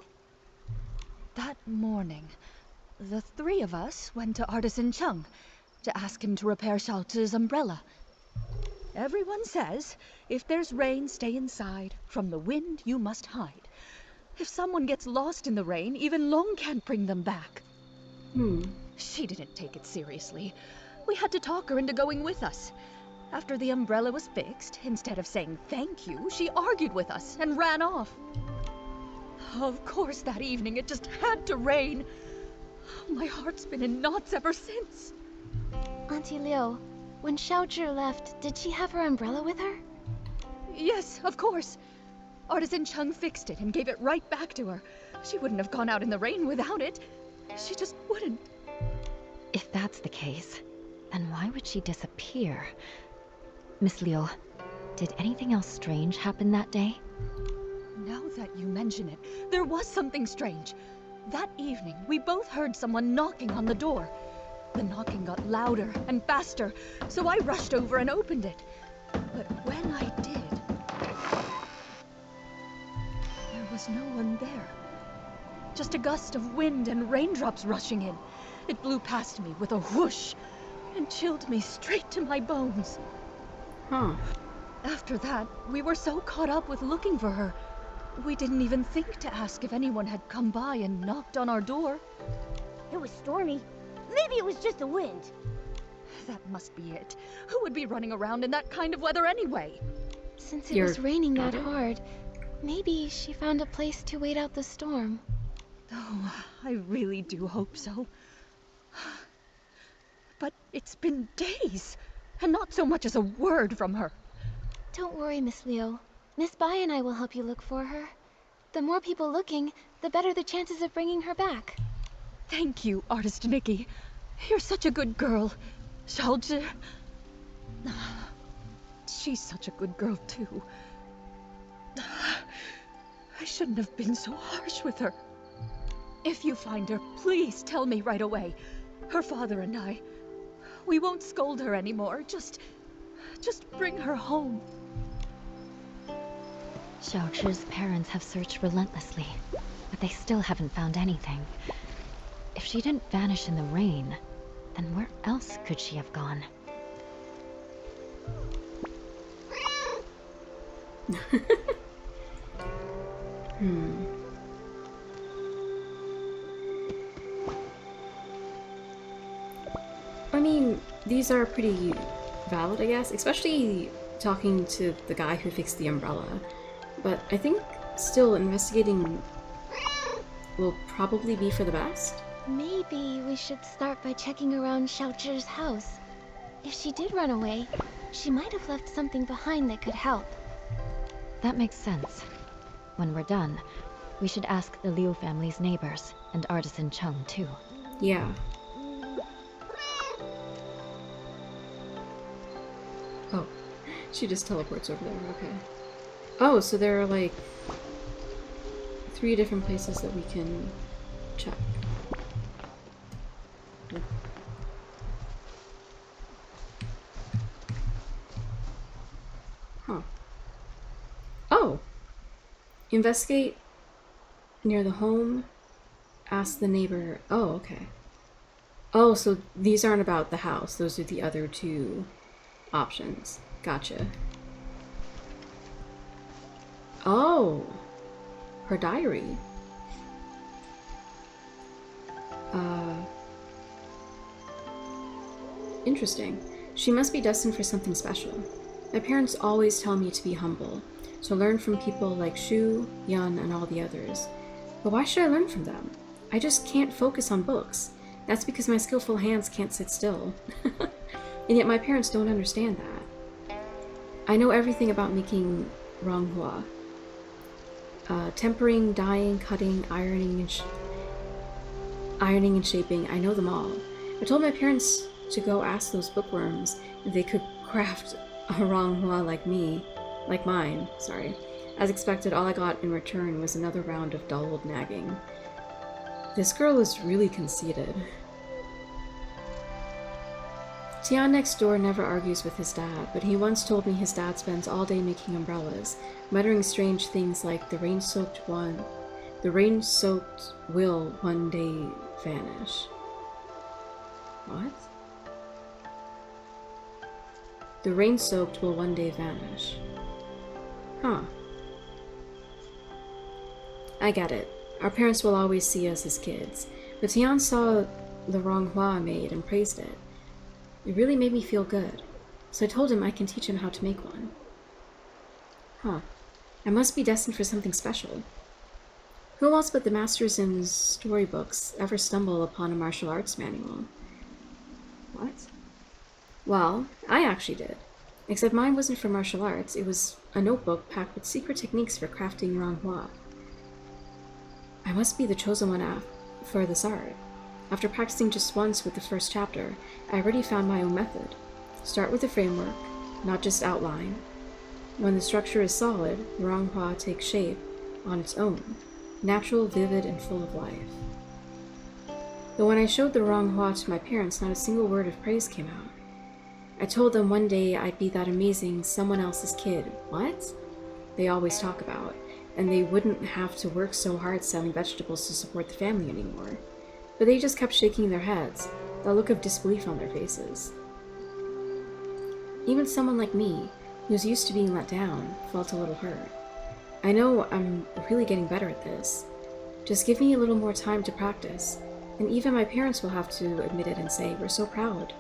That morning, the three of us went to Artisan Chung to ask him to repair Xiaozhi's umbrella. Everyone says, if there's rain, stay inside. From the wind, you must hide. If someone gets lost in the rain, even Long can't bring them back. She didn't take it seriously. We had to talk her into going with us. After the umbrella was fixed, instead of saying thank you, she argued with us and ran off. Of course, that evening it just had to rain. My heart's been in knots ever since. Auntie Liu, when Xiaozhi left, did she have her umbrella with her? Yes, of course. Artisan Chung fixed it and gave it right back to her. She wouldn't have gone out in the rain without it. She just wouldn't. If that's the case, then why would she disappear? Miss Liu, did anything else strange happen that day? Now that you mention it, there was something strange. That evening, we both heard someone knocking on the door. The knocking got louder and faster, so I rushed over and opened it. But when I did, there was no one there. Just a gust of wind and raindrops rushing in. It blew past me with a whoosh and chilled me straight to my bones. After that, we were so caught up with looking for her, we didn't even think to ask if anyone had come by and knocked on our door. It was stormy. Maybe it was just the wind. That must be it. Who would be running around in that kind of weather anyway? Since it was raining that hard, maybe she found a place to wait out the storm. Oh, I really do hope so. But it's been days, and not so much as a word from her. Don't worry, Miss Liu. Miss Bai and I will help you look for her. The more people looking, the better the chances of bringing her back. Thank you, Artist Nikki. You're such a good girl. Xiaozhi... She's such a good girl, too. I shouldn't have been so harsh with her. If you find her, please tell me right away. Her father and I... We won't scold her anymore. Just bring her home. Xiaozhi's parents have searched relentlessly, but they still haven't found anything. If she didn't vanish in the rain, then where else could she have gone? I mean, these are pretty valid, I guess, especially talking to the guy who fixed the umbrella. But I think still investigating will probably be for the best. Maybe we should start by checking around Xiaozhi's house. If she did run away, she might have left something behind that could help. That makes sense. When we're done, we should ask the Liu family's neighbors and Artisan Chung too. Yeah. Oh, she just teleports over there, okay. Oh, so there are like 3 different places that we can check. Huh. Oh! Investigate near the home. Ask the neighbor. Oh, okay. Oh, so these aren't about the house. Those are the other 2 options. Gotcha. Oh! Her diary. Interesting. She must be destined for something special. My parents always tell me to be humble, to learn from people like Shu, Yun, and all the others. But why should I learn from them? I just can't focus on books. That's because my skillful hands can't sit still. And yet my parents don't understand that. I know everything about making ronghua. Tempering, dyeing, cutting, ironing, and shaping. I know them all. I told my parents to go ask those bookworms if they could craft a ronghua like mine. As expected, all I got in return was another round of dull old nagging. This girl is really conceited. Tian next door never argues with his dad, but he once told me his dad spends all day making umbrellas, muttering strange things like the rain-soaked will one day vanish. What? The rain-soaked will one day vanish. Huh. I get it. Our parents will always see us as kids, but Tian saw the Ronghua I made and praised it. It really made me feel good, so I told him I can teach him how to make one. Huh. I must be destined for something special. Who else but the masters in storybooks ever stumble upon a martial arts manual? What? Well, I actually did. Except mine wasn't for martial arts, it was a notebook packed with secret techniques for crafting Ronghua. I must be the chosen one for this art. After practicing just once with the first chapter, I already found my own method. Start with a framework, not just outline. When the structure is solid, Ronghua takes shape on its own, natural, vivid, and full of life. But when I showed the Ronghua to my parents, not a single word of praise came out. I told them one day I'd be that amazing someone else's kid. What? They always talk about, and they wouldn't have to work so hard selling vegetables to support the family anymore. But they just kept shaking their heads, that look of disbelief on their faces. Even someone like me, who's used to being let down, felt a little hurt. I know I'm really getting better at this. Just give me a little more time to practice, and even my parents will have to admit it and say, we're so proud.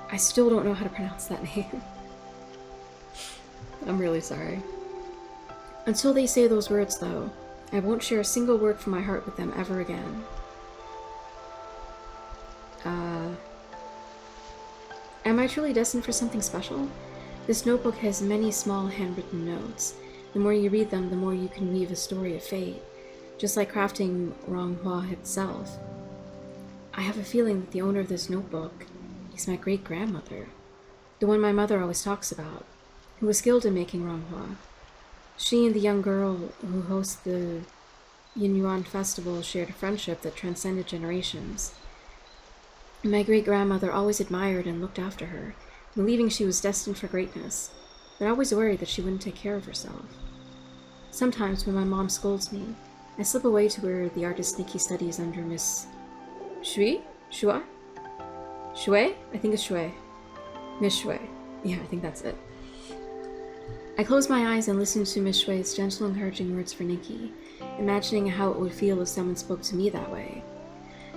I still don't know how to pronounce that name. I'm really sorry. Until they say those words, though, I won't share a single word from my heart with them ever again. Am I truly destined for something special? This notebook has many small handwritten notes. The more you read them, the more you can weave a story of fate, just like crafting Ronghua itself. I have a feeling that the owner of this notebook is my great-grandmother, the one my mother always talks about, who was skilled in making Ronghua. She and the young girl who hosts the Yinyuan festival shared a friendship that transcended generations. My great-grandmother always admired and looked after her, believing she was destined for greatness, but always worried that she wouldn't take care of herself. Sometimes when my mom scolds me, I slip away to where the artist Nikki studies under Miss Shui? Shua? Shui? I think it's Shui. Miss Shui. Yeah, I think that's it. I close my eyes and listen to Miss Shui's gentle, encouraging words for Nikki, imagining how it would feel if someone spoke to me that way.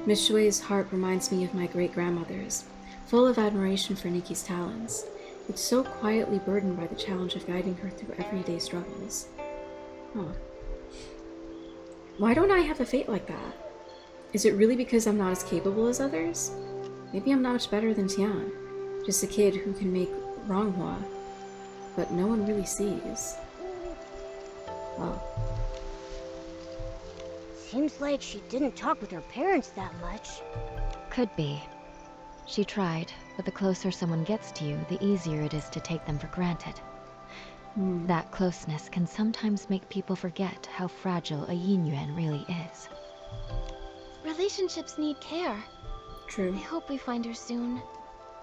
Miss Shui's heart reminds me of my great-grandmother's, full of admiration for Nikki's talents, yet so quietly burdened by the challenge of guiding her through everyday struggles. Huh. Why don't I have a fate like that? Is it really because I'm not as capable as others? Maybe I'm not much better than Tian, just a kid who can make Ronghua, but no one really sees. Well. Seems like she didn't talk with her parents that much. Could be. She tried, but the closer someone gets to you, the easier it is to take them for granted. That closeness can sometimes make people forget how fragile a Yinyuan really is. Relationships need care. True. I hope we find her soon.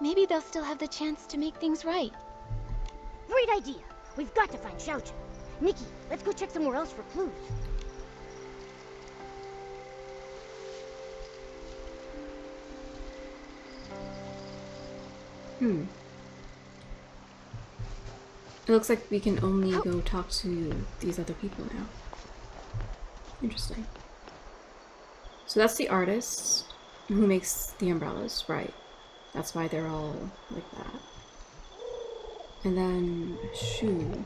Maybe they'll still have the chance to make things right. Great idea! We've got to find Xiaojun. Nikki, let's go check somewhere else for clues. It looks like we can only go talk to these other people now. Interesting. So that's the artist who makes the umbrellas, right? That's why they're all like that. And then Shu,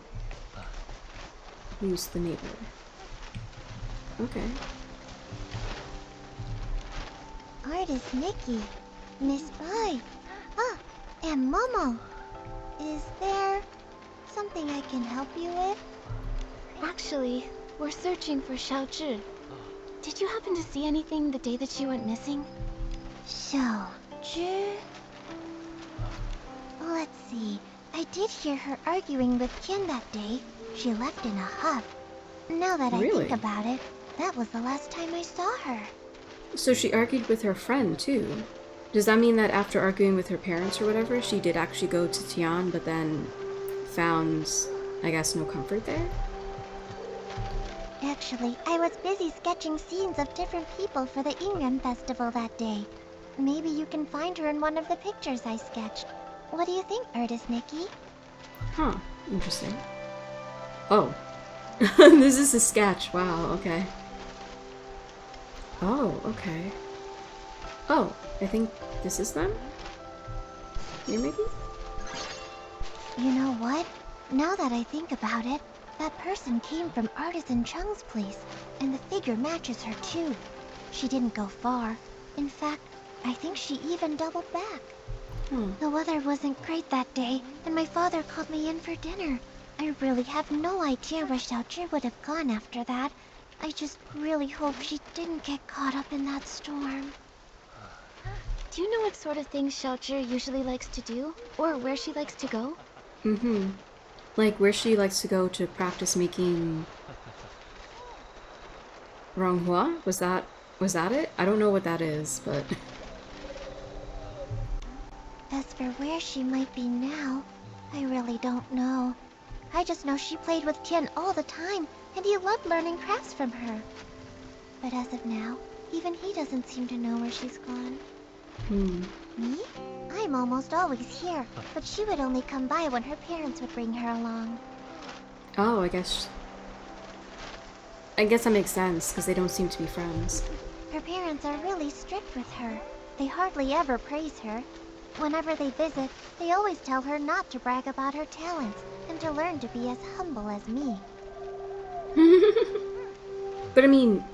who's the neighbor. Okay. Artist Nikki, Miss Bai, and Momo. Is there something I can help you with? Actually, we're searching for Xiaozhi. Did you happen to see anything the day that she went missing? Xiaozhi? Let's see. I did hear her arguing with Qian that day. She left in a huff. Now that I think about it, that was the last time I saw her. So she argued with her friend, too. Does that mean that after arguing with her parents or whatever, she did actually go to Tian, but then found, I guess, no comfort there? Actually, I was busy sketching scenes of different people for the Ingram Festival that day. Maybe you can find her in one of the pictures I sketched. What do you think, artist Nikki? Huh, interesting. Oh. This is a sketch. Wow, okay. Oh, okay. Oh, I think this is them? Here, maybe? You know what? Now that I think about it, that person came from Artisan Chung's place, and the figure matches her too. She didn't go far. In fact, I think she even doubled back. The weather wasn't great that day, and my father called me in for dinner. I really have no idea where Xiaozhi would have gone after that. I just really hope she didn't get caught up in that storm. Do you know what sort of things Xiaozhi usually likes to do? Or where she likes to go? Mm-hmm. Like where she likes to go to practice making Ronghua? Was that it? I don't know what that is, but as for where she might be now, I really don't know. I just know she played with Tian all the time, and he loved learning crafts from her. But as of now, even he doesn't seem to know where she's gone. Me? I'm almost always here, but she would only come by when her parents would bring her along. oh, I guess that makes sense, because they don't seem to be friends. Her parents are really strict with her. They hardly ever praise her. Whenever they visit, they always tell her not to brag about her talents, and to learn to be as humble as me. But I mean,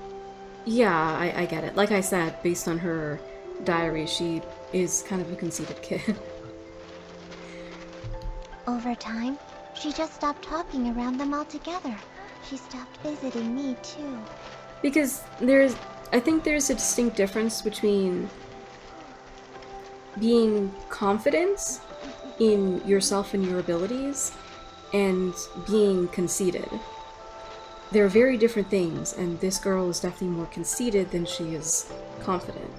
yeah, I get it. Like I said, based on her diary, she is kind of a conceited kid. Over time, she just stopped talking around them altogether. She stopped visiting me, too. Because I think there's a distinct difference between being confident in yourself and your abilities and being conceited. They're very different things, and this girl is definitely more conceited than she is confident.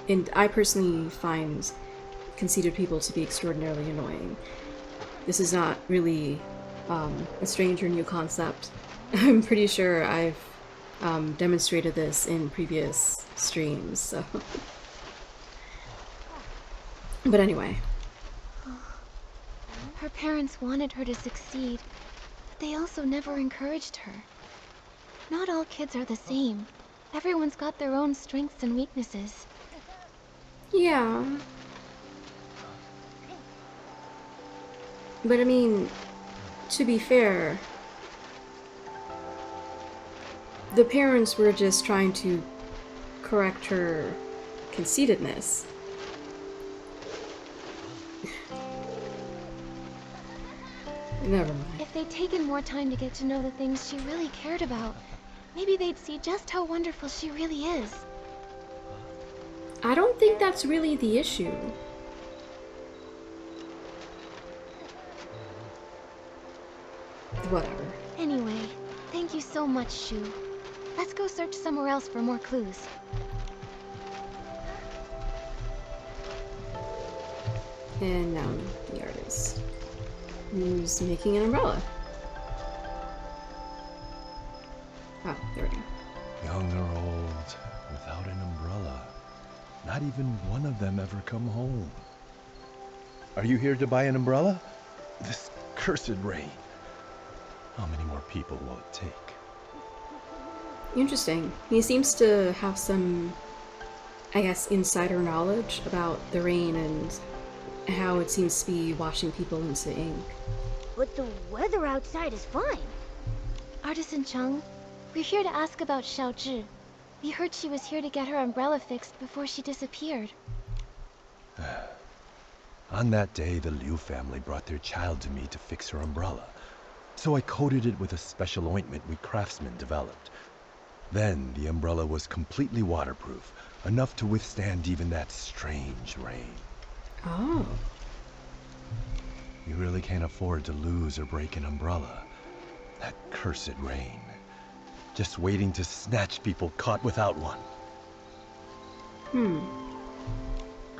And I personally find conceited people to be extraordinarily annoying. This is not really a strange or new concept. I'm pretty sure I've demonstrated this in previous streams, so... But anyway. Her parents wanted her to succeed, but they also never encouraged her. Not all kids are the same. Everyone's got their own strengths and weaknesses. Yeah. But I mean, to be fair, the parents were just trying to correct her conceitedness. Never mind. If they'd taken more time to get to know the things she really cared about, maybe they'd see just how wonderful she really is. I don't think that's really the issue. Whatever. Anyway, thank you so much, Shu. Let's go search somewhere else for more clues. And now the artist, who's making an umbrella. Oh, there we go. Young or old, without an umbrella. Not even one of them ever come home. Are you here to buy an umbrella? This cursed rain. How many more people will it take? Interesting. He seems to have some, I guess, insider knowledge about the rain and how it seems to be washing people into ink. But the weather outside is fine. Artisan Chung, we're here to ask about Xiaozhi. We heard she was here to get her umbrella fixed before she disappeared. On that day, the Liu family brought their child to me to fix her umbrella. So I coated it with a special ointment we craftsmen developed. Then the umbrella was completely waterproof, enough to withstand even that strange rain. Oh. You really can't afford to lose or break an umbrella. That cursed rain. just waiting to snatch people caught without one.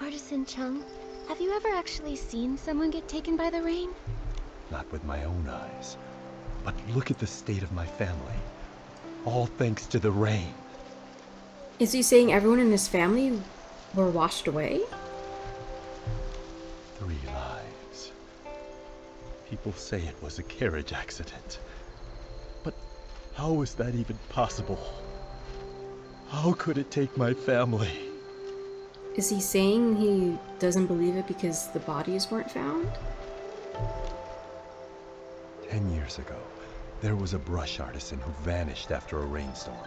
Artisan Chung, have you ever actually seen someone get taken by the rain? Not with my own eyes. But look at the state of my family. All thanks to the rain. Is he saying everyone in his family were washed away? 3 lives. People say it was a carriage accident. But how is that even possible? How could it take my family? Is he saying he doesn't believe it because the bodies weren't found? 10 years ago, there was a brush artisan who vanished after a rainstorm.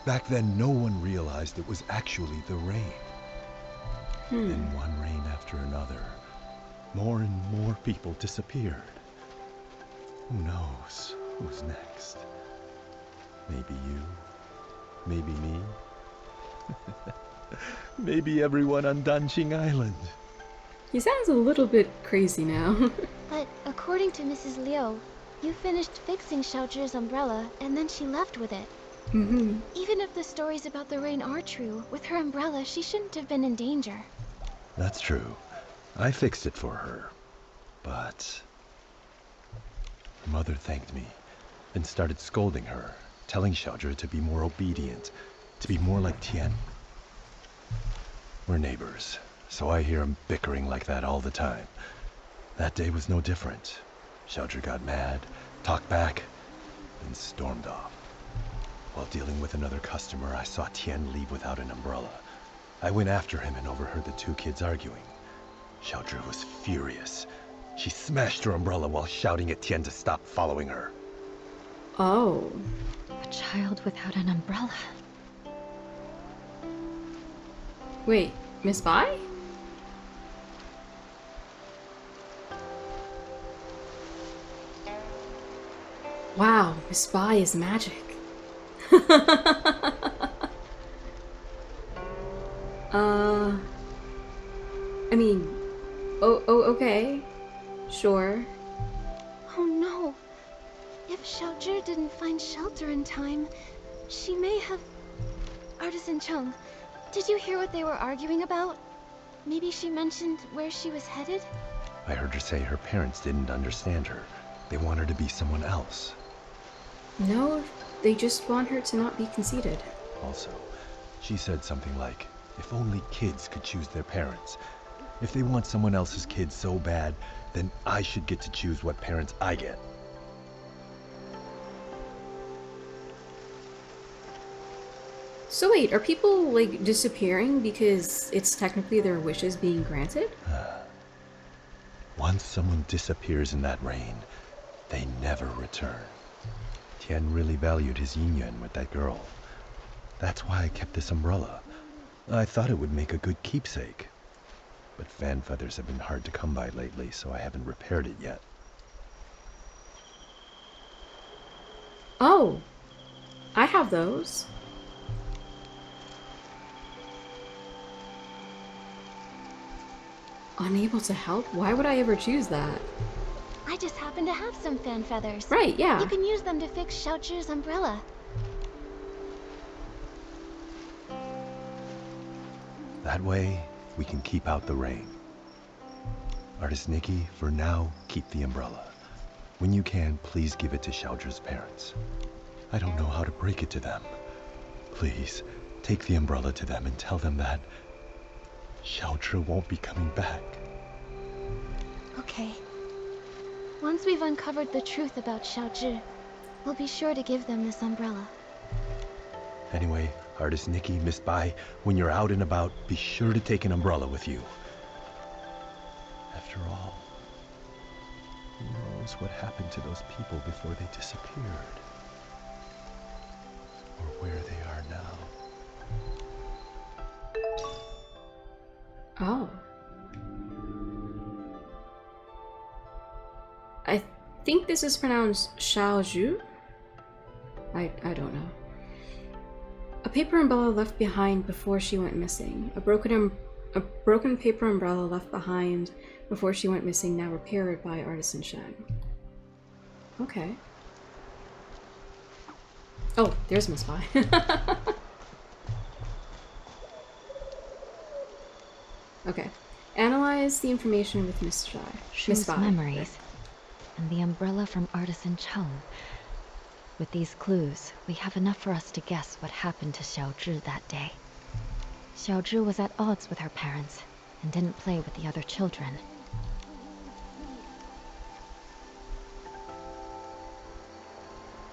Back then, no one realized it was actually the rain. Then one rain after another, more and more people disappeared. Who knows who's next? Maybe you, maybe me, maybe everyone on Danqing Island. He sounds a little bit crazy now. But according to Mrs. Liu, you finished fixing Xiaozhi's umbrella and then she left with it. Even if the stories about the rain are true, with her umbrella, she shouldn't have been in danger. That's true. I fixed it for her. But her mother thanked me and started scolding her, telling Xiaozhi to be more obedient, to be more like Tian. We're neighbors, so I hear them bickering like that all the time. That day was no different. Xiaozhi got mad, talked back, and stormed off. While dealing with another customer, I saw Tian leave without an umbrella. I went after him and overheard the 2 kids arguing. Xiaozhi was furious. She smashed her umbrella while shouting at Tian to stop following her. Oh. A child without an umbrella. Wait, Miss Bai? Wow, Miss Bai is magic. I mean, okay, sure. Oh no. If Xiaozhi didn't find shelter in time, she may have... Artisan Chung, did you hear what they were arguing about? Maybe she mentioned where she was headed? I heard her say her parents didn't understand her. They want her to be someone else. No, they just want her to not be conceited. Also, she said something like, if only kids could choose their parents. If they want someone else's kid so bad, then I should get to choose what parents I get. So wait, are people, like, disappearing because it's technically their wishes being granted? Once someone disappears in that rain, they never return. Tian really valued his yin-yang with that girl. That's why I kept this umbrella. I thought it would make a good keepsake. But fan feathers have been hard to come by lately, so I haven't repaired it yet. Oh, I have those. Unable to help? Why would I ever choose that? I just happen to have some fan feathers. Right, yeah. You can use them to fix Xiaozhi's umbrella. That way, we can keep out the rain. Artist Nikki, for now, keep the umbrella. When you can, please give it to Xiaozhi's parents. I don't know how to break it to them. Please, take the umbrella to them and tell them that Xiaozhi won't be coming back. Okay. Once we've uncovered the truth about Xiaozhi, we'll be sure to give them this umbrella. Anyway, Artist Nikki, Miss Bai, when you're out and about, be sure to take an umbrella with you. After all, who knows what happened to those people before they disappeared? Or where they are now. Oh. I think this is pronounced Xiaozhu? I don't know. A paper umbrella left behind before she went missing. A broken paper umbrella left behind before she went missing, now repaired by Artisan Shang. Okay. Oh, there's my spy. Okay. Analyze the information with Miss Spy. Memories. And the umbrella from Artisan Chung. With these clues, we have enough for us to guess what happened to Xiaozhi that day. Xiaozhi was at odds with her parents, and didn't play with the other children.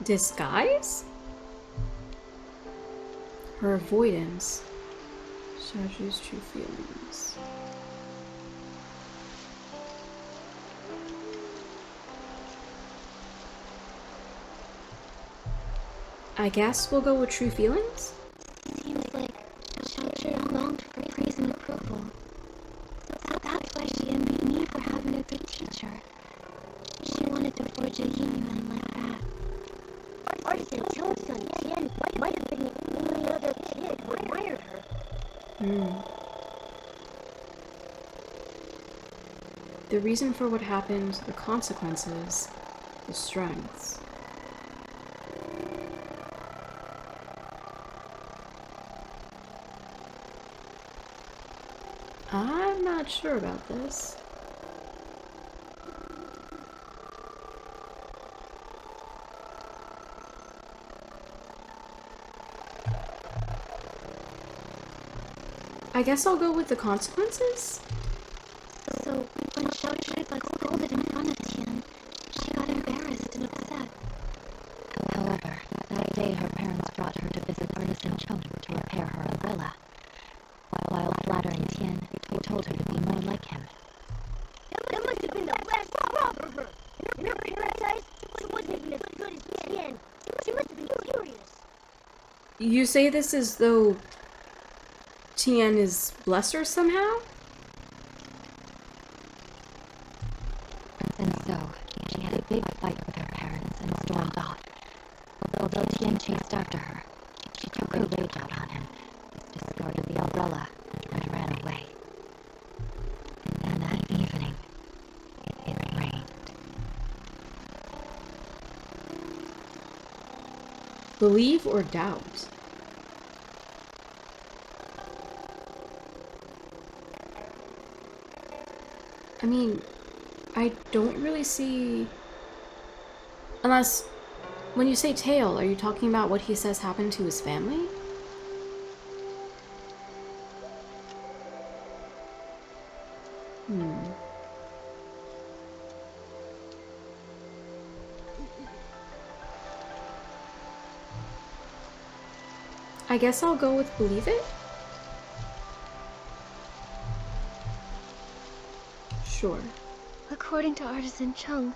Disguise? Her avoidance. Xiaozhi's true feelings. I guess we'll go with true feelings? Seems like Xiaozhi longed for praise and approval. So that's why she envied me for having a good teacher. She wanted to forge a union like that. Artisan Chung's son Tian might have been the only other kid who admired her. The reason for what happened, the consequences, the strengths. I'm not sure about this. I guess I'll go with the consequences? So, when Xiaozhi got scolded in front of Tian, she got embarrassed and upset. However, that day her parents brought her to visit Artisan Chung to repair her umbrella. While flattering Tian, they told her to be more like him. That must have been the last straw for her. In her parents' eyes, she wasn't even as good as Tian. She must have been furious. You say this as though Tian is lesser somehow? And so, she had a big fight with her parents and stormed off. Although Tian chased after her, she took her rage out on him, discarded the umbrella, and ran away. And that evening, it rained. Believe or doubt? I mean, I don't really see... Unless, when you say tale, are you talking about what he says happened to his family? I guess I'll go with believe it? Sure. According to Artisan Chung,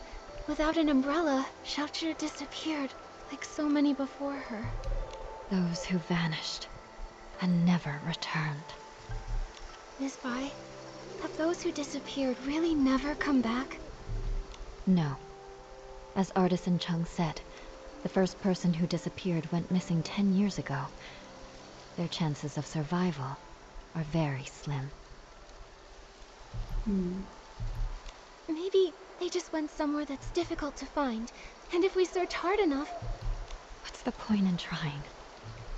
without an umbrella, Xiaozhi disappeared, like so many before her. Those who vanished and never returned. Miss Bai, have those who disappeared really never come back? No. As Artisan Chung said, the first person who disappeared went missing 10 years ago. Their chances of survival are very slim. Maybe they just went somewhere that's difficult to find, and if we search hard enough... What's the point in trying?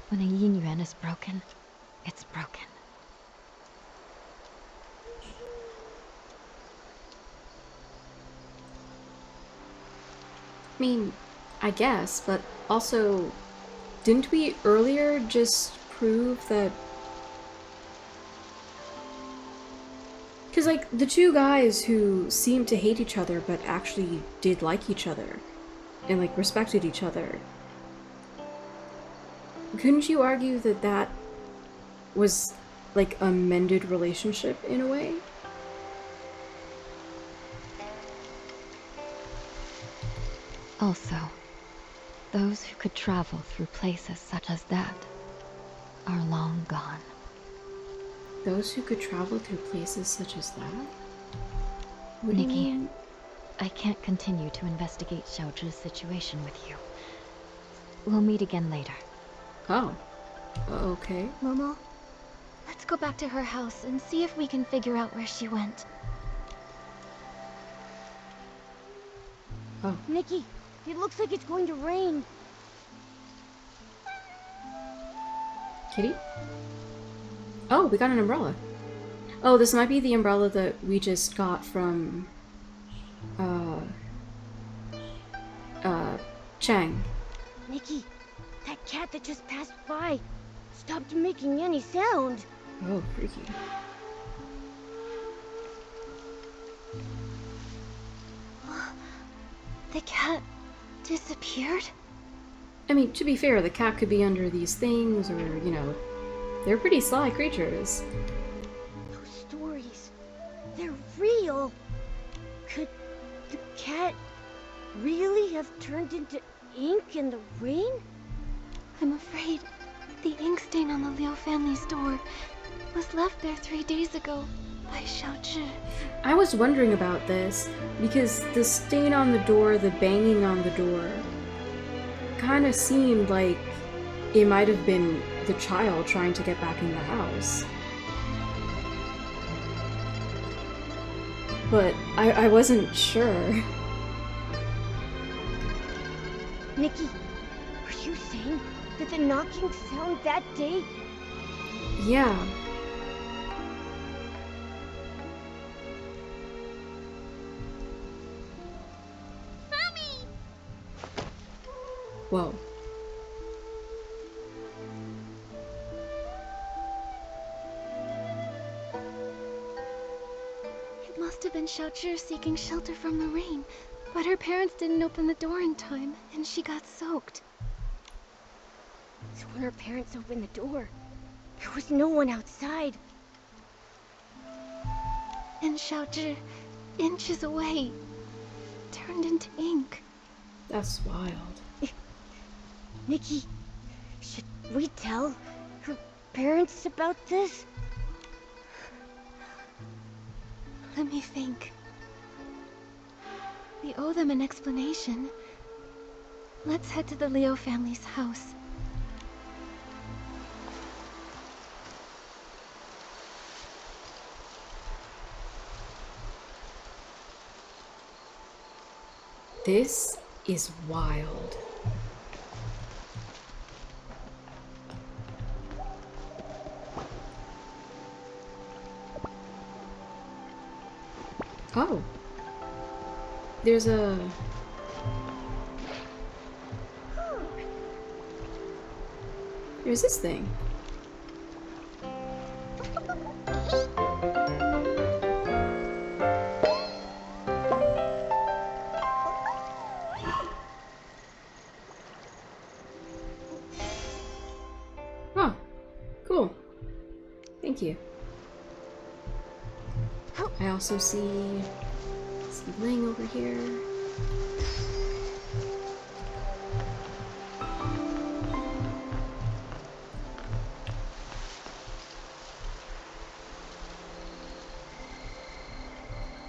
When a yin yuan is broken, it's broken. I mean, I guess, but also, didn't we earlier just prove that... Because, like, the two guys who seemed to hate each other but actually did like each other and, like, respected each other, couldn't you argue that that was, like, a mended relationship in a way? Also, those who could travel through places such as that are long gone. Those who could travel through places such as that? What do you Nikki, mean? I can't continue to investigate Xiaozhi's situation with you. We'll meet again later. Oh. Okay. Momo, let's go back to her house and see if we can figure out where she went. Oh. Nikki, it looks like it's going to rain. Kitty? Oh, we got an umbrella. Oh, this might be the umbrella that we just got from Chang. Nikki, that cat that just passed by stopped making any sound. Oh, freaky. The cat disappeared? I mean, to be fair, the cat could be under these things, or, you know, they're pretty sly creatures. Those stories, they're real. Could the cat really have turned into ink in the rain? I'm afraid the ink stain on the Liu family's door was left there 3 days ago by Xiaozhi. I was wondering about this, because the stain on the door, the banging on the door, kind of seemed like it might have been the child trying to get back in the house. But I wasn't sure. Nikki, are you saying that the knocking sound that day? Yeah. Mommy! Whoa. It must have been Xiaozhi seeking shelter from the rain, but her parents didn't open the door in time, and she got soaked. So when her parents opened the door, there was no one outside. And Xiaozhi, inches away, turned into ink. That's wild. Nikki, should we tell her parents about this? Let me think. We owe them an explanation. Let's head to the Liu family's house. This is wild. Oh. There's a... There's this thing. Oh, cool. Thank you. I also see something over here.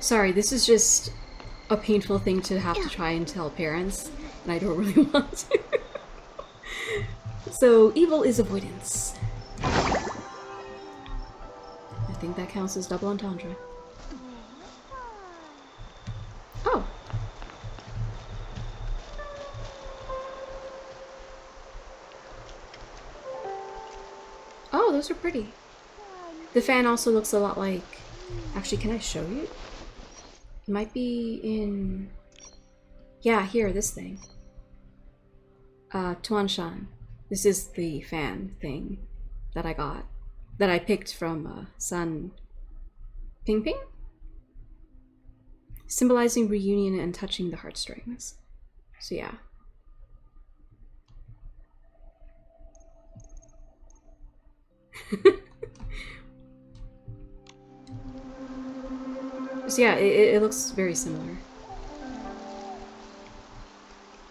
Sorry, this is just a painful thing to have to try and tell parents, and I don't really want to. So, evil is avoidance. I think that counts as double entendre. Oh. Oh, those are pretty. The fan also looks a lot like... Actually, can I show you? It might be in... Yeah, here, this thing. Tuanshan. This is the fan thing that I got. That I picked from Sun Pingping? Symbolizing reunion and touching the heartstrings. So yeah. So yeah, it looks very similar.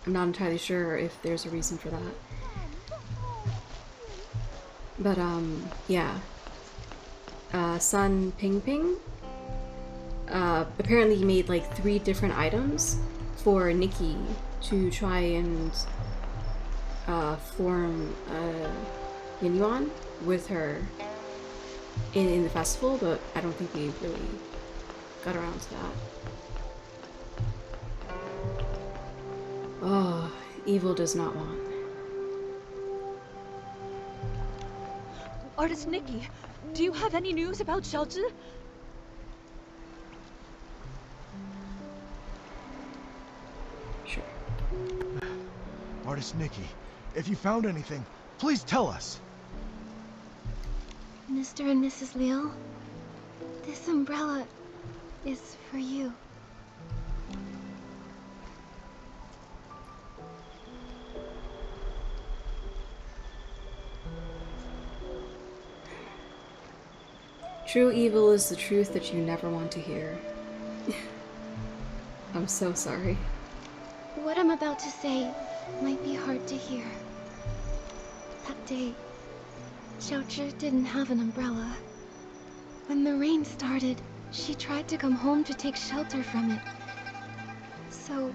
I'm not entirely sure if there's a reason for that. But yeah. Sun Pingping apparently made like 3 different items for Nikki to try and form Yin Yuan with her in the festival, but I don't think we really got around to that. Oh, evil does not want. Artist Nikki, do you have any news about Xiaozhi? Sure. Artist Nikki, if you found anything, please tell us. Mr. and Mrs. Liu, this umbrella is for you. True evil is the truth that you never want to hear. I'm so sorry. What I'm about to say might be hard to hear. That day, Xiaozhi didn't have an umbrella. When the rain started, she tried to come home to take shelter from it. So,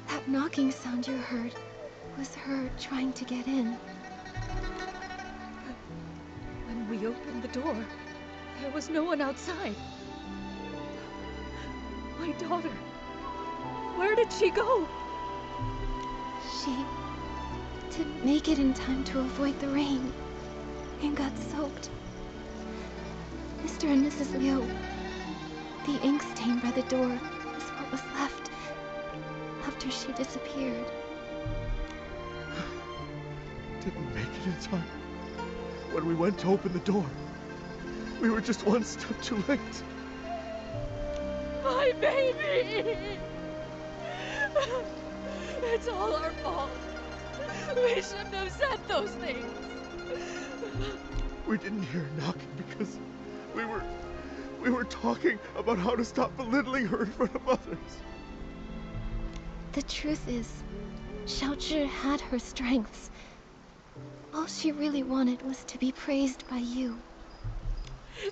that knocking sound you heard was her trying to get in. When we opened the door, there was no one outside. My daughter. Where did she go? She didn't make it in time to avoid the rain and got soaked. Mr. and Mrs. Liu, the ink stain by the door is what was left after she disappeared. Didn't make it in time. When we went to open the door, we were just one step too late. My baby! It's all our fault. We shouldn't have said those things. We didn't hear knocking because we were talking about how to stop belittling her in front of others. The truth is, Xiaozhi had her strengths. All she really wanted was to be praised by you.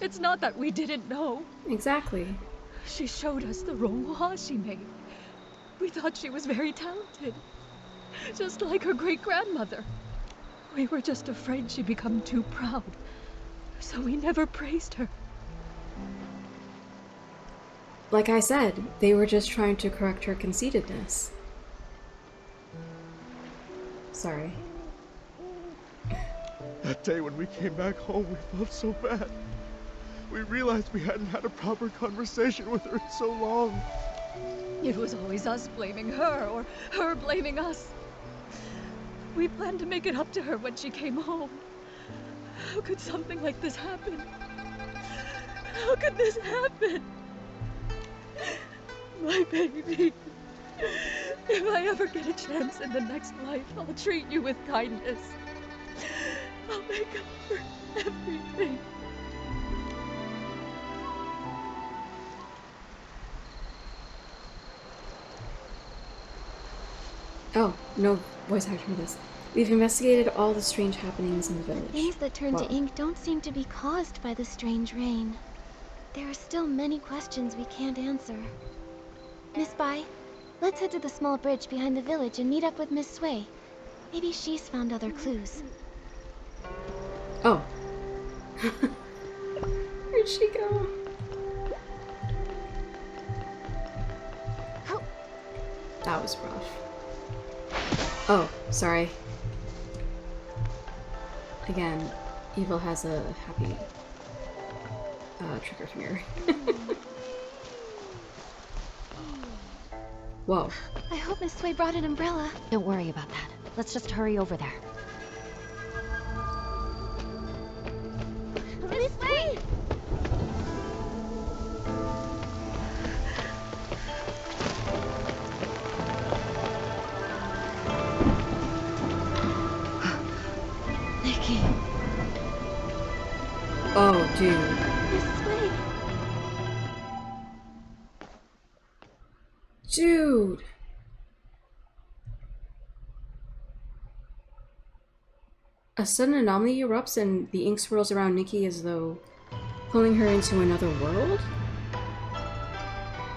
It's not that we didn't know. Exactly. She showed us the ronghua she made. We thought she was very talented, just like her great-grandmother. We were just afraid she'd become too proud, so we never praised her. Like I said, they were just trying to correct her conceitedness. Sorry. That day when we came back home, we felt so bad. We realized we hadn't had a proper conversation with her in so long. It was always us blaming her, or her blaming us. We planned to make it up to her when she came home. How could something like this happen? How could this happen? My baby. If I ever get a chance in the next life, I'll treat you with kindness. I'll make up for everything. Oh, no voice acting for this. We've investigated all the strange happenings in the village. Things that turn to ink don't seem to be caused by the strange rain. There are still many questions we can't answer. Miss Bai, let's head to the small bridge behind the village and meet up with Miss Sui. Maybe she's found other clues. Oh. Where'd she go? Oh. That was rough. Oh, sorry. Again, evil has a happy trigger finger. Whoa. I hope Miss Sui brought an umbrella. Don't worry about that. Let's just hurry over there. Miss Sui! Nikki. Oh, dude. Miss Sui! Dude! A sudden anomaly erupts and the ink swirls around Nikki as though pulling her into another world?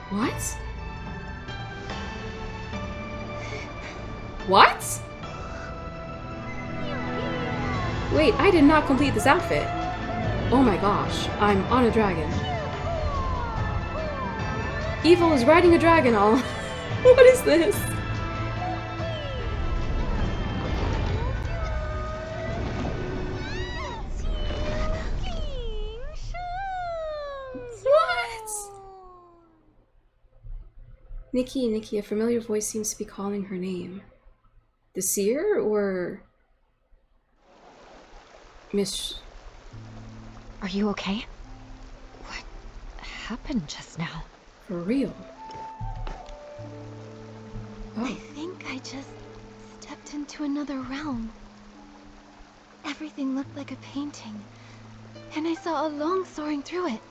What? What? Wait, I did not complete this outfit. Oh my gosh, I'm on a dragon. Evil is riding a dragon all. What is this? Nikki, Nikki, a familiar voice seems to be calling her name. The seer or Miss... Are you okay? What happened just now? For real? I think I just stepped into another realm. Everything looked like a painting, and I saw a long soaring through it.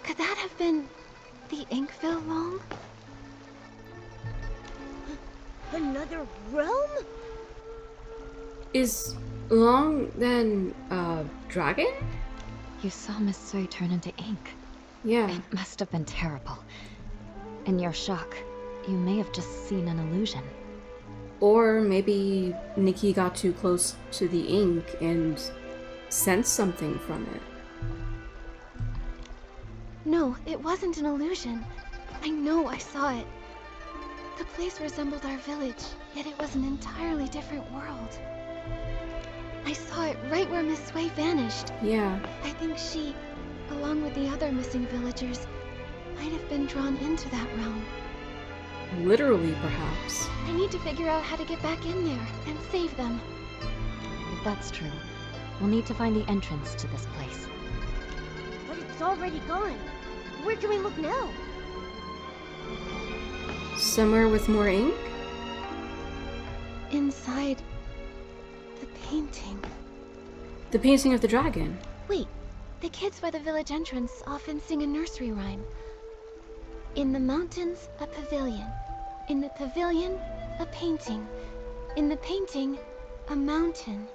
Could that have been the Inkville Long? Another realm? Is Long then a dragon? You saw Miss Sui turn into ink. Yeah. It must have been terrible. In your shock, you may have just seen an illusion. Or maybe Nikki got too close to the ink and sensed something from it. No, it wasn't an illusion. I know I saw it. The place resembled our village, yet it was an entirely different world. I saw it right where Miss Sui vanished. Yeah. I think she, along with the other missing villagers, might have been drawn into that realm. Literally, perhaps. I need to figure out how to get back in there and save them. If that's true, we'll need to find the entrance to this place. But it's already gone. Where can we look now? Somewhere with more ink? Inside the painting. The painting of the dragon. Wait, the kids by the village entrance often sing a nursery rhyme. In the mountains, a pavilion. In the pavilion, a painting. In the painting, a mountain.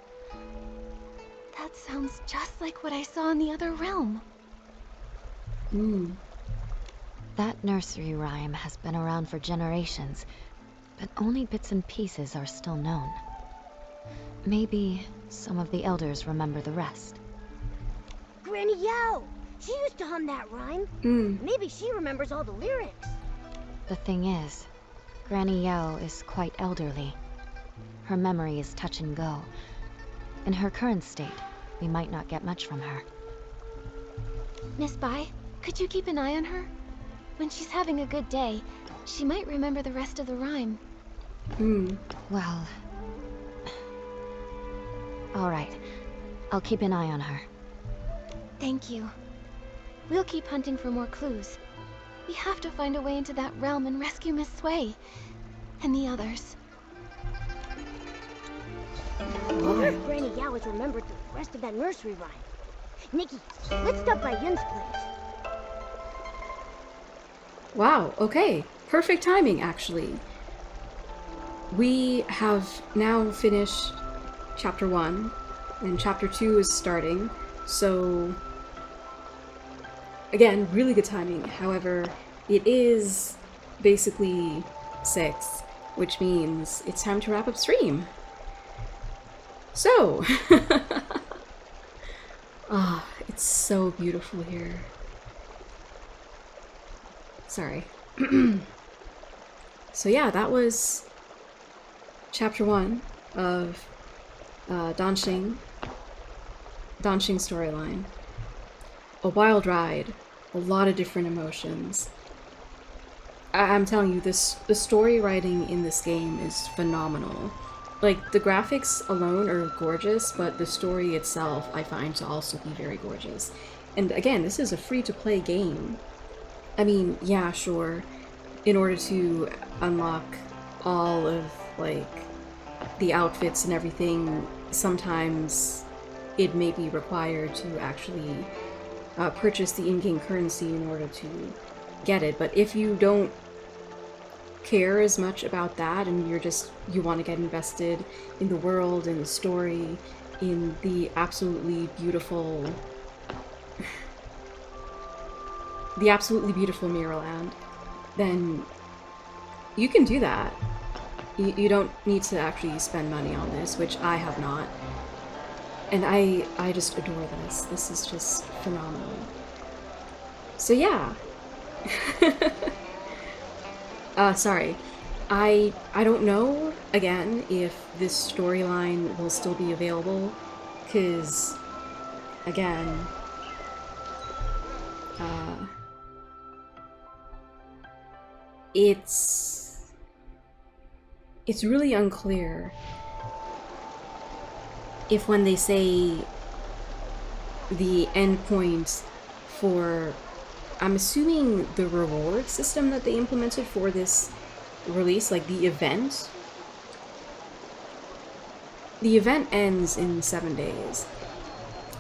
That sounds just like what I saw in the other realm. That nursery rhyme has been around for generations, but only bits and pieces are still known. Maybe some of the elders remember the rest. Granny Yao! She used to hum that rhyme. Maybe she remembers all the lyrics. The thing is, Granny Yao is quite elderly. Her memory is touch and go. In her current state, we might not get much from her. Miss Bai, could you keep an eye on her? When she's having a good day, she might remember the rest of the rhyme. Well... Alright. I'll keep an eye on her. Thank you. We'll keep hunting for more clues. We have to find a way into that realm and rescue Miss Sui. And the others. I wonder if Granny Yao has remembered the rest of that nursery rhyme. Nikki, let's stop by Yun's place. Wow, okay. Perfect timing, actually. We have now finished Chapter 1, and Chapter 2 is starting, so... Again, really good timing. However, it is basically 6, which means it's time to wrap up stream. So... Ah, it's so beautiful here. Sorry. So yeah, that was Chapter 1 of Danqing storyline. A wild ride, a lot of different emotions. I'm telling you, the story writing in this game is phenomenal. Like, the graphics alone are gorgeous, but the story itself I find to also be very gorgeous. And again, this is a free-to-play game. I mean, yeah, sure, in order to unlock all of, like, the outfits and everything, sometimes it may be required to actually purchase the in-game currency in order to get it. But if you don't care as much about that and you want to get invested in the world, in the story, in the absolutely beautiful Miraland, then you can do that. You don't need to actually spend money on this, which I have not. And I just adore this. This is just phenomenal. So yeah. Sorry. I don't know, again, if this storyline will still be available, because, again, it's really unclear if when they say the endpoint for, I'm assuming the reward system that they implemented for this release, like the event ends in 7 days.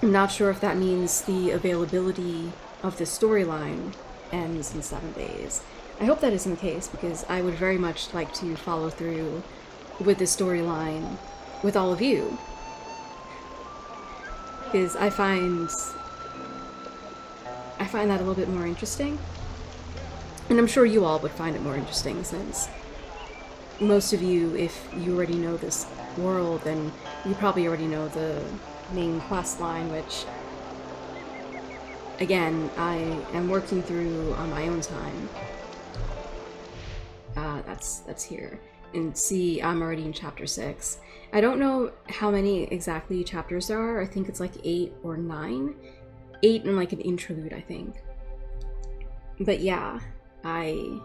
I'm not sure if that means the availability of the storyline ends in 7 days. I hope that isn't the case, because I would very much like to follow through with the storyline with all of you. Because I find that a little bit more interesting. And I'm sure you all would find it more interesting, since most of you, if you already know this world, then you probably already know the main quest line, which, again, I am working through on my own time. That's here. And see, I'm already in chapter 6. I don't know how many exactly chapters there are. I think it's like 8 or 9. 8 and like an interlude, I think. But yeah, I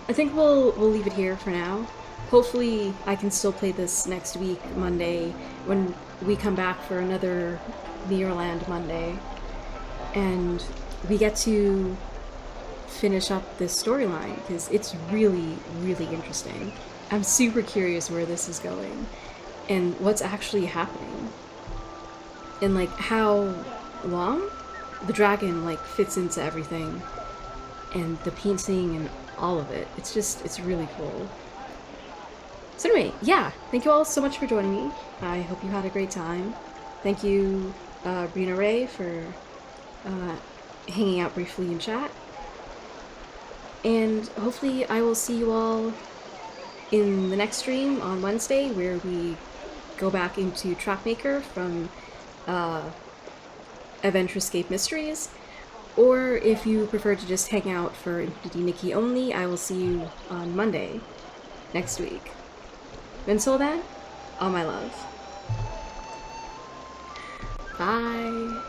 think we'll leave it here for now. Hopefully I can still play this next week, Monday, when we come back for another Miraland Monday. And we get to finish up this storyline, because it's really, really interesting. I'm super curious where this is going, and what's actually happening. And like how long the dragon like fits into everything, and the painting and all of it. It's really cool. So anyway, yeah, thank you all so much for joining me. I hope you had a great time. Thank you, Brina Ray, for hanging out briefly in chat. And hopefully I will see you all in the next stream on Wednesday, where we go back into Trackmaker from Adventurescape Mysteries. Or if you prefer to just hang out for Infinity Nikki only, I will see you on Monday next week. Until then, all my love. Bye.